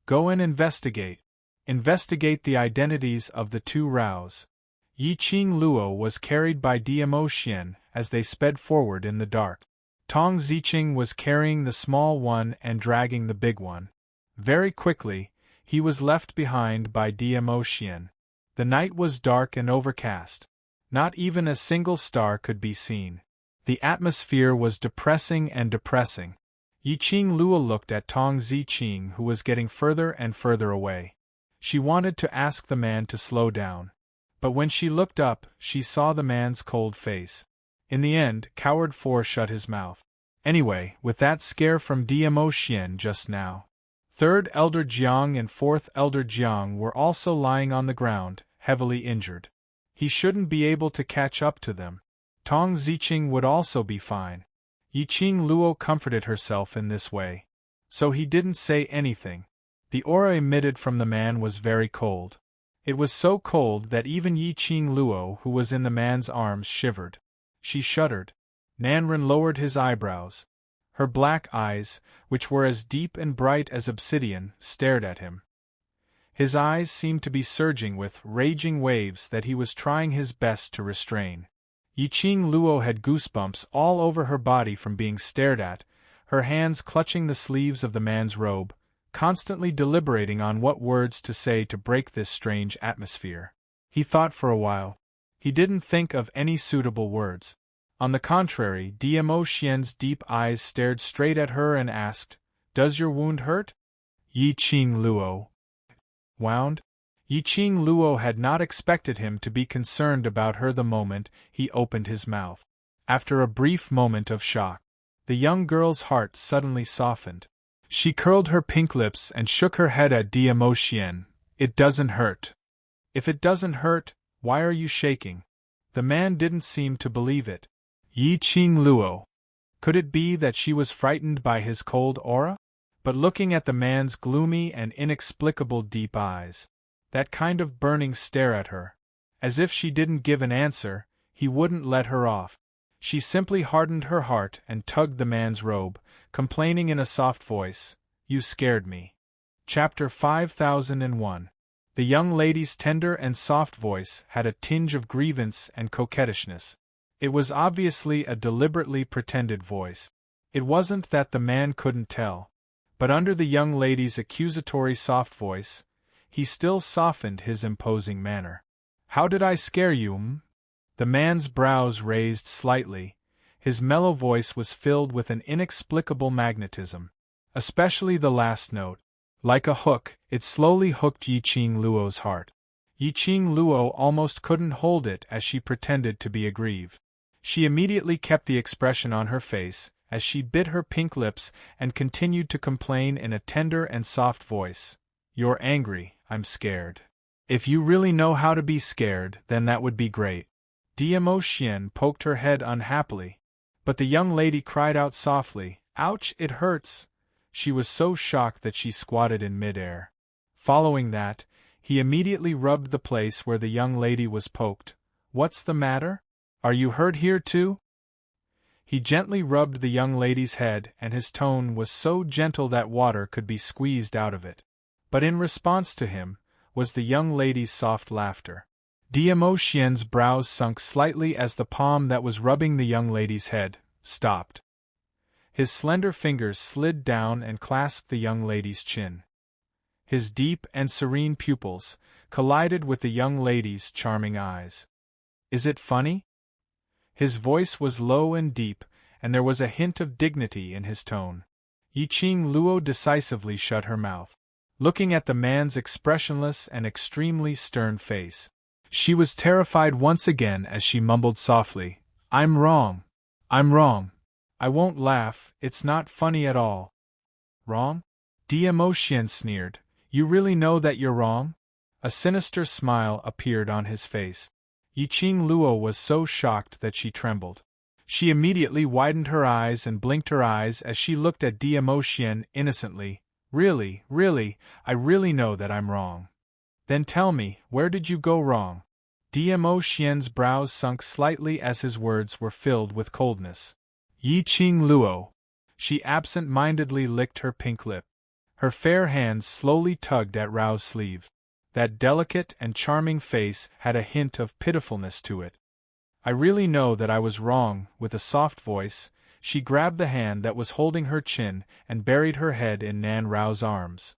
[SPEAKER 1] Go and investigate. Investigate the identities of the two Raos. Yi Qing Luo was carried by Diamo Xian as they sped forward in the dark. Tong Ziqing was carrying the small one and dragging the big one. Very quickly, he was left behind by Diamo Xian. The night was dark and overcast. Not even a single star could be seen. The atmosphere was depressing and depressing. Yi Qing Luo looked at Tong Ziqing, who was getting further and further away. She wanted to ask the man to slow down. But when she looked up, she saw the man's cold face. In the end, Coward 4 shut his mouth. Anyway, with that scare from Diamo Xian just now. Third Elder Jiang and Fourth Elder Jiang were also lying on the ground, heavily injured. He shouldn't be able to catch up to them. Tong Ziqing would also be fine. Yi Qing Luo comforted herself in this way. So he didn't say anything. The aura emitted from the man was very cold. It was so cold that even Yi Qing Luo, who was in the man's arms, shivered. She shuddered. Nanren lowered his eyebrows. Her black eyes, which were as deep and bright as obsidian, stared at him. His eyes seemed to be surging with raging waves that he was trying his best to restrain. Yi Qing Luo had goosebumps all over her body from being stared at, her hands clutching the sleeves of the man's robe, constantly deliberating on what words to say to break this strange atmosphere. He thought for a while. He didn't think of any suitable words. On the contrary, Diamo Xian's deep eyes stared straight at her and asked, "Does your wound hurt?" Yi Qing Luo wound. Yi Qing Luo had not expected him to be concerned about her the moment he opened his mouth. After a brief moment of shock, the young girl's heart suddenly softened. She curled her pink lips and shook her head at Diamo Xian. "It doesn't hurt." "If it doesn't hurt, why are you shaking?" The man didn't seem to believe it. Yi Qing Luo. Could it be that she was frightened by his cold aura? But looking at the man's gloomy and inexplicable deep eyes, that kind of burning stare at her, as if she didn't give an answer, he wouldn't let her off. She simply hardened her heart and tugged the man's robe, complaining in a soft voice, "You scared me." Chapter 5001. The young lady's tender and soft voice had a tinge of grievance and coquettishness. It was obviously a deliberately pretended voice. It wasn't that the man couldn't tell. But under the young lady's accusatory soft voice, he still softened his imposing manner. "How did I scare you, The man's brows raised slightly. His mellow voice was filled with an inexplicable magnetism. Especially the last note. Like a hook, it slowly hooked Yi Qing Luo's heart. Yi Qing Luo almost couldn't hold it as she pretended to be aggrieved. She immediately kept the expression on her face, as she bit her pink lips and continued to complain in a tender and soft voice. "You're angry, I'm scared. If you really know how to be scared, then that would be great." Diamo Xian poked her head unhappily. But the young lady cried out softly, "Ouch, it hurts!" She was so shocked that she squatted in midair. Following that, he immediately rubbed the place where the young lady was poked. "What's the matter? Are you hurt here too?" He gently rubbed the young lady's head, and his tone was so gentle that water could be squeezed out of it. But in response to him, was the young lady's soft laughter. Diamo Xian's brows sunk slightly as the palm that was rubbing the young lady's head stopped. His slender fingers slid down and clasped the young lady's chin. His deep and serene pupils collided with the young lady's charming eyes. "Is it funny?" His voice was low and deep, and there was a hint of dignity in his tone. Yi Qing Luo decisively shut her mouth. Looking at the man's expressionless and extremely stern face, she was terrified once again as she mumbled softly, "I'm wrong. I'm wrong. I won't laugh, it's not funny at all." "Wrong?" Diamo Xian sneered. "You really know that you're wrong?" A sinister smile appeared on his face. Yi Qing Luo was so shocked that she trembled. She immediately widened her eyes and blinked her eyes as she looked at Diamo Xian innocently. Really, I really know that I'm wrong." "Then tell me, where did you go wrong?" Diamo Xian's brows sunk slightly as his words were filled with coldness. Yi Qing Luo. She absent-mindedly licked her pink lip. Her fair hands slowly tugged at Rao's sleeve. That delicate and charming face had a hint of pitifulness to it. I really know that I was wrong. With a soft voice, she grabbed the hand that was holding her chin and buried her head in Nan Rao's arms.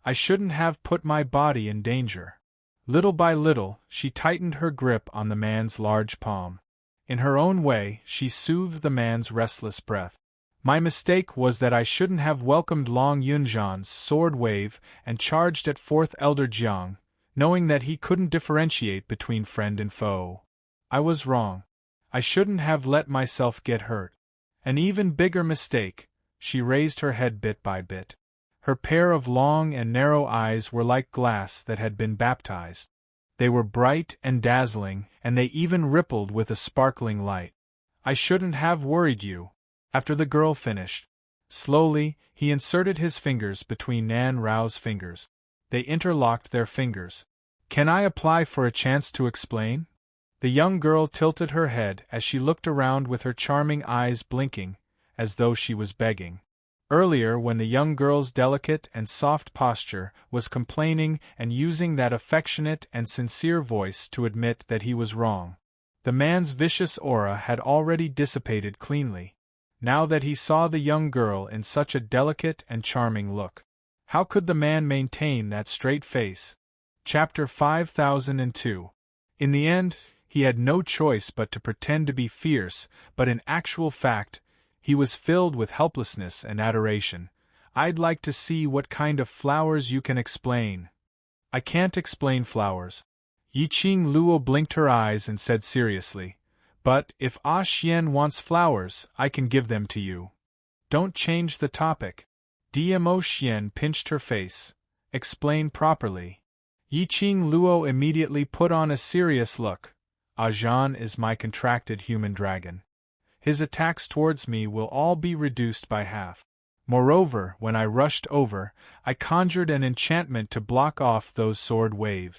[SPEAKER 1] I shouldn't have put my body in danger. Little by little, she tightened her grip on the man's large palm. In her own way, she soothed the man's restless breath. My mistake was that I shouldn't have welcomed Long Yunjian's sword wave and charged at Fourth Elder Jiang, knowing that he couldn't differentiate between friend and foe. I was wrong. I shouldn't have let myself get hurt. An even bigger mistake. She raised her head bit by bit. Her pair of long and narrow eyes were like glass that had been baptized. They were bright and dazzling, and they even rippled with a sparkling light. I shouldn't have worried you. After the girl finished, slowly, he inserted his fingers between Nan Rao's fingers. They interlocked their fingers. Can I apply for a chance to explain? The young girl tilted her head as she looked around with her charming eyes blinking, as though she was begging. Earlier, when the young girl's delicate and soft posture was complaining and using that affectionate and sincere voice to admit that he was wrong, the man's vicious aura had already dissipated cleanly. Now that he saw the young girl in such a delicate and charming look, how could the man maintain that straight face? Chapter 5002. In the end, he had no choice but to pretend to be fierce, but in actual fact, he was filled with helplessness and adoration. I'd like to see what kind of flowers you can explain. I can't explain flowers. Yi Qing Luo blinked her eyes and said seriously, but if Ah Xian wants flowers, I can give them to you. Don't change the topic. Dmo Xian pinched her face. Explain properly. Yi Qing Luo immediately put on a serious look. Ah Zhan is my contracted human dragon. His attacks towards me will all be reduced by half. Moreover, when I rushed over, I conjured an enchantment to block off those sword waves.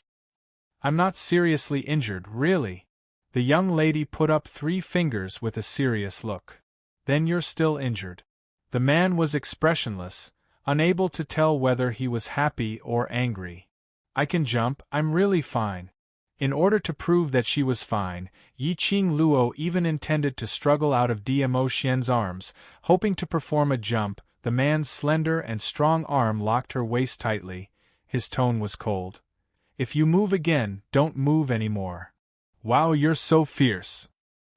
[SPEAKER 1] I'm not seriously injured, really. The young lady put up 3 fingers with a serious look. Then you're still injured. The man was expressionless, unable to tell whether he was happy or angry. I can jump, I'm really fine. In order to prove that she was fine, Yi Qing Luo even intended to struggle out of Dmo Xian's arms, hoping to perform a jump. The man's slender and strong arm locked her waist tightly. His tone was cold. If you move again, don't move anymore. Wow, you're so fierce.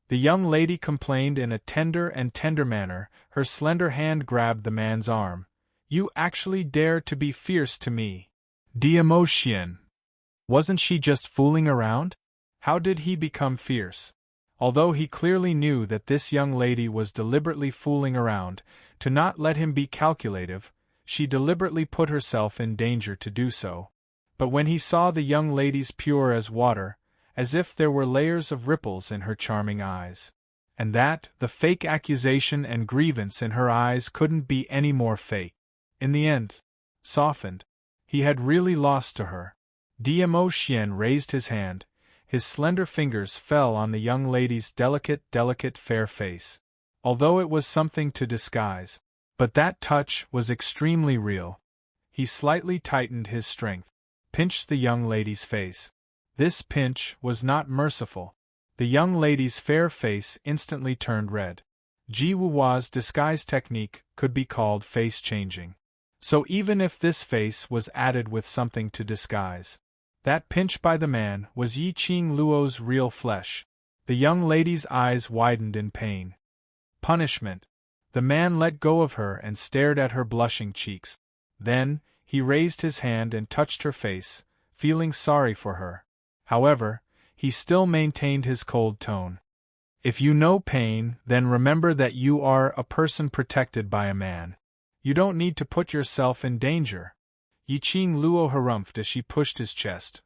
[SPEAKER 1] The young lady complained in a tender manner. Her slender hand grabbed the man's arm. You actually dare to be fierce to me. Dmo Xian. Wasn't she just fooling around? How did he become fierce? Although he clearly knew that this young lady was deliberately fooling around, to not let him be calculative, she deliberately put herself in danger to do so. But when he saw the young lady's pure as water, as if there were layers of ripples in her charming eyes, and that the fake accusation and grievance in her eyes couldn't be any more fake, in the end, softened, he had really lost to her. Dmo Xian raised his hand. His slender fingers fell on the young lady's delicate fair face. Although it was something to disguise, but that touch was extremely real. He slightly tightened his strength, pinched the young lady's face. This pinch was not merciful. The young lady's fair face instantly turned red. Ji Wuhua's disguise technique could be called face-changing. So even if this face was added with something to disguise, that pinch by the man was Yi Qing Luo's real flesh. The young lady's eyes widened in pain. Punishment. The man let go of her and stared at her blushing cheeks. Then, he raised his hand and touched her face, feeling sorry for her. However, he still maintained his cold tone. If you know pain, then remember that you are a person protected by a man. You don't need to put yourself in danger. Yi Qing Luo harumphed as she pushed his chest.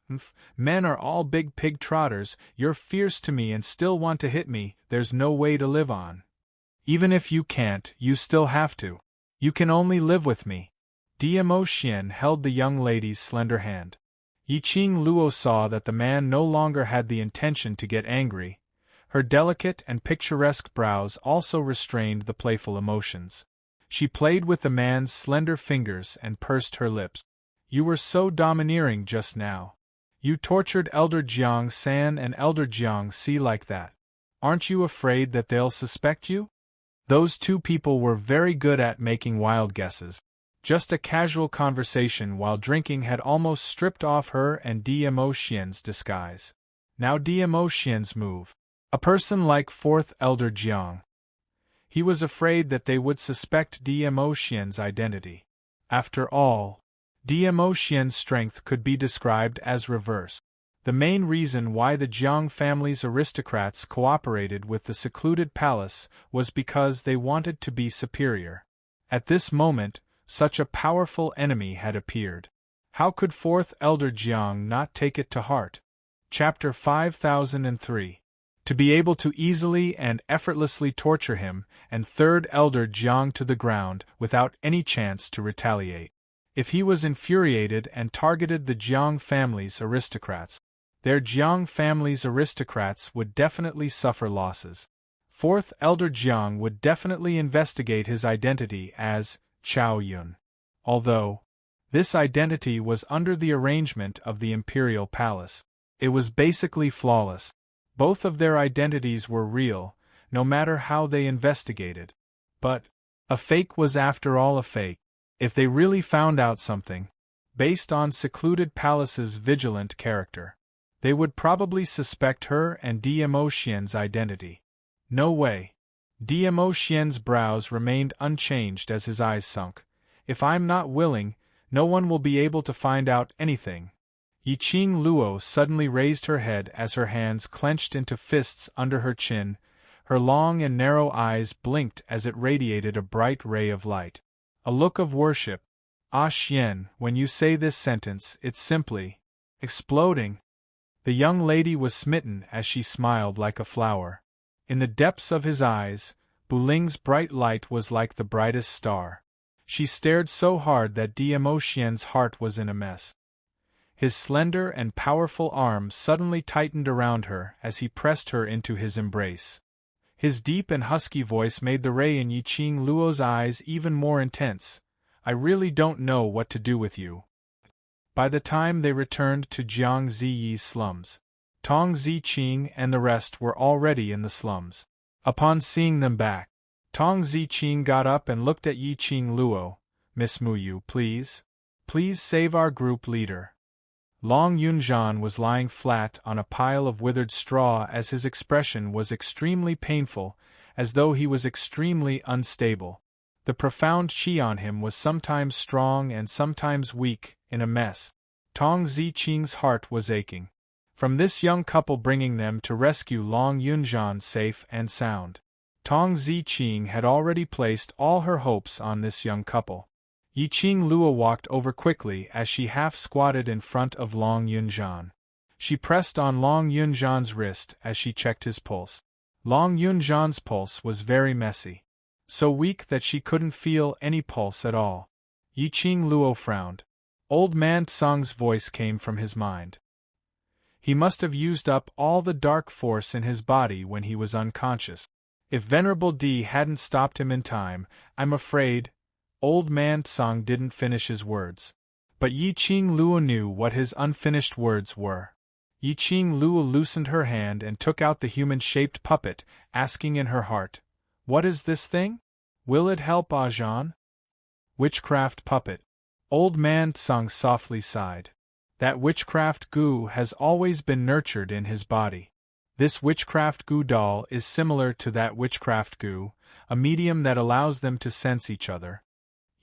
[SPEAKER 1] Men are all big pig trotters. You're fierce to me and still want to hit me. There's no way to live on. Even if you can't, you still have to. You can only live with me. Dmo Xian held the young lady's slender hand. Yi Qing Luo saw that the man no longer had the intention to get angry. Her delicate and picturesque brows also restrained the playful emotions. She played with the man's slender fingers and pursed her lips. You were so domineering just now. You tortured Elder Jiang San and Elder Jiang Si like that. Aren't you afraid that they'll suspect you? Those two people were very good at making wild guesses. Just a casual conversation while drinking had almost stripped off her and Dmo Xian's disguise. Now Dmo Xian's move. A person like Fourth Elder Jiang. He was afraid that they would suspect Dmo Xian's identity. After all, Dmo Xian's strength could be described as reverse. The main reason why the Jiang family's aristocrats cooperated with the secluded palace was because they wanted to be superior. At this moment, such a powerful enemy had appeared. How could Fourth Elder Jiang not take it to heart? Chapter 5003. To be able to easily and effortlessly torture him, and Third Elder Jiang to the ground, without any chance to retaliate. If he was infuriated and targeted the Jiang family's aristocrats, their Jiang family's aristocrats would definitely suffer losses. Fourth Elder Jiang would definitely investigate his identity as Chao Yun. Although this identity was under the arrangement of the imperial palace, it was basically flawless. Both of their identities were real, no matter how they investigated. But a fake was after all a fake. If they really found out something, based on secluded palace's vigilant character, they would probably suspect her and Dmo Xian's identity. No way. Dmo Xian's brows remained unchanged as his eyes sunk. If I'm not willing, no one will be able to find out anything. Yiqing Luo suddenly raised her head as her hands clenched into fists under her chin. Her long and narrow eyes blinked as it radiated a bright ray of light. A look of worship. Ah Xian, when you say this sentence, it's simply exploding. The young lady was smitten as she smiled like a flower. In the depths of his eyes, Buling's bright light was like the brightest star. She stared so hard that Dmo Xian's heart was in a mess. His slender and powerful arm suddenly tightened around her as he pressed her into his embrace. His deep and husky voice made the ray in Yiqing Luo's eyes even more intense. I really don't know what to do with you. By the time they returned to Jiang Ziyi's slums, Tong Ziqing and the rest were already in the slums. Upon seeing them back, Tong Ziqing got up and looked at Yiqing Luo. Miss Muyu, please. Please save our group leader. Long Yunzhan was lying flat on a pile of withered straw as his expression was extremely painful, as though he was extremely unstable. The profound qi on him was sometimes strong and sometimes weak, in a mess. Tong Ziqing's heart was aching. From this young couple bringing them to rescue Long Yunzhan safe and sound. Tong Ziqing had already placed all her hopes on this young couple. Yiqing Luo walked over quickly as she half-squatted in front of Long Yunzhan. She pressed on Long Yunzhan's wrist as she checked his pulse. Long Yunzhan's pulse was very messy. So weak that she couldn't feel any pulse at all. Yiqing Luo frowned. Old man Tsang's voice came from his mind. He must have used up all the dark force in his body when he was unconscious. If Venerable D hadn't stopped him in time, I'm afraid. Old man Tsang didn't finish his words. But Yiqing Luo knew what his unfinished words were. Yiqing Luo loosened her hand and took out the human-shaped puppet, asking in her heart, "What is this thing? Will it help Ajahn?" Witchcraft puppet. Old man Tsang softly sighed. That witchcraft goo has always been nurtured in his body. This witchcraft goo doll is similar to that witchcraft goo, a medium that allows them to sense each other.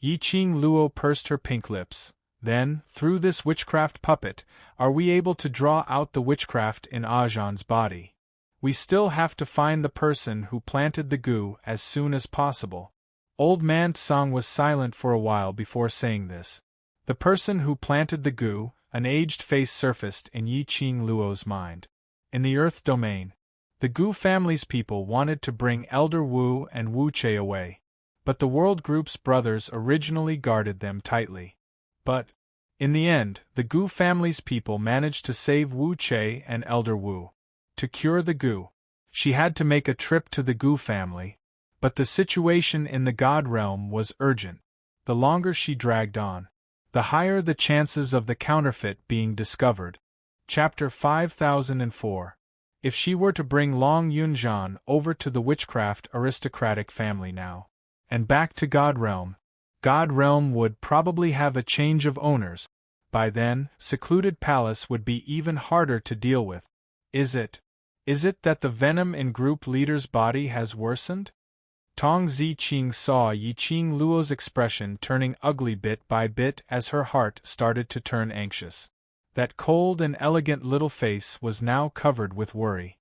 [SPEAKER 1] Yiqing Luo pursed her pink lips. Then, through this witchcraft puppet, are we able to draw out the witchcraft in Ajahn's body? We still have to find the person who planted the goo as soon as possible. Old man Tsang was silent for a while before saying this. The person who planted the goo, an aged face surfaced in Yiqing Luo's mind. In the Earth domain, the Gu family's people wanted to bring Elder Wu and Wu Che away. But the World Group's brothers originally guarded them tightly. But, in the end, the Gu family's people managed to save Wu Che and Elder Wu. To cure the Gu, She had to make a trip to the Gu family. But the situation in the God realm was urgent. The longer she dragged on, the higher the chances of the counterfeit being discovered. Chapter 5004. If she were to bring Long Yunjian over to the witchcraft aristocratic family now, and back to God realm would probably have a change of owners. By then, secluded palace would be even harder to deal with. Is it that the venom in group leader's body has worsened? Tong Ziqing saw Yiqing Luo's expression turning ugly bit by bit as her heart started to turn anxious. That cold and elegant little face was now covered with worry.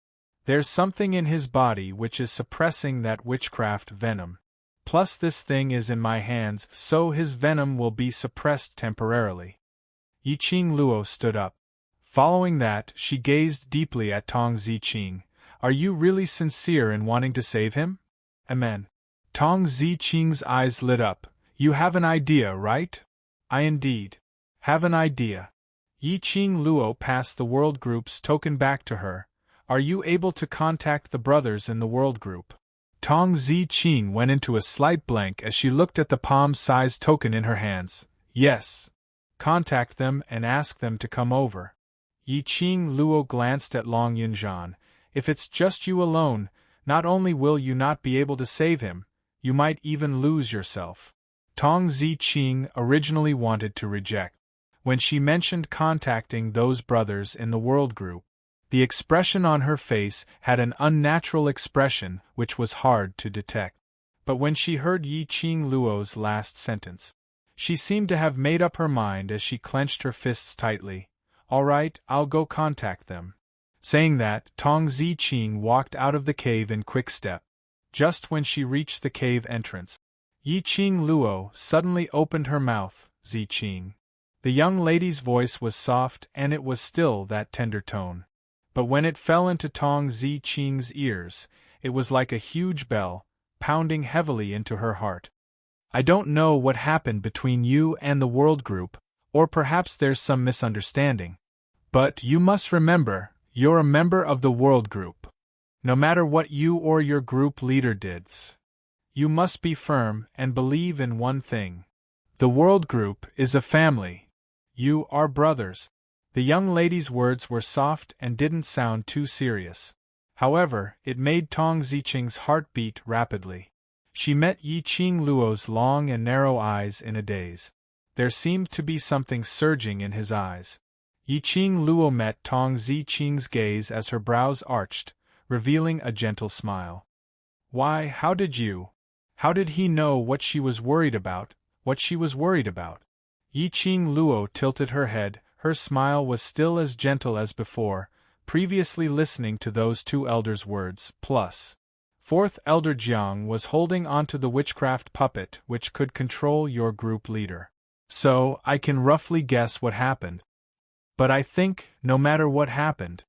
[SPEAKER 1] There's something in his body which is suppressing that witchcraft venom. Plus this thing is in my hands, so his venom will be suppressed temporarily. Yiqing Luo stood up. Following that, she gazed deeply at Tong Ziqing. Are you really sincere in wanting to save him? Amen. Tong Ziqing's eyes lit up. You have an idea, right? I indeed have an idea. Yiqing Luo passed the World Group's token back to her. Are you able to contact the brothers in the World Group? Tong Ziqing went into a slight blank as she looked at the palm-sized token in her hands. Yes. Contact them and ask them to come over. Yiqing Luo glanced at Long Yunjian. If it's just you alone, not only will you not be able to save him, you might even lose yourself. Tong Ziqing originally wanted to reject. When she mentioned contacting those brothers in the World Group, the expression on her face had an unnatural expression which was hard to detect. But when she heard Yiqing Luo's last sentence, she seemed to have made up her mind as she clenched her fists tightly. All right, I'll go contact them. Saying that, Tong Ziqing walked out of the cave in quick step. Just when she reached the cave entrance, Yiqing Luo suddenly opened her mouth. Ziqing. The young lady's voice was soft and it was still that tender tone. But when it fell into Tong Ziqing's ears, it was like a huge bell, pounding heavily into her heart. I don't know what happened between you and the World Group, or perhaps there's some misunderstanding. But you must remember, you're a member of the World Group. No matter what you or your group leader did, you must be firm and believe in one thing. The World Group is a family. You are brothers. The young lady's words were soft and didn't sound too serious. However, it made Tong Ziqing's heart beat rapidly. She met Yiqing Luo's long and narrow eyes in a daze. There seemed to be something surging in his eyes. Yiqing Luo met Tong Ziqing's gaze as her brows arched, revealing a gentle smile. Why, how did he know what she was worried about, Yiqing Luo tilted her head, her smile was still as gentle as before, previously listening to those two elders' words, plus. Fourth Elder Jiang was holding onto the witchcraft puppet which could control your group leader. So, I can roughly guess what happened. But I think, no matter what happened,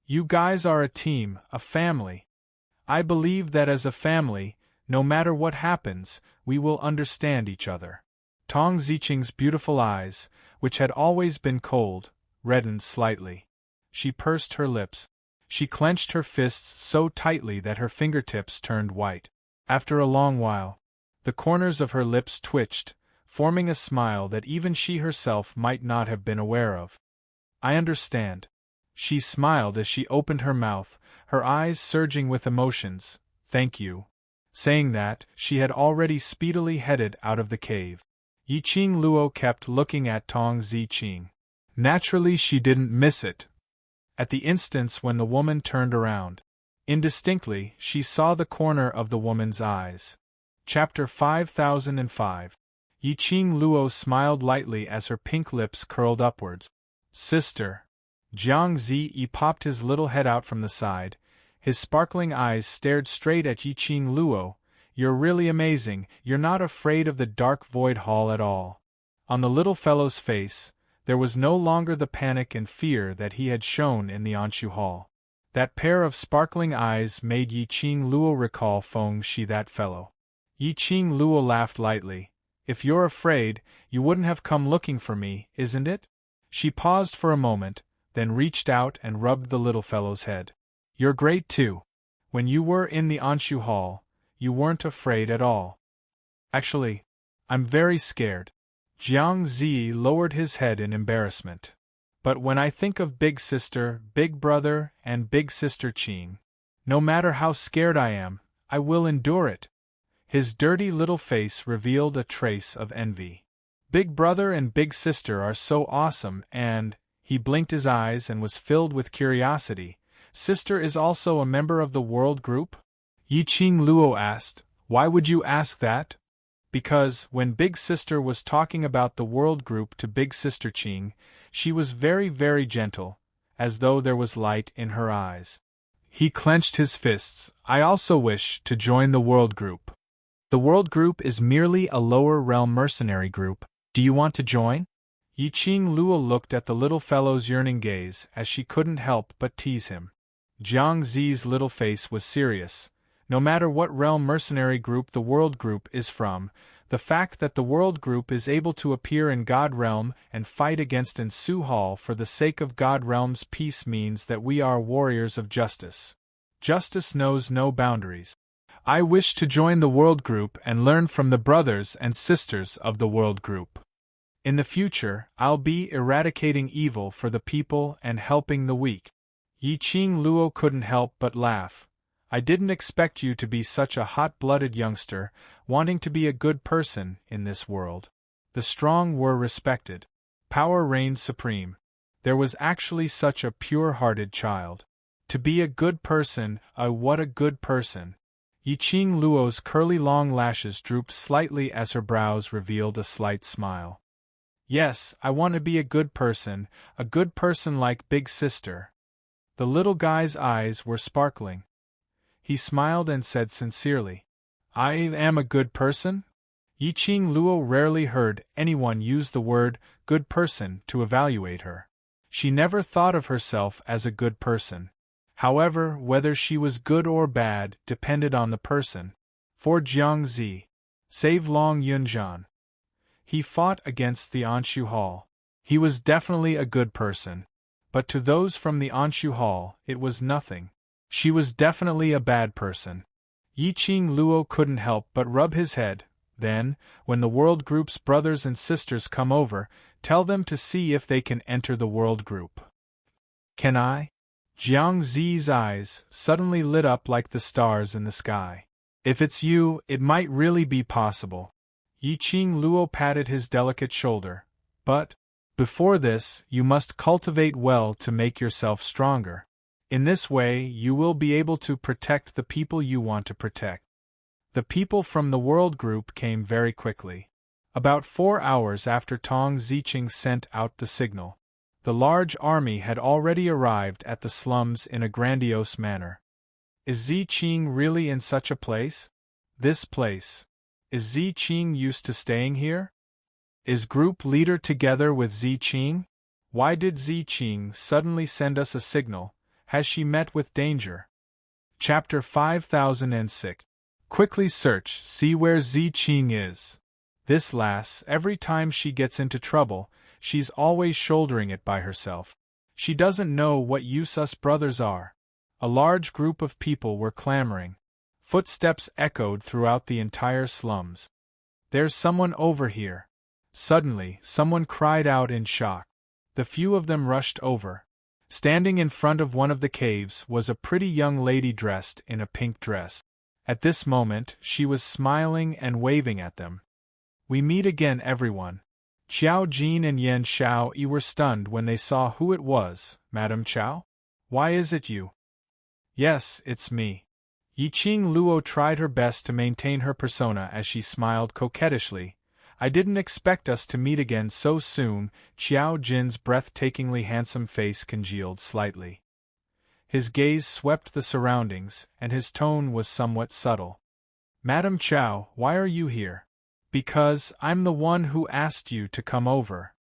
[SPEAKER 1] you guys are a team, a family. I believe that as a family, no matter what happens, we will understand each other. Tong Ziqing's beautiful eyes, which had always been cold, reddened slightly. She pursed her lips. She clenched her fists so tightly that her fingertips turned white. After a long while, the corners of her lips twitched, forming a smile that even she herself might not have been aware of. I understand. She smiled as she opened her mouth, her eyes surging with emotions. Thank you. Saying that, she had already speedily headed out of the cave. Yiqing Luo kept looking at Tong Ziqing. Naturally she didn't miss it. At the instance when the woman turned around, indistinctly she saw the corner of the woman's eyes. Chapter 5005. Yiqing Luo smiled lightly as her pink lips curled upwards. Sister. Jiang Zi popped his little head out from the side. His sparkling eyes stared straight at Yiqing Luo. You're really amazing, you're not afraid of the dark void hall at all. On the little fellow's face, there was no longer the panic and fear that he had shown in the Anshu hall. That pair of sparkling eyes made Yiqing Luo recall Feng Shi, that fellow. Yiqing Luo laughed lightly. If you're afraid, you wouldn't have come looking for me, isn't it? She paused for a moment, then reached out and rubbed the little fellow's head. You're great too. When you were in the Anshu Hall, you weren't afraid at all. Actually, I'm very scared. Jiang Zi lowered his head in embarrassment. But when I think of Big Sister, Big Brother, and Big Sister Qing, no matter how scared I am, I will endure it. His dirty little face revealed a trace of envy. Big Brother and Big Sister are so awesome and, he blinked his eyes and was filled with curiosity. Sister is also a member of the World Group? Yiqing Luo asked. Why would you ask that? Because, when Big Sister was talking about the World Group to Big Sister Qing, she was very, very gentle, as though there was light in her eyes. He clenched his fists. I also wish to join the World Group. The World Group is merely a lower realm mercenary group. Do you want to join? Yiqing Luo looked at the little fellow's yearning gaze as she couldn't help but tease him. Jiang Zi's little face was serious. No matter what realm mercenary group the World Group is from, the fact that the World Group is able to appear in God Realm and fight against Ansu Hall for the sake of God Realm's peace means that we are warriors of justice. Justice knows no boundaries. I wish to join the World Group and learn from the brothers and sisters of the World Group. In the future, I'll be eradicating evil for the people and helping the weak. Yiqing Luo couldn't help but laugh. I didn't expect you to be such a hot-blooded youngster, wanting to be a good person in this world. The strong were respected. Power reigned supreme. There was actually such a pure-hearted child. To be a good person, what a good person. Yiqing Luo's curly long lashes drooped slightly as her brows revealed a slight smile. Yes, I want to be a good person like Big Sister. The little guy's eyes were sparkling. He smiled and said sincerely, I am a good person? Yiqing Luo rarely heard anyone use the word good person to evaluate her. She never thought of herself as a good person. However, whether she was good or bad depended on the person. For Jiang Zi, save Long Yunzhan. He fought against the Anshu Hall. He was definitely a good person. But to those from the Anshu Hall, it was nothing. She was definitely a bad person. Yiqing Luo couldn't help but rub his head. Then, when the World Group's brothers and sisters come over, tell them to see if they can enter the World Group. Can I? Jiang Zi's eyes suddenly lit up like the stars in the sky. If it's you, it might really be possible. Yiqing Luo patted his delicate shoulder. But, before this, you must cultivate well to make yourself stronger. In this way, you will be able to protect the people you want to protect. The people from the World Group came very quickly. About 4 hours after Tong Ziqing sent out the signal, the large army had already arrived at the slums in a grandiose manner. Is Ziqing really in such a place? This place. Is Ziqing used to staying here? Is group leader together with Ziqing? Why did Ziqing suddenly send us a signal? Has she met with danger? Chapter 5006. Quickly search, see where Ziqing is. This lass, every time she gets into trouble, she's always shouldering it by herself. She doesn't know what use us brothers are. A large group of people were clamoring. Footsteps echoed throughout the entire slums. There's someone over here. Suddenly, someone cried out in shock. The few of them rushed over. Standing in front of one of the caves was a pretty young lady dressed in a pink dress. At this moment, she was smiling and waving at them. We meet again, everyone. Qiao Jin and Yan Xiaoyi were stunned when they saw who it was. Madame Qiao? Why is it you? Yes, it's me. Yiqing Luo tried her best to maintain her persona as she smiled coquettishly. I didn't expect us to meet again so soon. Qiao Jin's breathtakingly handsome face congealed slightly. His gaze swept the surroundings, and his tone was somewhat subtle. Madame Qiao, why are you here? Because I'm the one who asked you to come over.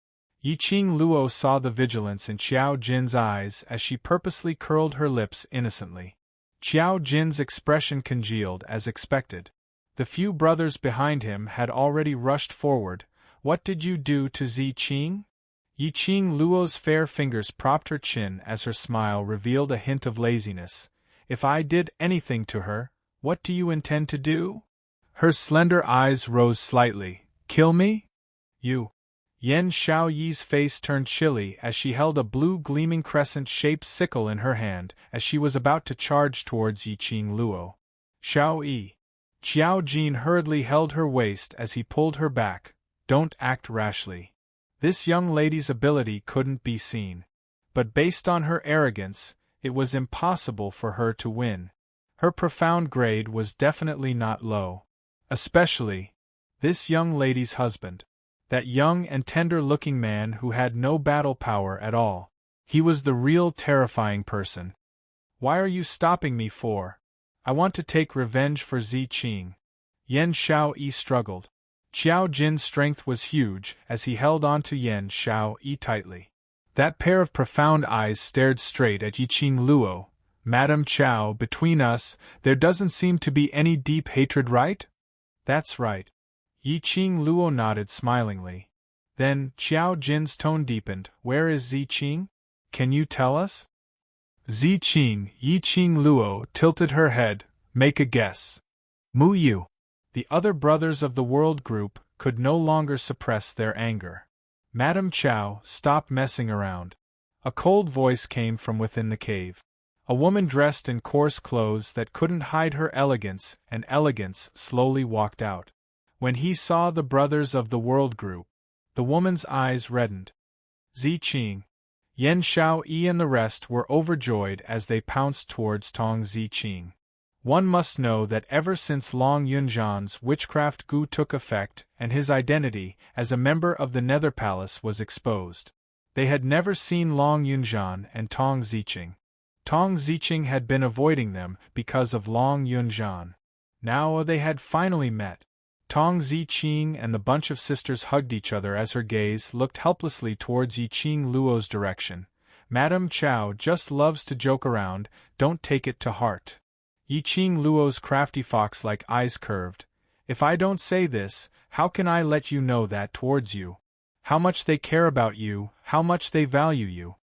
[SPEAKER 1] Yiqing Luo saw the vigilance in Qiao Jin's eyes as she purposely curled her lips innocently. Qiao Jin's expression congealed as expected. The few brothers behind him had already rushed forward. What did you do to Ziqing? Yiqing Luo's fair fingers propped her chin as her smile revealed a hint of laziness. If I did anything to her, what do you intend to do? Her slender eyes rose slightly. Kill me? You. Yan Xiaoyi's face turned chilly as she held a blue gleaming crescent-shaped sickle in her hand as she was about to charge towards Yiqing Luo. Xiaoyi. Qiao Jin hurriedly held her waist as he pulled her back. Don't act rashly. This young lady's ability couldn't be seen. But based on her arrogance, it was impossible for her to win. Her profound grade was definitely not low. Especially this young lady's husband. That young and tender-looking man who had no battle power at all. He was the real terrifying person. Why are you stopping me for? I want to take revenge for Ziqing. Yan Xiaoyi struggled. Qiao Jin's strength was huge as he held on to Yan Xiaoyi tightly. That pair of profound eyes stared straight at Yiqing Luo. Madam Qiao, between us, there doesn't seem to be any deep hatred, right? That's right. Yiqing Luo nodded smilingly. Then, Qiao Jin's tone deepened. Where is Ziqing? Can you tell us? Ziqing, Yiqing Luo tilted her head. Make a guess. Mu Yu. The other brothers of the World Group could no longer suppress their anger. Madam Qiao, stop messing around. A cold voice came from within the cave. A woman dressed in coarse clothes that couldn't hide her elegance slowly walked out. When he saw the brothers of the World Group, the woman's eyes reddened. Ziqing. Yan Xiaoyi and the rest were overjoyed as they pounced towards Tong Ziqing. One must know that ever since Long Yunzhan's witchcraft goo took effect and his identity as a member of the Nether Palace was exposed, they had never seen Long Yunzhan and Tong Ziqing. Tong Ziqing had been avoiding them because of Long Yunzhan. Now they had finally met. Tong Ziqing and the bunch of sisters hugged each other as her gaze looked helplessly towards Yiqing Luo's direction. Madame Qiao just loves to joke around, don't take it to heart. Yiqing Luo's crafty fox-like eyes curved. If I don't say this, how can I let you know that towards you? How much they care about you, how much they value you.